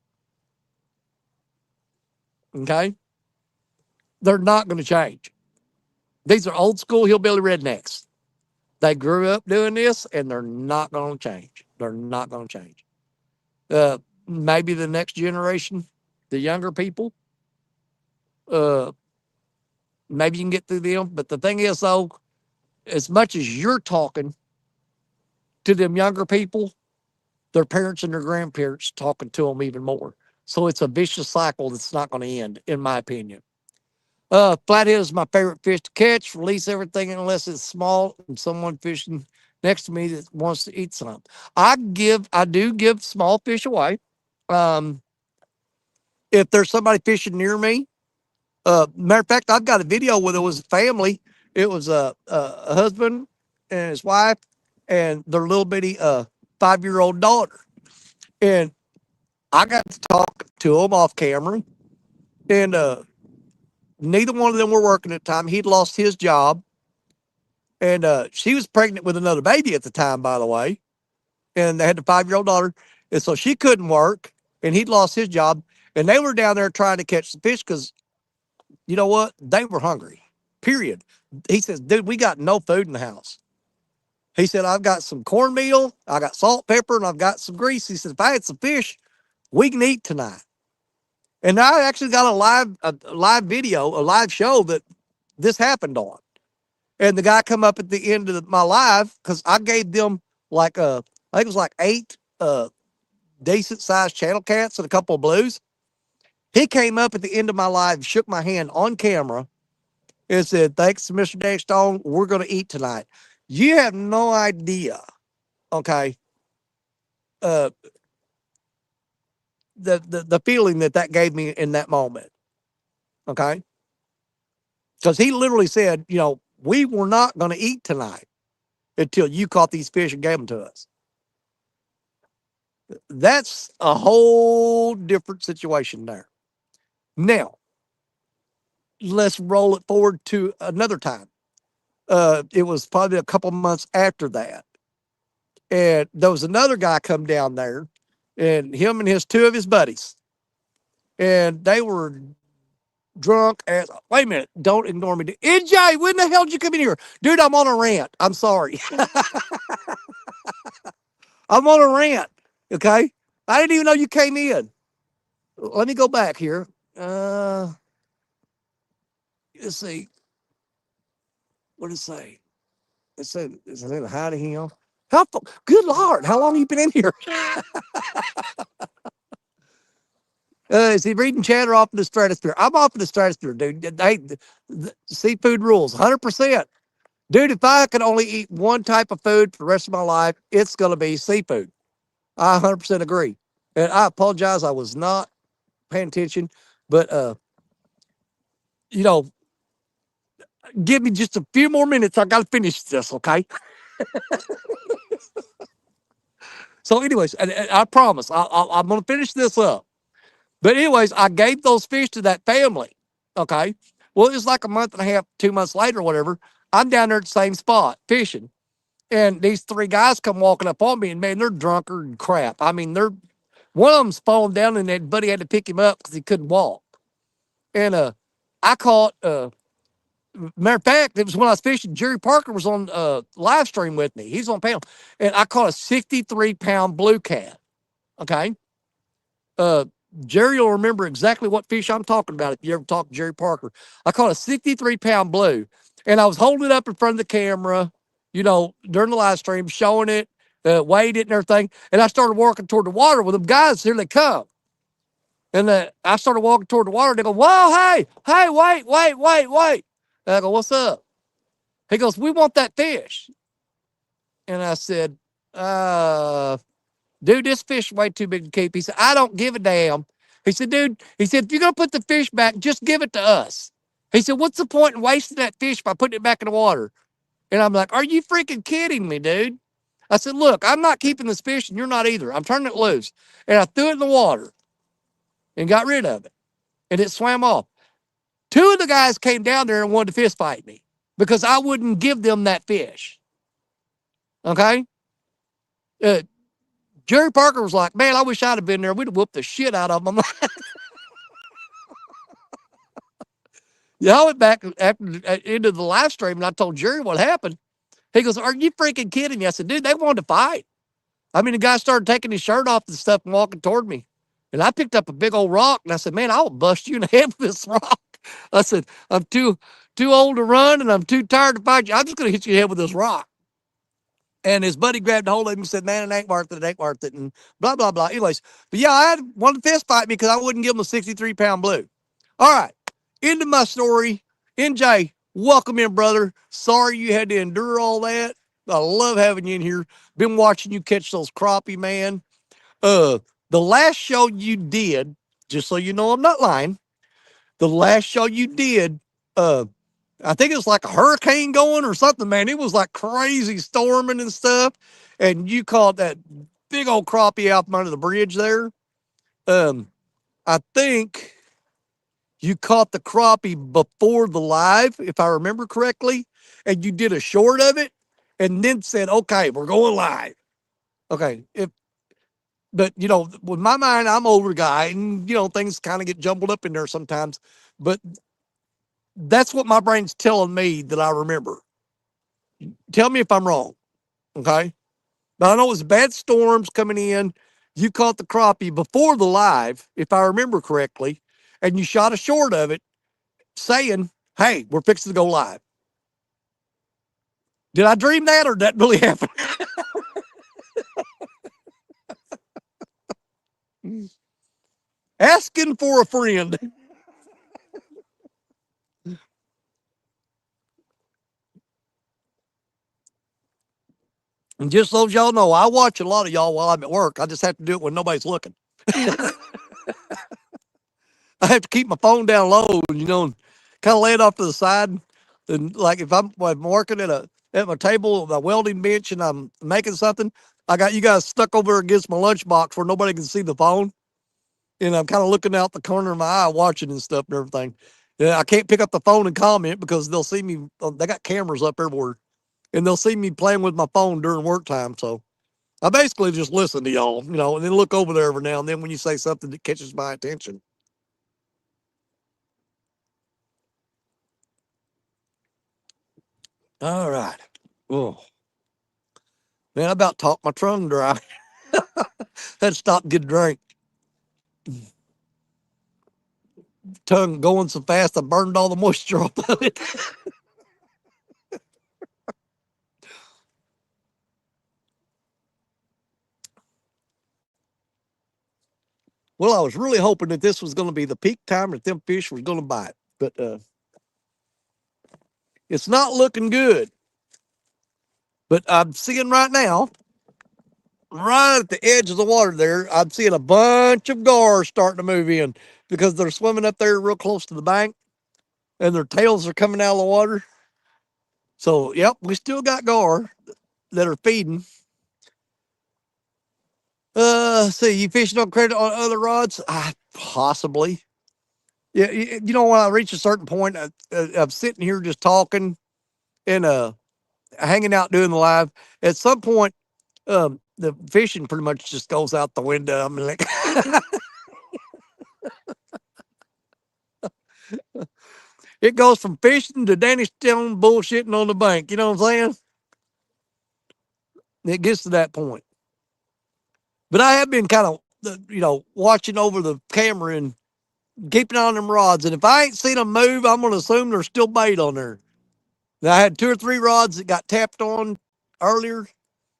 Okay? They're not going to change. These are old school hillbilly rednecks. They grew up doing this and they're not going to change. They're not going to change. Maybe the next generation, the younger people, uh, maybe you can get through them. But the thing is, though, as much as you're talking to them younger people, their parents and their grandparents talking to them even more. So it's a vicious cycle that's not going to end, in my opinion. Flathead is my favorite fish to catch. Release everything unless it's small and someone fishing next to me that wants to eat some. I do give small fish away. Um, if there's somebody fishing near me, matter of fact, I've got a video where there was a family. It was a husband and his wife and their little bitty 5-year-old daughter. And I got to talk to them off camera, and neither one of them were working at the time. He'd lost his job, And she was pregnant with another baby at the time, by the way. And they had a 5-year-old daughter. And so she couldn't work, and he'd lost his job. And they were down there trying to catch the fish because, you know what? They were hungry, period. He says, dude, we got no food in the house. He said, I've got some cornmeal, I got salt, pepper, and I've got some grease. He said, if I had some fish, we can eat tonight. And I actually got a live video, a live show that this happened on. And the guy come up at the end of my live because I gave them like I think it was like 8 decent sized channel cats and a couple of blues. He came up at the end of my live, shook my hand on camera, and said, "Thanks, Mr. Dave Stone. We're going to eat tonight." You have no idea, okay, uh, the feeling that gave me in that moment, okay? Because he literally said, we were not going to eat tonight until you caught these fish and gave them to us. That's a whole different situation there. Now, let's roll it forward to another time. It was probably a couple months after that. And there was another guy come down there, and him and his 2 of his buddies. And they were drunk as, wait a minute, don't ignore me. NJ, when the hell did you come in here? Dude, I'm on a rant. I'm sorry. I'm on a rant. Okay. I didn't even know you came in. Let me go back here. Let's see. What did it say? It said, is it hi to him? Good Lord, how long have you been in here? Is he reading chatter off in the stratosphere? I'm off in the stratosphere, dude. Hey, the seafood rules, 100%. Dude, if I could only eat one type of food for the rest of my life, it's going to be seafood. I 100% agree. And I apologize, I was not paying attention. But, you know, give me just a few more minutes. I got to finish this, okay? So, anyways, and I promise I'm going to finish this up. But, anyways, I gave those fish to that family, okay? Well, it was like a month and a half, 2 months later, or whatever. I'm down there at the same spot fishing. And these 3 guys come walking up on me, and man, they're drunker than crap. I mean, one of them's falling down, and that buddy had to pick him up because he couldn't walk. And I caught matter of fact, it was when I was fishing. Jerry Parker was on live stream with me. He's on panel, and I caught a 63-pound blue cat. Okay, uh, Jerry will remember exactly what fish I'm talking about if you ever talk to Jerry Parker. I caught a 63-pound blue, and I was holding it up in front of the camera, during the live stream, showing it, weighed it and everything. And I started walking toward the water with them guys. Here they come. And I started walking toward the water. They go, whoa, hey, wait, wait, wait, wait. And I go, what's up? He goes, we want that fish. And I said, dude, this fish is way too big to keep. He said, I don't give a damn. He said, dude, if you're going to put the fish back, just give it to us. He said, what's the point in wasting that fish by putting it back in the water? And I'm like, are you freaking kidding me, dude? I said, look, I'm not keeping this fish and you're not either. I'm turning it loose. And I threw it in the water and got rid of it. And it swam off. 2 of the guys came down there and wanted to fist fight me because I wouldn't give them that fish. Okay? Uh, Jerry Parker was like, man, I wish I'd have been there. We'd have whooped the shit out of them. Yeah, I went back after into the live stream and I told Jerry what happened. He goes, are you freaking kidding me? I said, dude, they wanted to fight. I mean, the guy started taking his shirt off and stuff and walking toward me. And I picked up a big old rock and I said, man, I'll bust you in the head with this rock. I said, I'm too old to run and I'm too tired to fight you. I'm just going to hit you in the head with this rock. And his buddy grabbed hold of him and said, man, it ain't worth it. It ain't worth it. And blah, blah, blah. Anyways, but yeah, I had one to fist fight me because I wouldn't give him a 63-pound blue. All right. Into my story. NJ, welcome in, brother. Sorry you had to endure all that. I love having you in here. Been watching you catch those crappie, man. The last show you did, just so you know I'm not lying, the last show you did, I think it was like a hurricane going or something, man. It was like crazy storming and stuff. And you caught that big old crappie out from under the bridge there. I think you caught the crappie before the live, if I remember correctly, and you did a short of it, and then said, "Okay, we're going live." Okay, but with my mind, I'm an older guy, and things kind of get jumbled up in there sometimes. But that's what my brain's telling me that I remember. Tell me if I'm wrong, okay? But I know it was bad storms coming in. You caught the crappie before the live, if I remember correctly, and you shot a short of it saying, "Hey, we're fixing to go live." Did I dream that, or did that really happen? Asking for a friend. And just so y'all know, I watch a lot of y'all while I'm at work. I just have to do it when nobody's looking. I have to keep my phone down low, and kind of lay it off to the side. And like if I'm working at my table, my welding bench, and I'm making something, I got you guys stuck over against my lunchbox where nobody can see the phone, and I'm kind of looking out the corner of my eye, watching and stuff and everything. Yeah, I can't pick up the phone and comment because they'll see me. They got cameras up everywhere, and they'll see me playing with my phone during work time. So I basically just listen to y'all, and then look over there every now and then when you say something that catches my attention. All right. Oh, man, I about talked my tongue dry. Had to stop and get a drink. Tongue going so fast, I burned all the moisture off of it. Well, I was really hoping that this was going to be the peak time that them fish was going to bite, but it's not looking good. But I'm seeing right now, right at the edge of the water there, I'm seeing a bunch of gars starting to move in because they're swimming up there real close to the bank and their tails are coming out of the water. So, yep, we still got gar that are feeding. See, you fishing on credit on other rods? Possibly. Yeah, when I reach a certain point, I'm sitting here just talking and hanging out doing the live. At some point, the fishing pretty much just goes out the window. I mean, like, it goes from fishing to Danny Stone bullshitting on the bank. You know what I'm saying? It gets to that point. But I have been kind of, watching over the camera and keeping on them rods. And if I ain't seen them move, I'm going to assume there's still bait on there. Now, I had 2 or 3 rods that got tapped on earlier,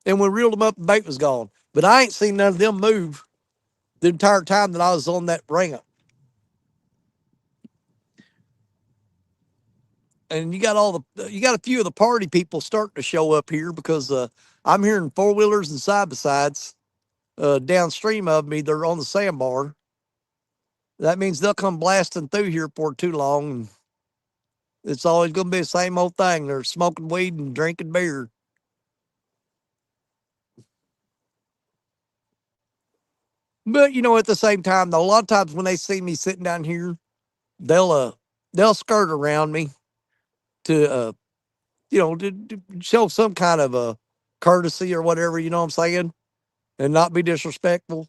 and we reeled them up, and bait was gone. But I ain't seen none of them move the entire time that I was on that ramp. And you got a few of the party people starting to show up here because I'm hearing 4-wheelers and side by sides downstream of me. They're on the sandbar. That means they'll come blasting through here for too long. And it's always going to be the same old thing. They're smoking weed and drinking beer. But at the same time, though, a lot of times when they see me sitting down here, they'll uh they'll skirt around me to to show some kind of a courtesy or whatever. You know what I'm saying, and not be disrespectful.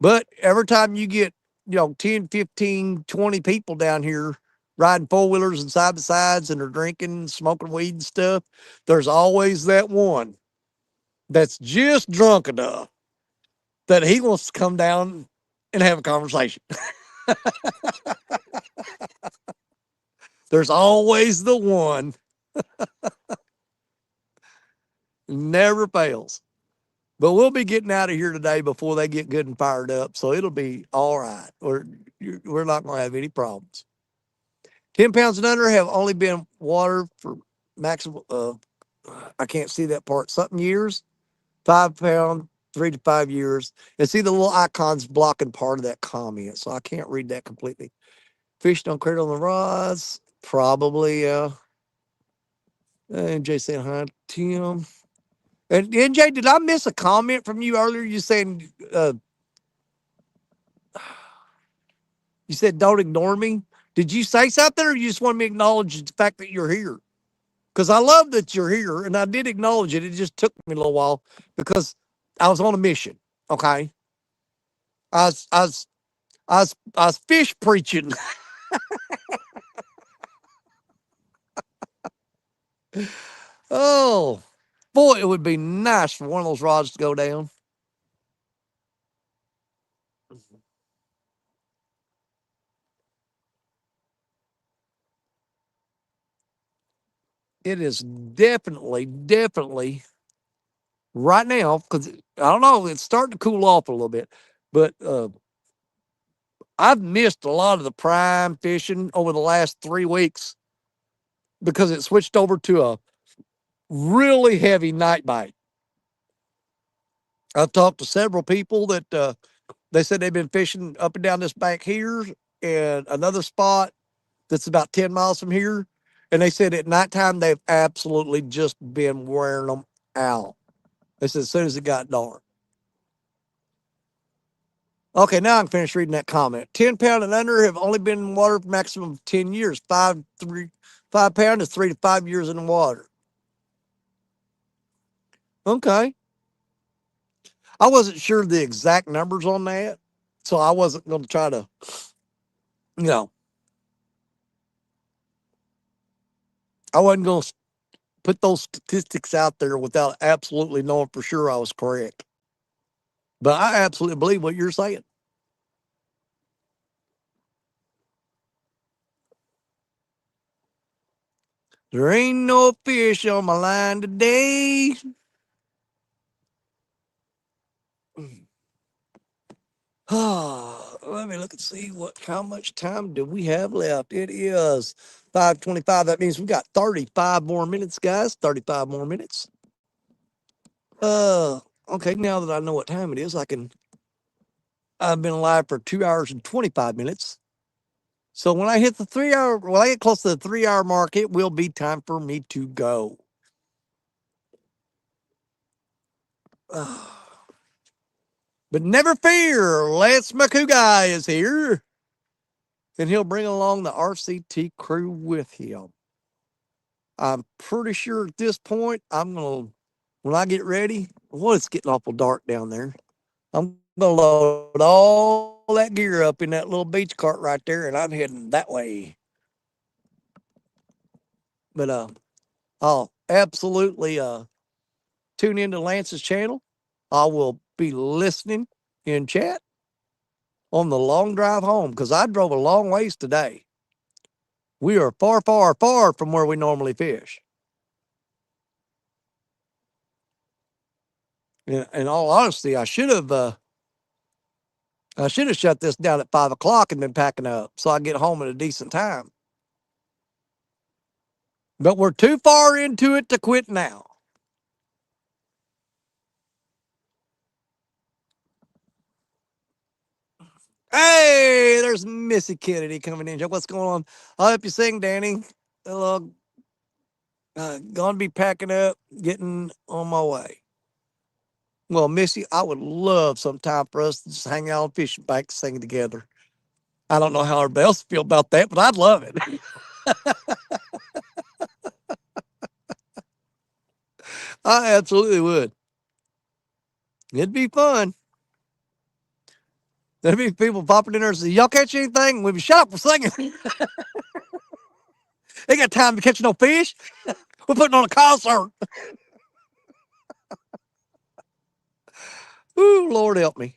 But every time you get 10, 15, 20 people down here riding 4-wheelers and side by sides and they're drinking, smoking weed and stuff, there's always that one that's just drunk enough that he wants to come down and have a conversation. There's always the one, never fails. But we'll be getting out of here today before they get good and fired up. So it'll be all right. We're not going to have any problems. 10 pounds and under have only been water for maximum, I can't see that part, something years. 5 pound, 3 to 5 years. And see the little icons blocking part of that comment. So I can't read that completely. Fish don't credit on the rods. Probably, NJ saying hi, Tim. And NJ, did I miss a comment from you earlier? You saying, you said don't ignore me? Did you say something, or you just want me to acknowledge the fact that you're here? Because I love that you're here, and I did acknowledge it. It just took me a little while because I was on a mission. Okay, I was I was I was fish preaching. Oh, boy, it would be nice for one of those rods to go down. It is definitely right now because I don't know. It's starting to cool off a little bit, but I've missed a lot of the prime fishing over the last 3 weeks because it switched over to a really heavy night bite. I've talked to several people that they said they've been fishing up and down this bank here and another spot that's about 10 miles from here. And they said at nighttime, they've absolutely just been wearing them out. They said as soon as it got dark. Okay, now I can finish reading that comment. 10 pound and under have only been in water for maximum of 10 years. 5 pound is 3 to 5 years in the water. Okay. I wasn't sure the exact numbers on that. So I wasn't going to try to, you know, I wasn't going to put those statistics out there without absolutely knowing for sure I was correct. But I absolutely believe what you're saying. There ain't no fish on my line today. Let me look and see how much time do we have left. It is 5:25. That means we got 35 more minutes, guys. 35 more minutes. Okay, now that I know what time it is, I've been alive for 2 hours and 25 minutes. So when I hit the 3 hour, when I get close to the 3 hour mark, it will be time for me to go. But never fear, Lance McCouguy is here, and he'll bring along the RCT crew with him. I'm pretty sure at this point, when I get ready, well, it's getting awful dark down there. I'm gonna load all that gear up in that little beach cart right there, and I'm heading that way. But I'll absolutely tune into Lance's channel. I will be listening in chat on the long drive home because I drove a long ways today. We are far from where we normally fish. In all honesty, I should have shut this down at 5 o'clock and been packing up so I get home at a decent time. But we're too far into it to quit now. Hey, there's Missy Kennedy coming in. What's going on? I'll help you sing, Danny. Gonna be packing up, getting on my way. Well, Missy, I would love some time for us to just hang out on fishing banks singing together. I don't know how everybody else feel about that, but I'd love it. I absolutely would. It'd be fun. There'd be people popping in there and say, y'all catch anything? We'd be shut up for singing. They got time to catch no fish. We're putting on a concert. Ooh, Lord help me.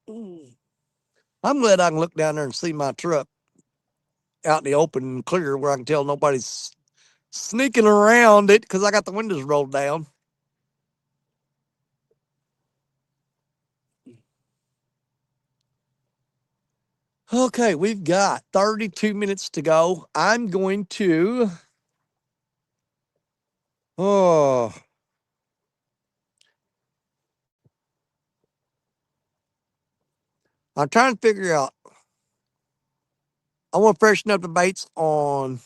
I'm glad I can look down there and see my truck out in the open and clear where I can tell nobody's sneaking around it because I got the windows rolled down. Okay, we've got 32 minutes to go. I'm going to. Oh. I'm trying to figure out. I want to freshen up the baits on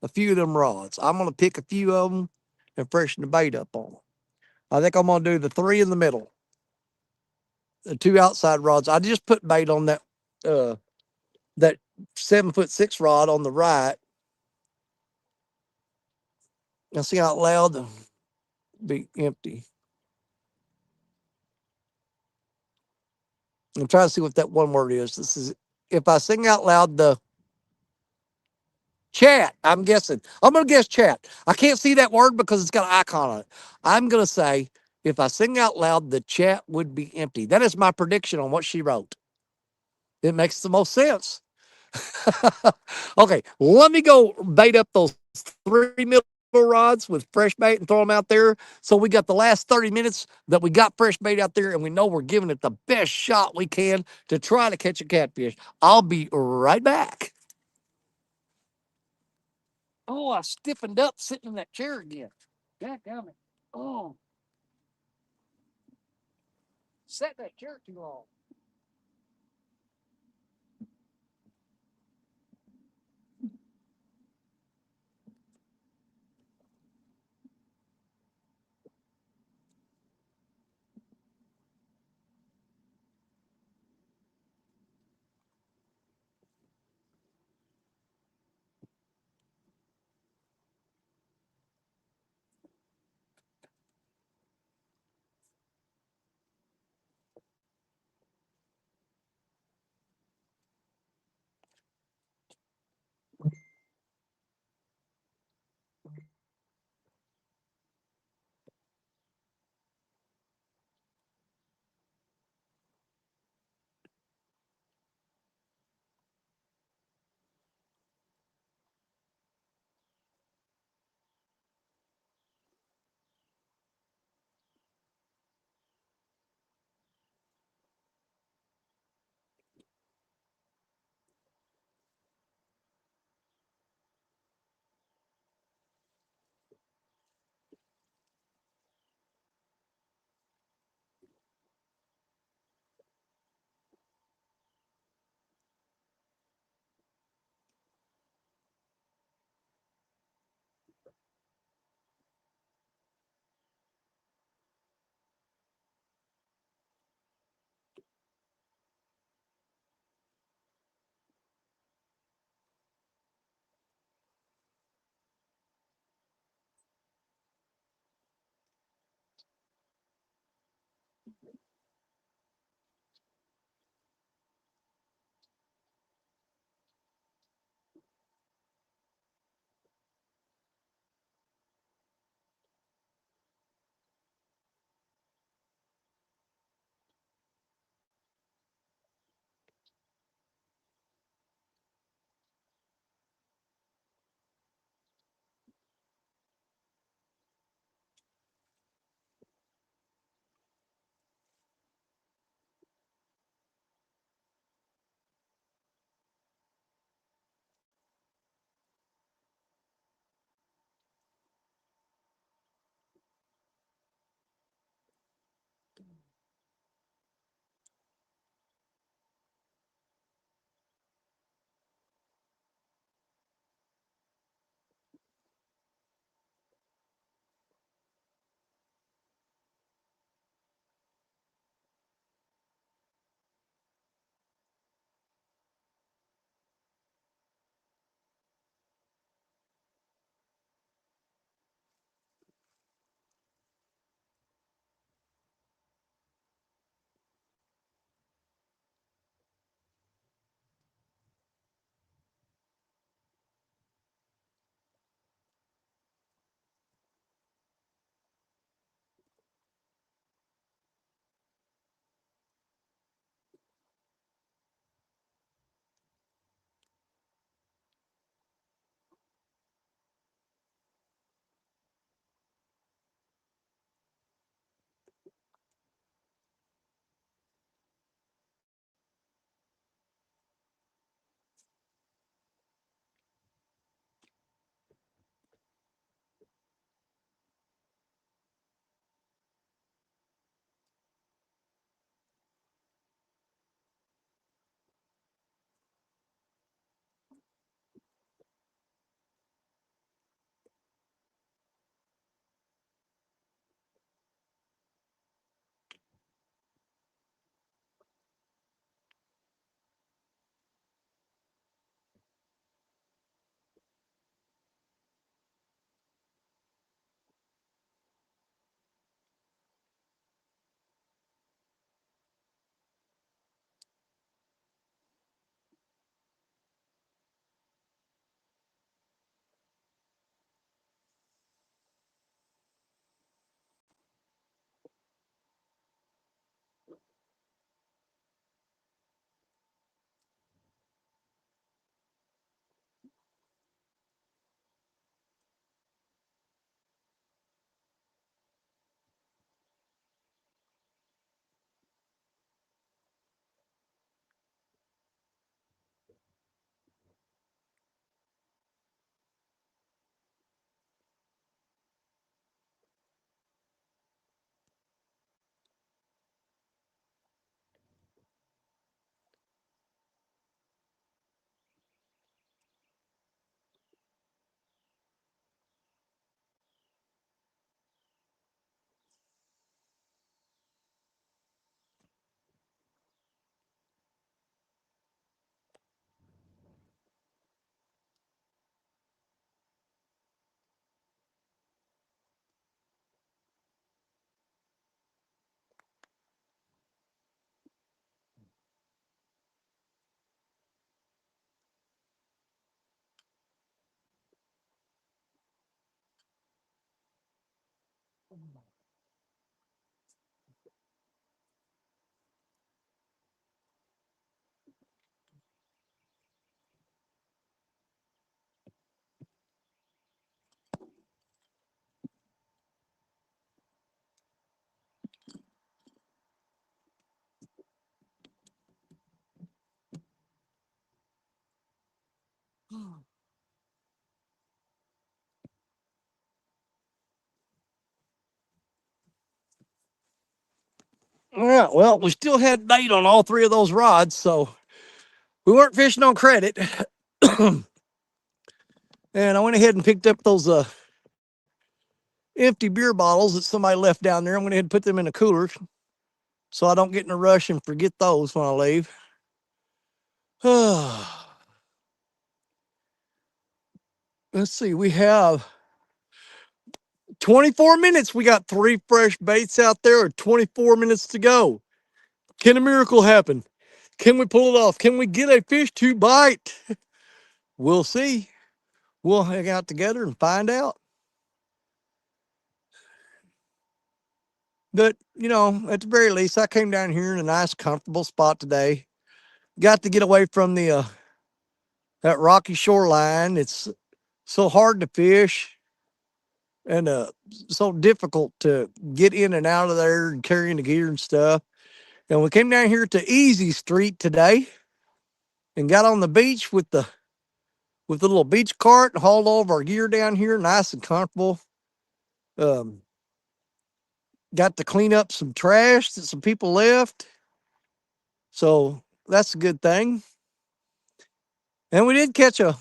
a few of them rods. I'm going to pick a few of them and freshen the bait up on them. I think I'm going to do the three in the middle. the two outside rods. I just put bait on uh that 7'6" rod on the right. Now see out loud be empty. I'm trying to see what that one word is. This is if I sing out loud the chat, I'm guessing. I'm gonna guess chat. I can't see that word because it's got an icon on it. I'm gonna say if I sing out loud, the chat would be empty. That is my prediction on what she wrote. It makes the most sense. Okay, let me go bait up those 3 middle rods with fresh bait and throw them out there. So we got the last 30 minutes that we got fresh bait out there, and we know we're giving it the best shot we can to try to catch a catfish. I'll be right back. Oh, I stiffened up sitting in that chair again. God damn it. Oh, sat in that chair too long. Yeah, well, we still had bait on all three of those rods, so we weren't fishing on credit. And I went ahead and picked up those empty beer bottles that somebody left down there. I'm going to put them in a cooler so I don't get in a rush and forget those when I leave. Let's see, we have 24 minutes. We got 3 fresh baits out there, 24 minutes to go. Can a miracle happen? Can we pull it off? Can we get a fish to bite? We'll see. We'll hang out together and find out. But, at the very least, I came down here in a nice, comfortable spot today. Got to get away from that rocky shoreline. It's so hard to fish and so difficult to get in and out of there and carrying the gear and stuff. And we came down here to Easy Street today and got on the beach with the little beach cart and hauled all of our gear down here, nice and comfortable. Um, got to clean up some trash that some people left. So that's a good thing. And we did catch a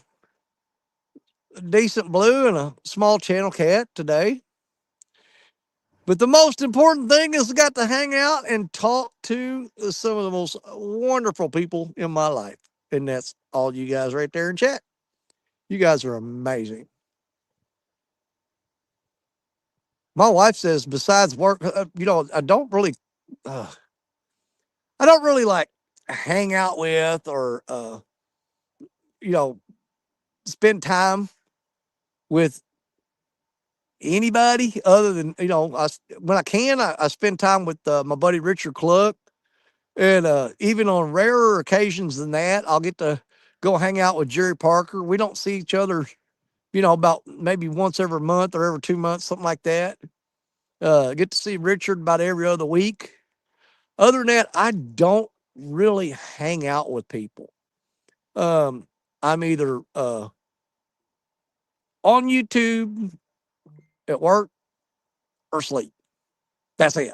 decent blue and a small channel cat today. But the most important thing is I got to hang out and talk to some of the most wonderful people in my life. And that's all you guys right there in chat. You guys are amazing. My wife says, besides work, uh, I don't really like hang out with or, you know, spend time with anybody other than, when I can, I spend time with my buddy Richard Cluck. And even on rarer occasions than that, I'll get to go hang out with Jerry Parker. We don't see each other, about maybe once every month or every 2 months, something like that. Get to see Richard about every other week. Other than that, I don't really hang out with people. I'm either on YouTube, at work, or sleep. That's it.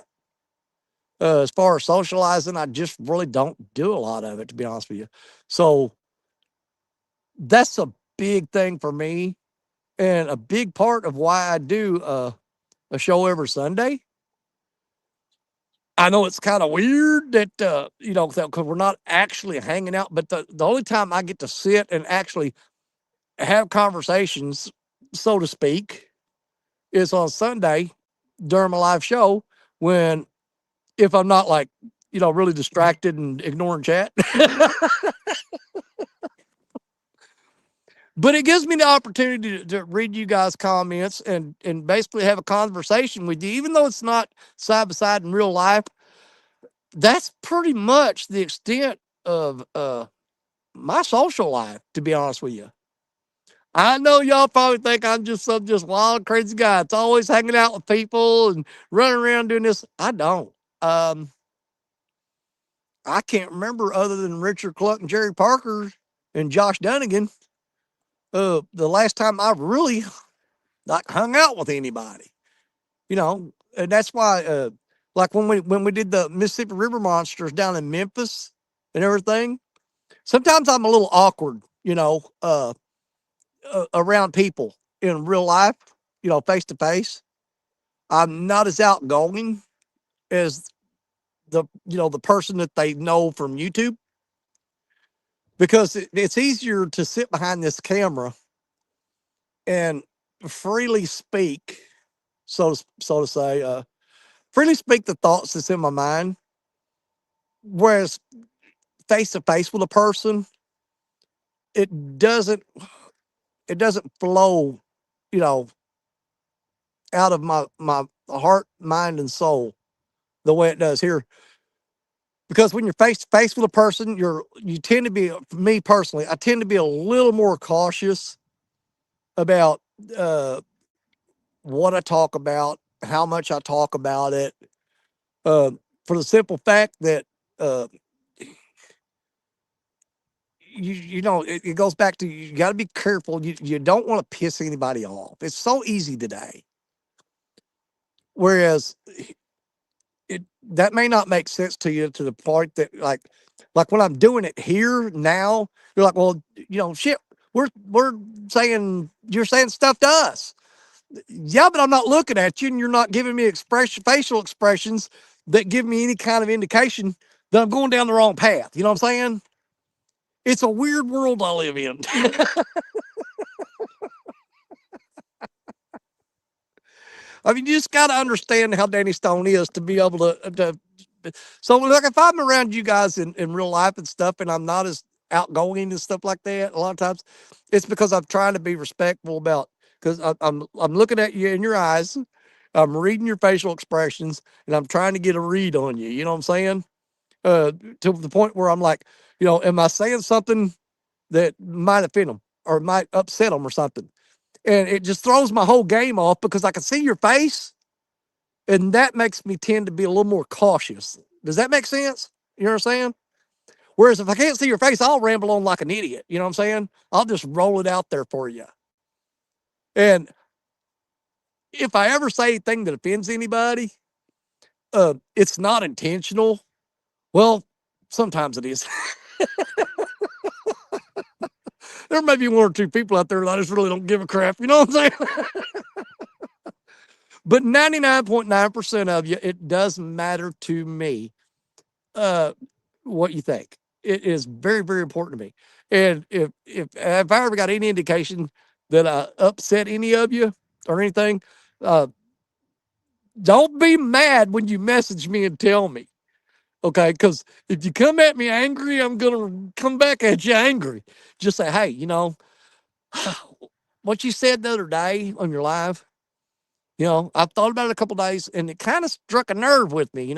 As far as socializing, I just really don't do a lot of it, to be honest with you. So that's a big thing for me and a big part of why I do a show every Sunday. I know it's kind of weird that, because we're not actually hanging out, but the only time I get to sit and actually have conversations, so to speak, is on Sunday during my live show when, if I'm not like, really distracted and ignoring chat. But it gives me the opportunity to read you guys' comments and basically have a conversation with you, even though it's not side by side in real life. That's pretty much the extent of my social life, to be honest with you. I know y'all probably think I'm just some just wild, crazy guy. It's always hanging out with people and running around doing this. I don't. Um, I can't remember other than Richard Cluck and Jerry Parker and Josh Dunnigan. The last time I really like hung out with anybody, and that's why, like when we did the Mississippi River Monsters down in Memphis and everything. Sometimes I'm a little awkward, around people in real life, face to face. I'm not as outgoing as the person that they know from YouTube because it's easier to sit behind this camera and freely speak, so to say, freely speak the thoughts that's in my mind. Whereas face to face with a person, it doesn't it doesn't flow, you know, out of my heart, mind, and soul the way it does here. Because when you're face to face with a person, you tend to be, for me personally, I tend to be a little more cautious about uh, what I talk about, how much I talk about it, uh, for the simple fact that uh, it goes back to, you got to be careful. You don't want to piss anybody off. It's so easy today. Whereas that may not make sense to you to the point that like when I'm doing it here now, you're like, well, shit, we're saying, you're saying stuff to us. Yeah, but I'm not looking at you, and you're not giving me facial expressions that give me any kind of indication that I'm going down the wrong path. You know what I'm saying? It's a weird world I live in. I mean, you just got to understand how Danny Stone is to be able to. So, like, if I'm around you guys in real life and stuff, and I'm not as outgoing and stuff like that, a lot of times, it's because I'm trying to be respectful about, because I'm looking at you in your eyes, I'm reading your facial expressions, and I'm trying to get a read on you. You know what I'm saying? To the point where I'm like, am I saying something that might offend them or might upset them or something? And it just throws my whole game off because I can see your face, and that makes me tend to be a little more cautious. Does that make sense? You know what I'm saying? Whereas if I can't see your face, I'll ramble on like an idiot. You know what I'm saying? I'll just roll it out there for you. And if I ever say anything that offends anybody, it's not intentional. Well, sometimes it is. There may be one or two people out there that I just really don't give a crap. You know what I'm saying? But 99.9% of you, it does matter to me uh, what you think. It is very, very important to me. And if I ever got any indication that I upset any of you or anything, uh, don't be mad when you message me and tell me. Okay, because if you come at me angry, I'm gonna come back at you angry. Just say, hey, what you said the other day on your live, I've thought about it a couple days, and it kind of struck a nerve with me,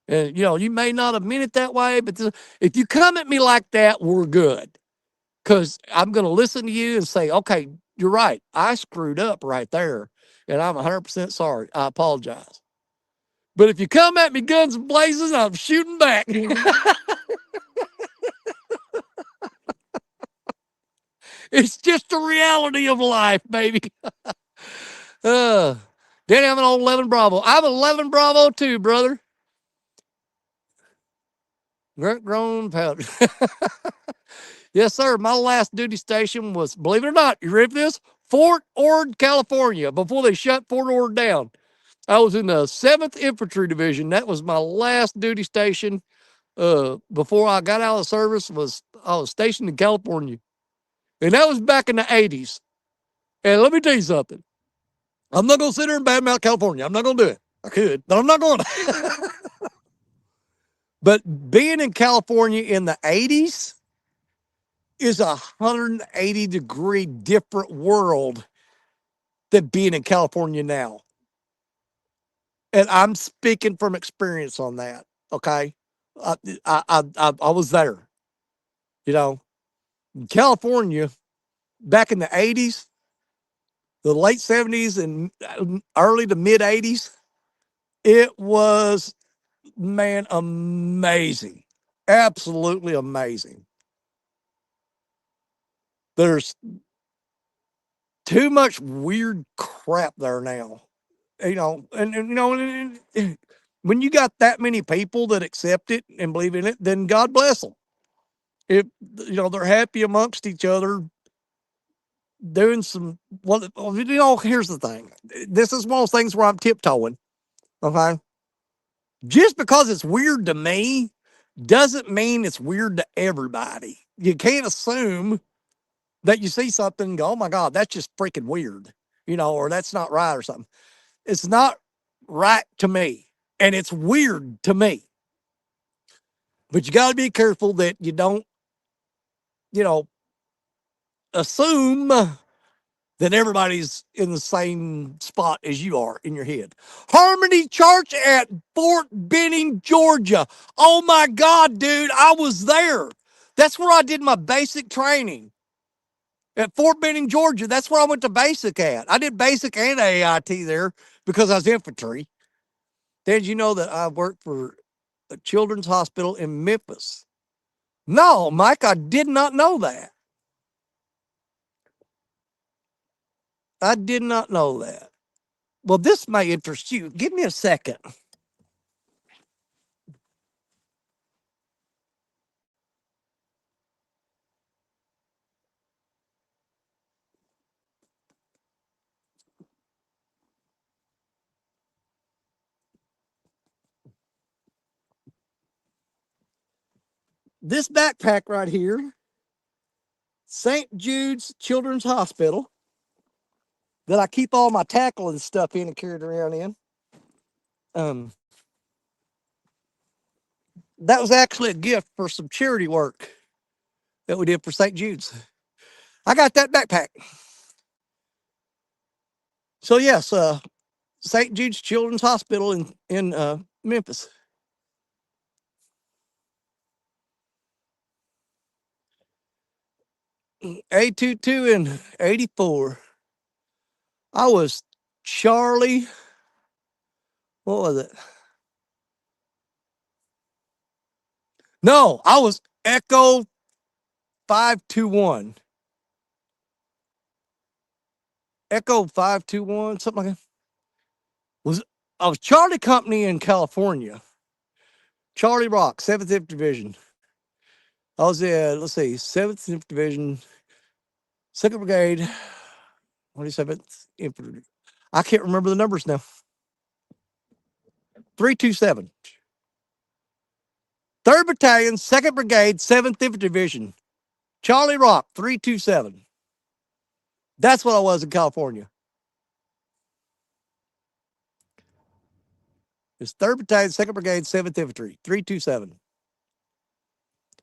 And, you may not have meant it that way, but if you come at me like that, we're good. Because I'm going to listen to you and say, okay, you're right. I screwed up right there, and I'm 100% sorry. I apologize. But if you come at me guns blazing, I'm shooting back. It's just the reality of life, baby. Uh, Danny, I'm an old 11 Bravo. I'm 11 Bravo too, brother. Grown powder. Yes, sir. My last duty station was, believe it or not, you ready for this? Fort Ord, California, before they shut Fort Ord down. I was in the 7th Infantry Division. That was my last duty station. Before I got out of the service, I was stationed in California. And that was back in the 80s. And let me tell you something. I'm not going to sit there and badmouth California. I'm not going to do it. I could, but I'm not going to. But being in California in the 80s is a 180-degree different world than being in California now. And I'm speaking from experience on that. Okay. I was there, in California back in the 80s, the late 70s and early to mid 80s. It was, man, amazing. Absolutely amazing. There's too much weird crap there now, and when you got that many people that accept it and believe in it, then God bless them. If they're happy amongst each other, doing some, here's the thing. This is one of those things where I'm tiptoeing. Okay, just because it's weird to me doesn't mean it's weird to everybody. You can't assume that you see something and go, oh my God, that's just freaking weird, or that's not right or something. It's not right to me, and it's weird to me. But you got to be careful that you don't, you know, assume then everybody's in the same spot as you are in your head. Harmony Church at Fort Benning, Georgia. Oh my God, dude, I was there. That's where I did my basic training at Fort Benning, Georgia. That's where I went to basic at. I did basic and AIT there because I was infantry. Did you know that I worked for a children's hospital in Memphis? No, Mike, I did not know that. I did not know that. Well, this may interest you. Give me a second. This backpack right here, St. Jude's Children's Hospital, that I keep all my tackle and stuff in and carry it around in. Um, that was actually a gift for some charity work that we did for St. Jude's. I got that backpack. So yes, St. Jude's Children's Hospital in Memphis. A22 in 84. I was Charlie. What was it? No, I was Echo 521. Echo 521, something like that. I was Charlie Company in California. Charlie Rock, 7th Infantry Division. I was in, let's see, 7th Infantry Division, 2nd Brigade, 27th Infantry. I can't remember the numbers now. 327. 3rd Battalion, 2nd Brigade, 7th Infantry Division. Charlie Rock, 327. That's what I was in California. It's 3rd Battalion, 2nd Brigade, 7th Infantry, 327.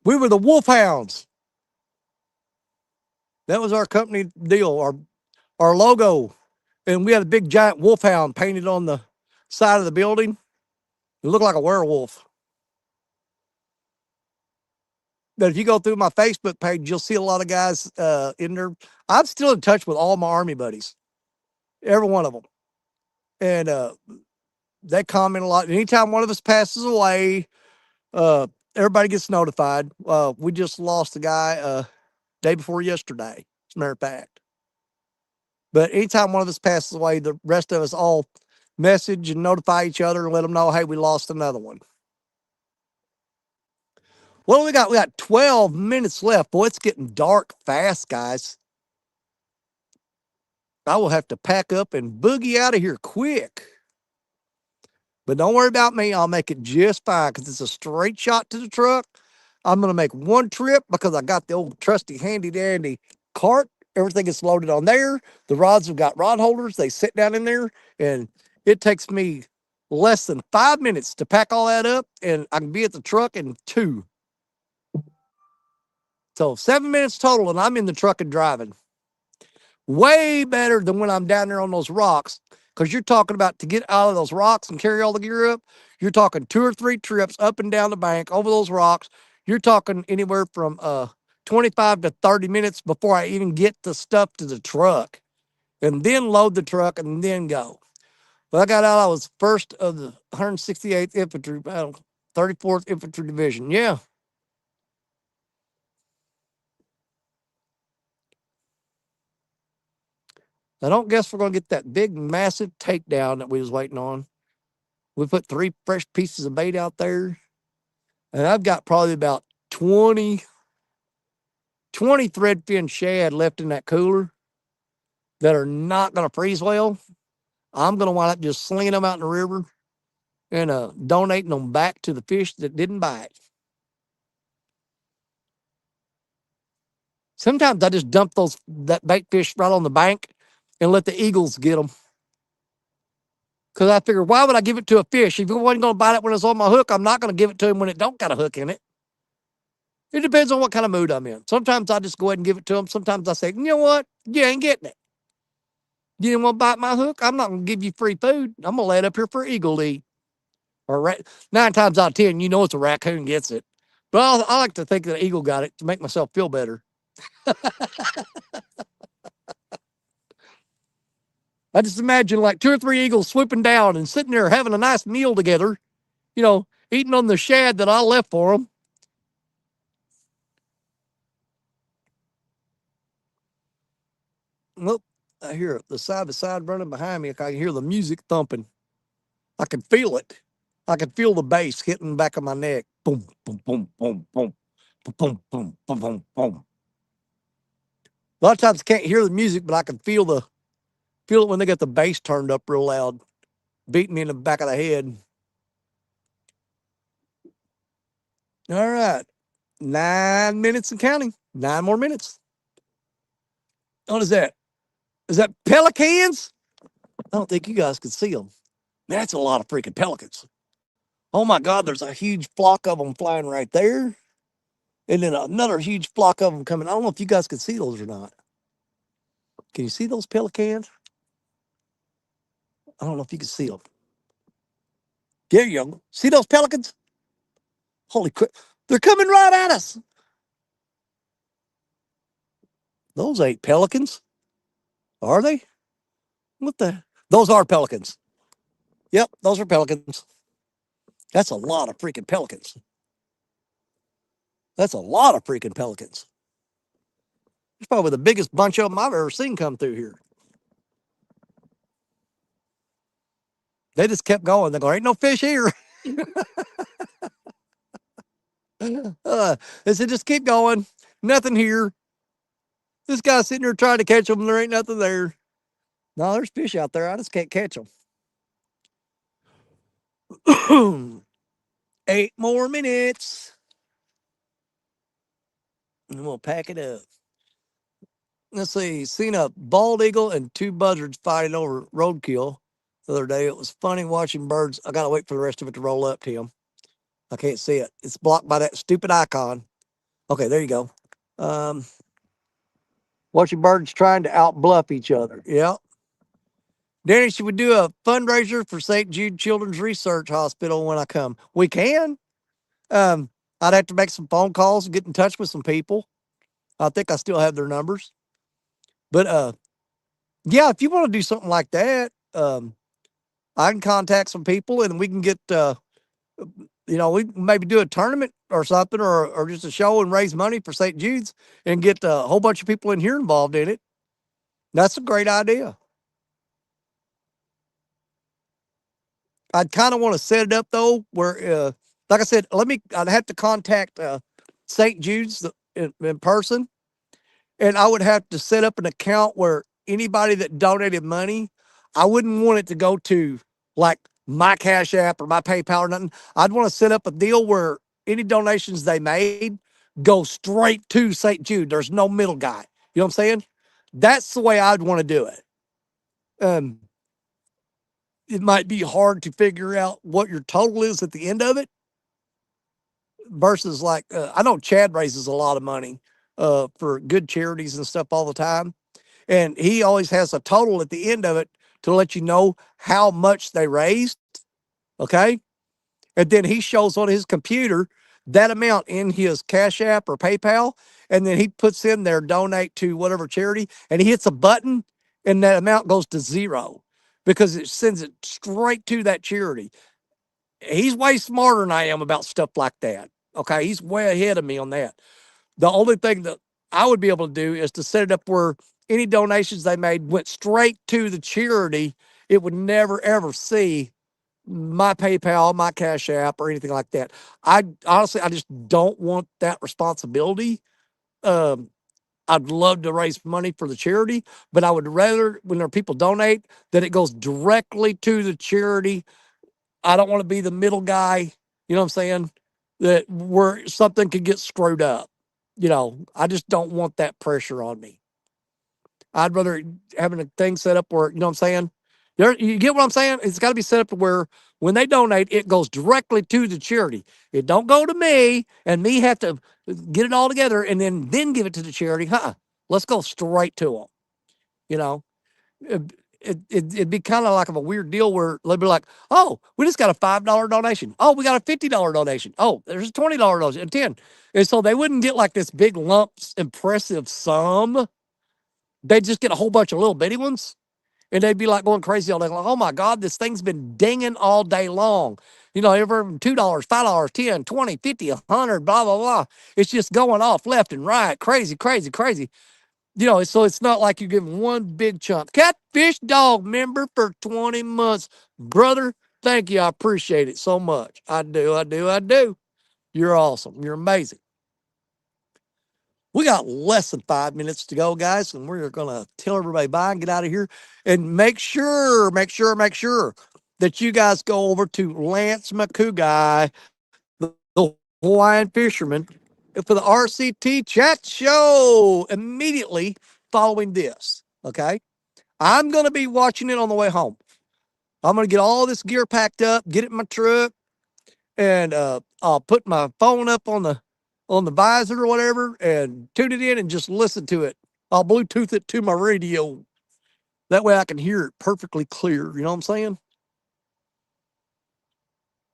We were the Wolfhounds. That was our company deal, our logo. And we had a big giant wolfhound painted on the side of the building. It looked like a werewolf. But if you go through my Facebook page, you'll see a lot of guys in there. I'm still in touch with all my Army buddies, every one of them. And they comment a lot. Anytime one of us passes away, everybody gets notified. We just lost a guy day before yesterday, as a matter of fact. But anytime one of us passes away, the rest of us all message and notify each other and let them know, hey, we lost another one. What do we got? We got 12 minutes left. Boy, it's getting dark fast, guys. I will have to pack up and boogie out of here quick. But don't worry about me. I'll make it just fine because it's a straight shot to the truck. I'm going to make one trip because I got the old trusty handy dandy cart. Everything is loaded on there. The rods have got rod holders. They sit down in there, and it takes me less than 5 minutes to pack all that up, and I can be at the truck in 2. So 7 minutes total, and I'm in the truck and driving. Way better than when I'm down there on those rocks, because you're talking about to get out of those rocks and carry all the gear up. You're talking 2 or 3 trips up and down the bank over those rocks. You're talking anywhere from 25 to 30 minutes before I even get the stuff to the truck, and then load the truck and then go. When I got out, I was first of the 168th Infantry, 34th Infantry Division. Yeah. I don't guess we're going to get that big, massive takedown that we was waiting on. We put 3 fresh pieces of bait out there, and I've got probably about 20 threadfin shad left in that cooler that are not going to freeze well. I'm going to wind up just slinging them out in the river and donating them back to the fish that didn't bite. Sometimes I just dump that bait fish right on the bank and let the eagles get them. Because I figure, why would I give it to a fish? If it wasn't going to bite it when it's on my hook, I'm not going to give it to him when it don't got a hook in it. It depends on what kind of mood I'm in. Sometimes I just go ahead and give it to him. Sometimes I say, you know what? You ain't getting it. You didn't want to bite my hook? I'm not going to give you free food. I'm going to lay it up here for eagle to eat. Or 9 times out of 10, you know it's a raccoon gets it. But I like to think that an eagle got it to make myself feel better. I just imagine like 2 or 3 eagles swooping down and sitting there having a nice meal together, eating on the shad that I left for them. Look, I hear it. The side by side running behind me. I can hear the music thumping. I can feel it. I can feel the bass hitting the back of my neck. Boom, boom, boom, boom, boom, boom, boom, boom, boom, boom, boom. A lot of times I can't hear the music, but I can feel it when they got the bass turned up real loud, beating me in the back of the head. All right. 9 minutes and counting. 9 more minutes. What is that? Is that pelicans? I don't think you guys can see them. That's a lot of freaking pelicans. Oh my God, there's a huge flock of them flying right there. And then another huge flock of them coming. I don't know if you guys can see those or not. Can you see those pelicans? I don't know if you can see them. There you go. See those pelicans? Holy crap. They're coming right at us. Those ain't pelicans, are they? What the? Those are pelicans. Yep, those are pelicans. That's a lot of freaking pelicans. That's a lot of freaking pelicans. It's probably the biggest bunch of them I've ever seen come through here. They just kept going. They go, ain't no fish here. They said, just keep going. Nothing here. This guy's sitting there trying to catch them. There ain't nothing there. No, there's fish out there. I just can't catch them. 8 more minutes. And we'll pack it up. Let's see. Seen a bald eagle and 2 buzzards fighting over roadkill the other day. It was funny watching birds. I got to wait for the rest of it to roll up, Tim. I can't see it. It's blocked by that stupid icon. Okay, there you go. Watching birds trying to outbluff each other. Yeah. Danny, should we do a fundraiser for St. Jude Children's Research Hospital when I come? We can. I'd have to make some phone calls and get in touch with some people. I think I still have their numbers. But yeah, if you want to do something like that, I can contact some people and we can get we maybe do a tournament or something or just a show and raise money for St. Jude's and get a whole bunch of people in here involved in it. That's a great idea. I'd kind of want to set it up though, where, like I said, I'd have to contact St. Jude's in person, and I would have to set up an account where anybody that donated money, I wouldn't want it to go to like my Cash App or my PayPal or nothing. I'd want to set up a deal where any donations they made go straight to St. Jude. There's no middle guy. You know what I'm saying? That's the way I'd want to do it. It might be hard to figure out what your total is at the end of it versus like I know Chad raises a lot of money for good charities and stuff all the time, and he always has a total at the end of it to let you know how much they raised. Okay, and then he shows on his computer that amount in his Cash App or PayPal, and then he puts in there donate to whatever charity, and he hits a button, and that amount goes to zero because it sends it straight to that charity. He's way smarter than I am about stuff like that. Okay, he's way ahead of me on that. The only thing that I would be able to do is to set it up where any donations they made went straight to the charity. It would never ever see my PayPal, my Cash App, or anything like that. I honestly, I just don't want that responsibility. Um, I'd love to raise money for the charity, but I would rather when there are people donate that it goes directly to the charity. I don't want to be the middle guy. You know what I'm saying? That where something could get screwed up. I just don't want that pressure on me. I'd rather having a thing set up where, you know what I'm saying? You get what I'm saying? It's got to be set up to where when they donate, it goes directly to the charity. It don't go to me and me have to get it all together and then give it to the charity. Let's go straight to them. You know, it'd be kind of like of a weird deal where they'd be like, oh, we just got a $5 donation. Oh, we got a $50 donation. Oh, there's a $20 donation, and 10. And so they wouldn't get like this big lumps, impressive sum. They'd just get a whole bunch of little bitty ones. And they'd be like going crazy all day long. Oh my God, this thing's been dinging all day long. You know, ever $2, $5, 10, 20, 50, 100, blah, blah, blah. It's just going off left and right. Crazy, crazy, crazy. You know, so it's not like you're giving one big chunk. Catfish Dog member for 20 months. Brother, thank you. I appreciate it so much. I do, I do, I do. You're awesome. You're amazing. We got less than 5 minutes to go, guys, and we're going to tell everybody bye and get out of here. And make sure that you guys go over to Lance McCouguy, the Hawaiian fisherman, for the RCT chat show immediately following this. Okay. I'm going to be watching it on the way home. I'm going to get all this gear packed up, get it in my truck, and I'll put my phone up on the visor or whatever and tune it in and just listen to it. I'll Bluetooth it to my radio. That way I can hear it perfectly clear. You know what I'm saying?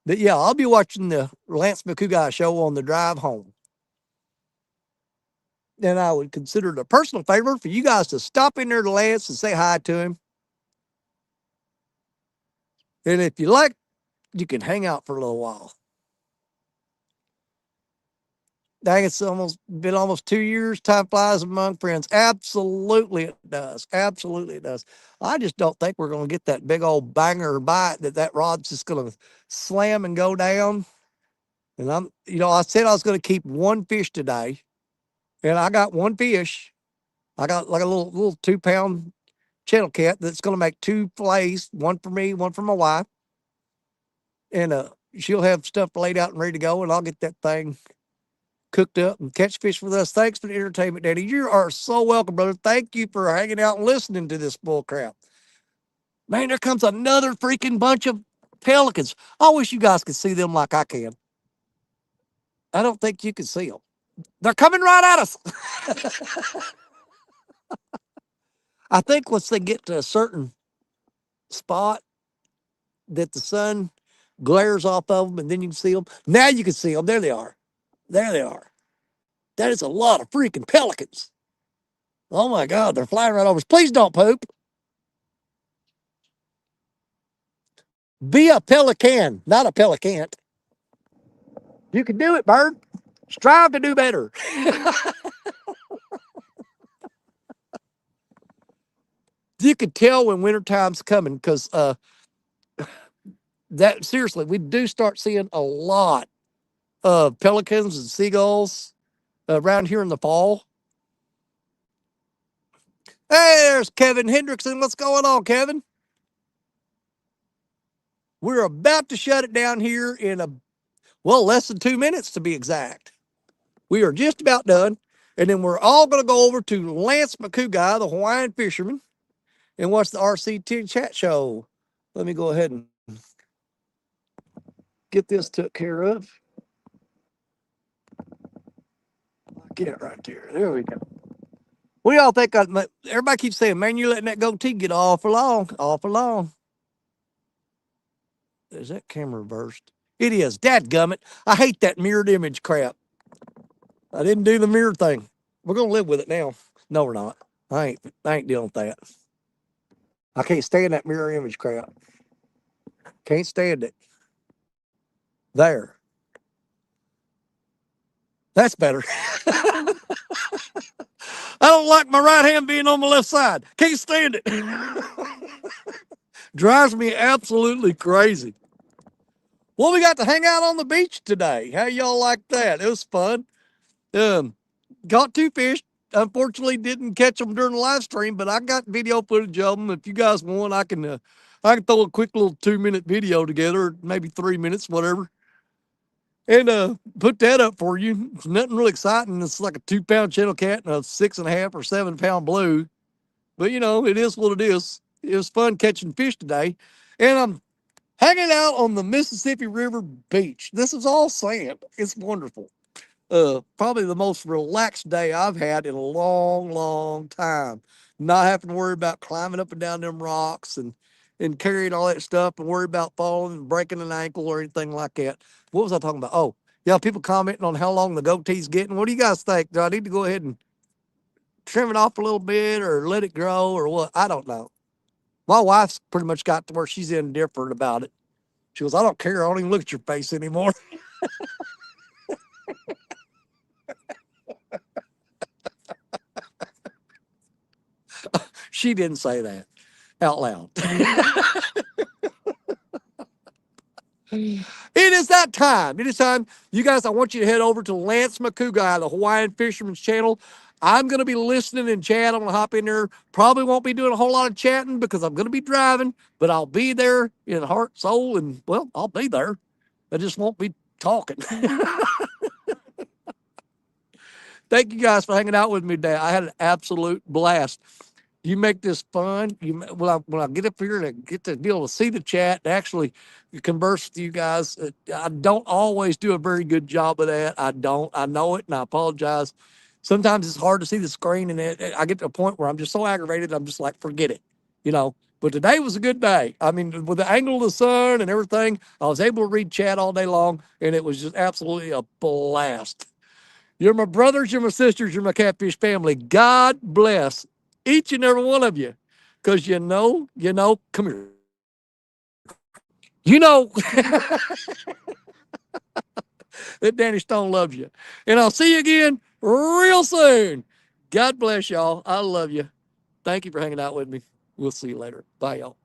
But yeah, I'll be watching the Lance McCouguy show on the drive home. And I would consider it a personal favor for you guys to stop in there to Lance and say hi to him. And if you like, you can hang out for a little while. Dang, it's been almost 2 years. Time flies among friends. Absolutely it does. Absolutely it does. I just don't think we're going to get that big old banger bite that rod's just going to slam and go down. And I said I was going to keep one fish today, and I got one fish. I got like a little 2 pound channel cat that's going to make 2 fillets, one for me, one for my wife. And she'll have stuff laid out and ready to go, and I'll get that thing cooked up and catch fish with us. Thanks for the entertainment, Daddy. You are so welcome, brother. Thank you for hanging out and listening to this bull crap. Man, there comes another freaking bunch of pelicans. I wish you guys could see them like I can. I don't think you can see them. They're coming right at us. I think once they get to a certain spot that the sun glares off of them and then you can see them. Now you can see them. There they are. There they are. That is a lot of freaking pelicans. Oh my God, they're flying right over us. Please don't poop. Be a pelican, not a pelicant. You can do it, bird. Strive to do better. You could tell when wintertime's coming because that seriously, we do start seeing a lot of pelicans and seagulls around here in the fall. Hey, there's Kevin Hendrickson. What's going on, Kevin? We're about to shut it down here in less than 2 minutes to be exact. We are just about done. And then we're all going to go over to Lance McCouguy, the Hawaiian fisherman, and watch the RC10 chat show. Let me go ahead and get this took care of. Get it right there. There we go. What do y'all think? Everybody keeps saying, man, you're letting that goatee get awful long, awful long. Is that camera reversed? It is. Dadgummit. I hate that mirrored image crap. I didn't do the mirror thing. We're going to live with it now. No, we're not. I ain't dealing with that. I can't stand that mirror image crap. Can't stand it. There. That's better. I don't like my right hand being on my left side. Can't stand it. Drives me absolutely crazy. Well, we got to hang out on the beach today. How y'all like that? It was fun. Caught 2 fish. Unfortunately, didn't catch them during the live stream, but I got video footage of them. If you guys want, I can throw a quick little 2-minute video together, maybe 3 minutes, whatever, and put that up for you. It's nothing really exciting. It's like a 2-pound channel cat and a 6.5 or 7-pound blue, but it is what it is. It was fun catching fish today, and I'm hanging out on the Mississippi River beach. This is all sand. It's wonderful. Probably the most relaxed day I've had in a long, long time. not having to worry about climbing up and down them rocks and carrying all that stuff and worry about falling and breaking an ankle or anything like that. What was I talking about? Oh, yeah, people commenting on how long the goatee's getting. What do you guys think? Do I need to go ahead and trim it off a little bit or let it grow or what? I don't know. My wife's pretty much got to where she's indifferent about it. She goes, I don't care. I don't even look at your face anymore. She didn't say that out loud. It is that time. It is time. You guys, I want you to head over to Lance McCouga, the Hawaiian Fisherman's Channel. I'm going to be listening and chat. I'm going to hop in there. Probably won't be doing a whole lot of chatting because I'm going to be driving, but I'll be there in heart, soul, and, well, I'll be there. I just won't be talking. Thank you guys for hanging out with me today. I had an absolute blast. You make this fun. When I get up here and I get to be able to see the chat and actually converse with you guys, I don't always do a very good job of that. I don't. I know it, and I apologize. Sometimes it's hard to see the screen, and I get to a point where I'm just so aggravated. I'm just like, forget it, you know. But today was a good day. I mean, with the angle of the sun and everything, I was able to read chat all day long, and it was just absolutely a blast. You're my brothers, you're my sisters, you're my catfish family. God bless each and every one of you. Because come here. You know that Danny Stone loves you. And I'll see you again real soon. God bless y'all. I love you. Thank you for hanging out with me. We'll see you later. Bye, y'all.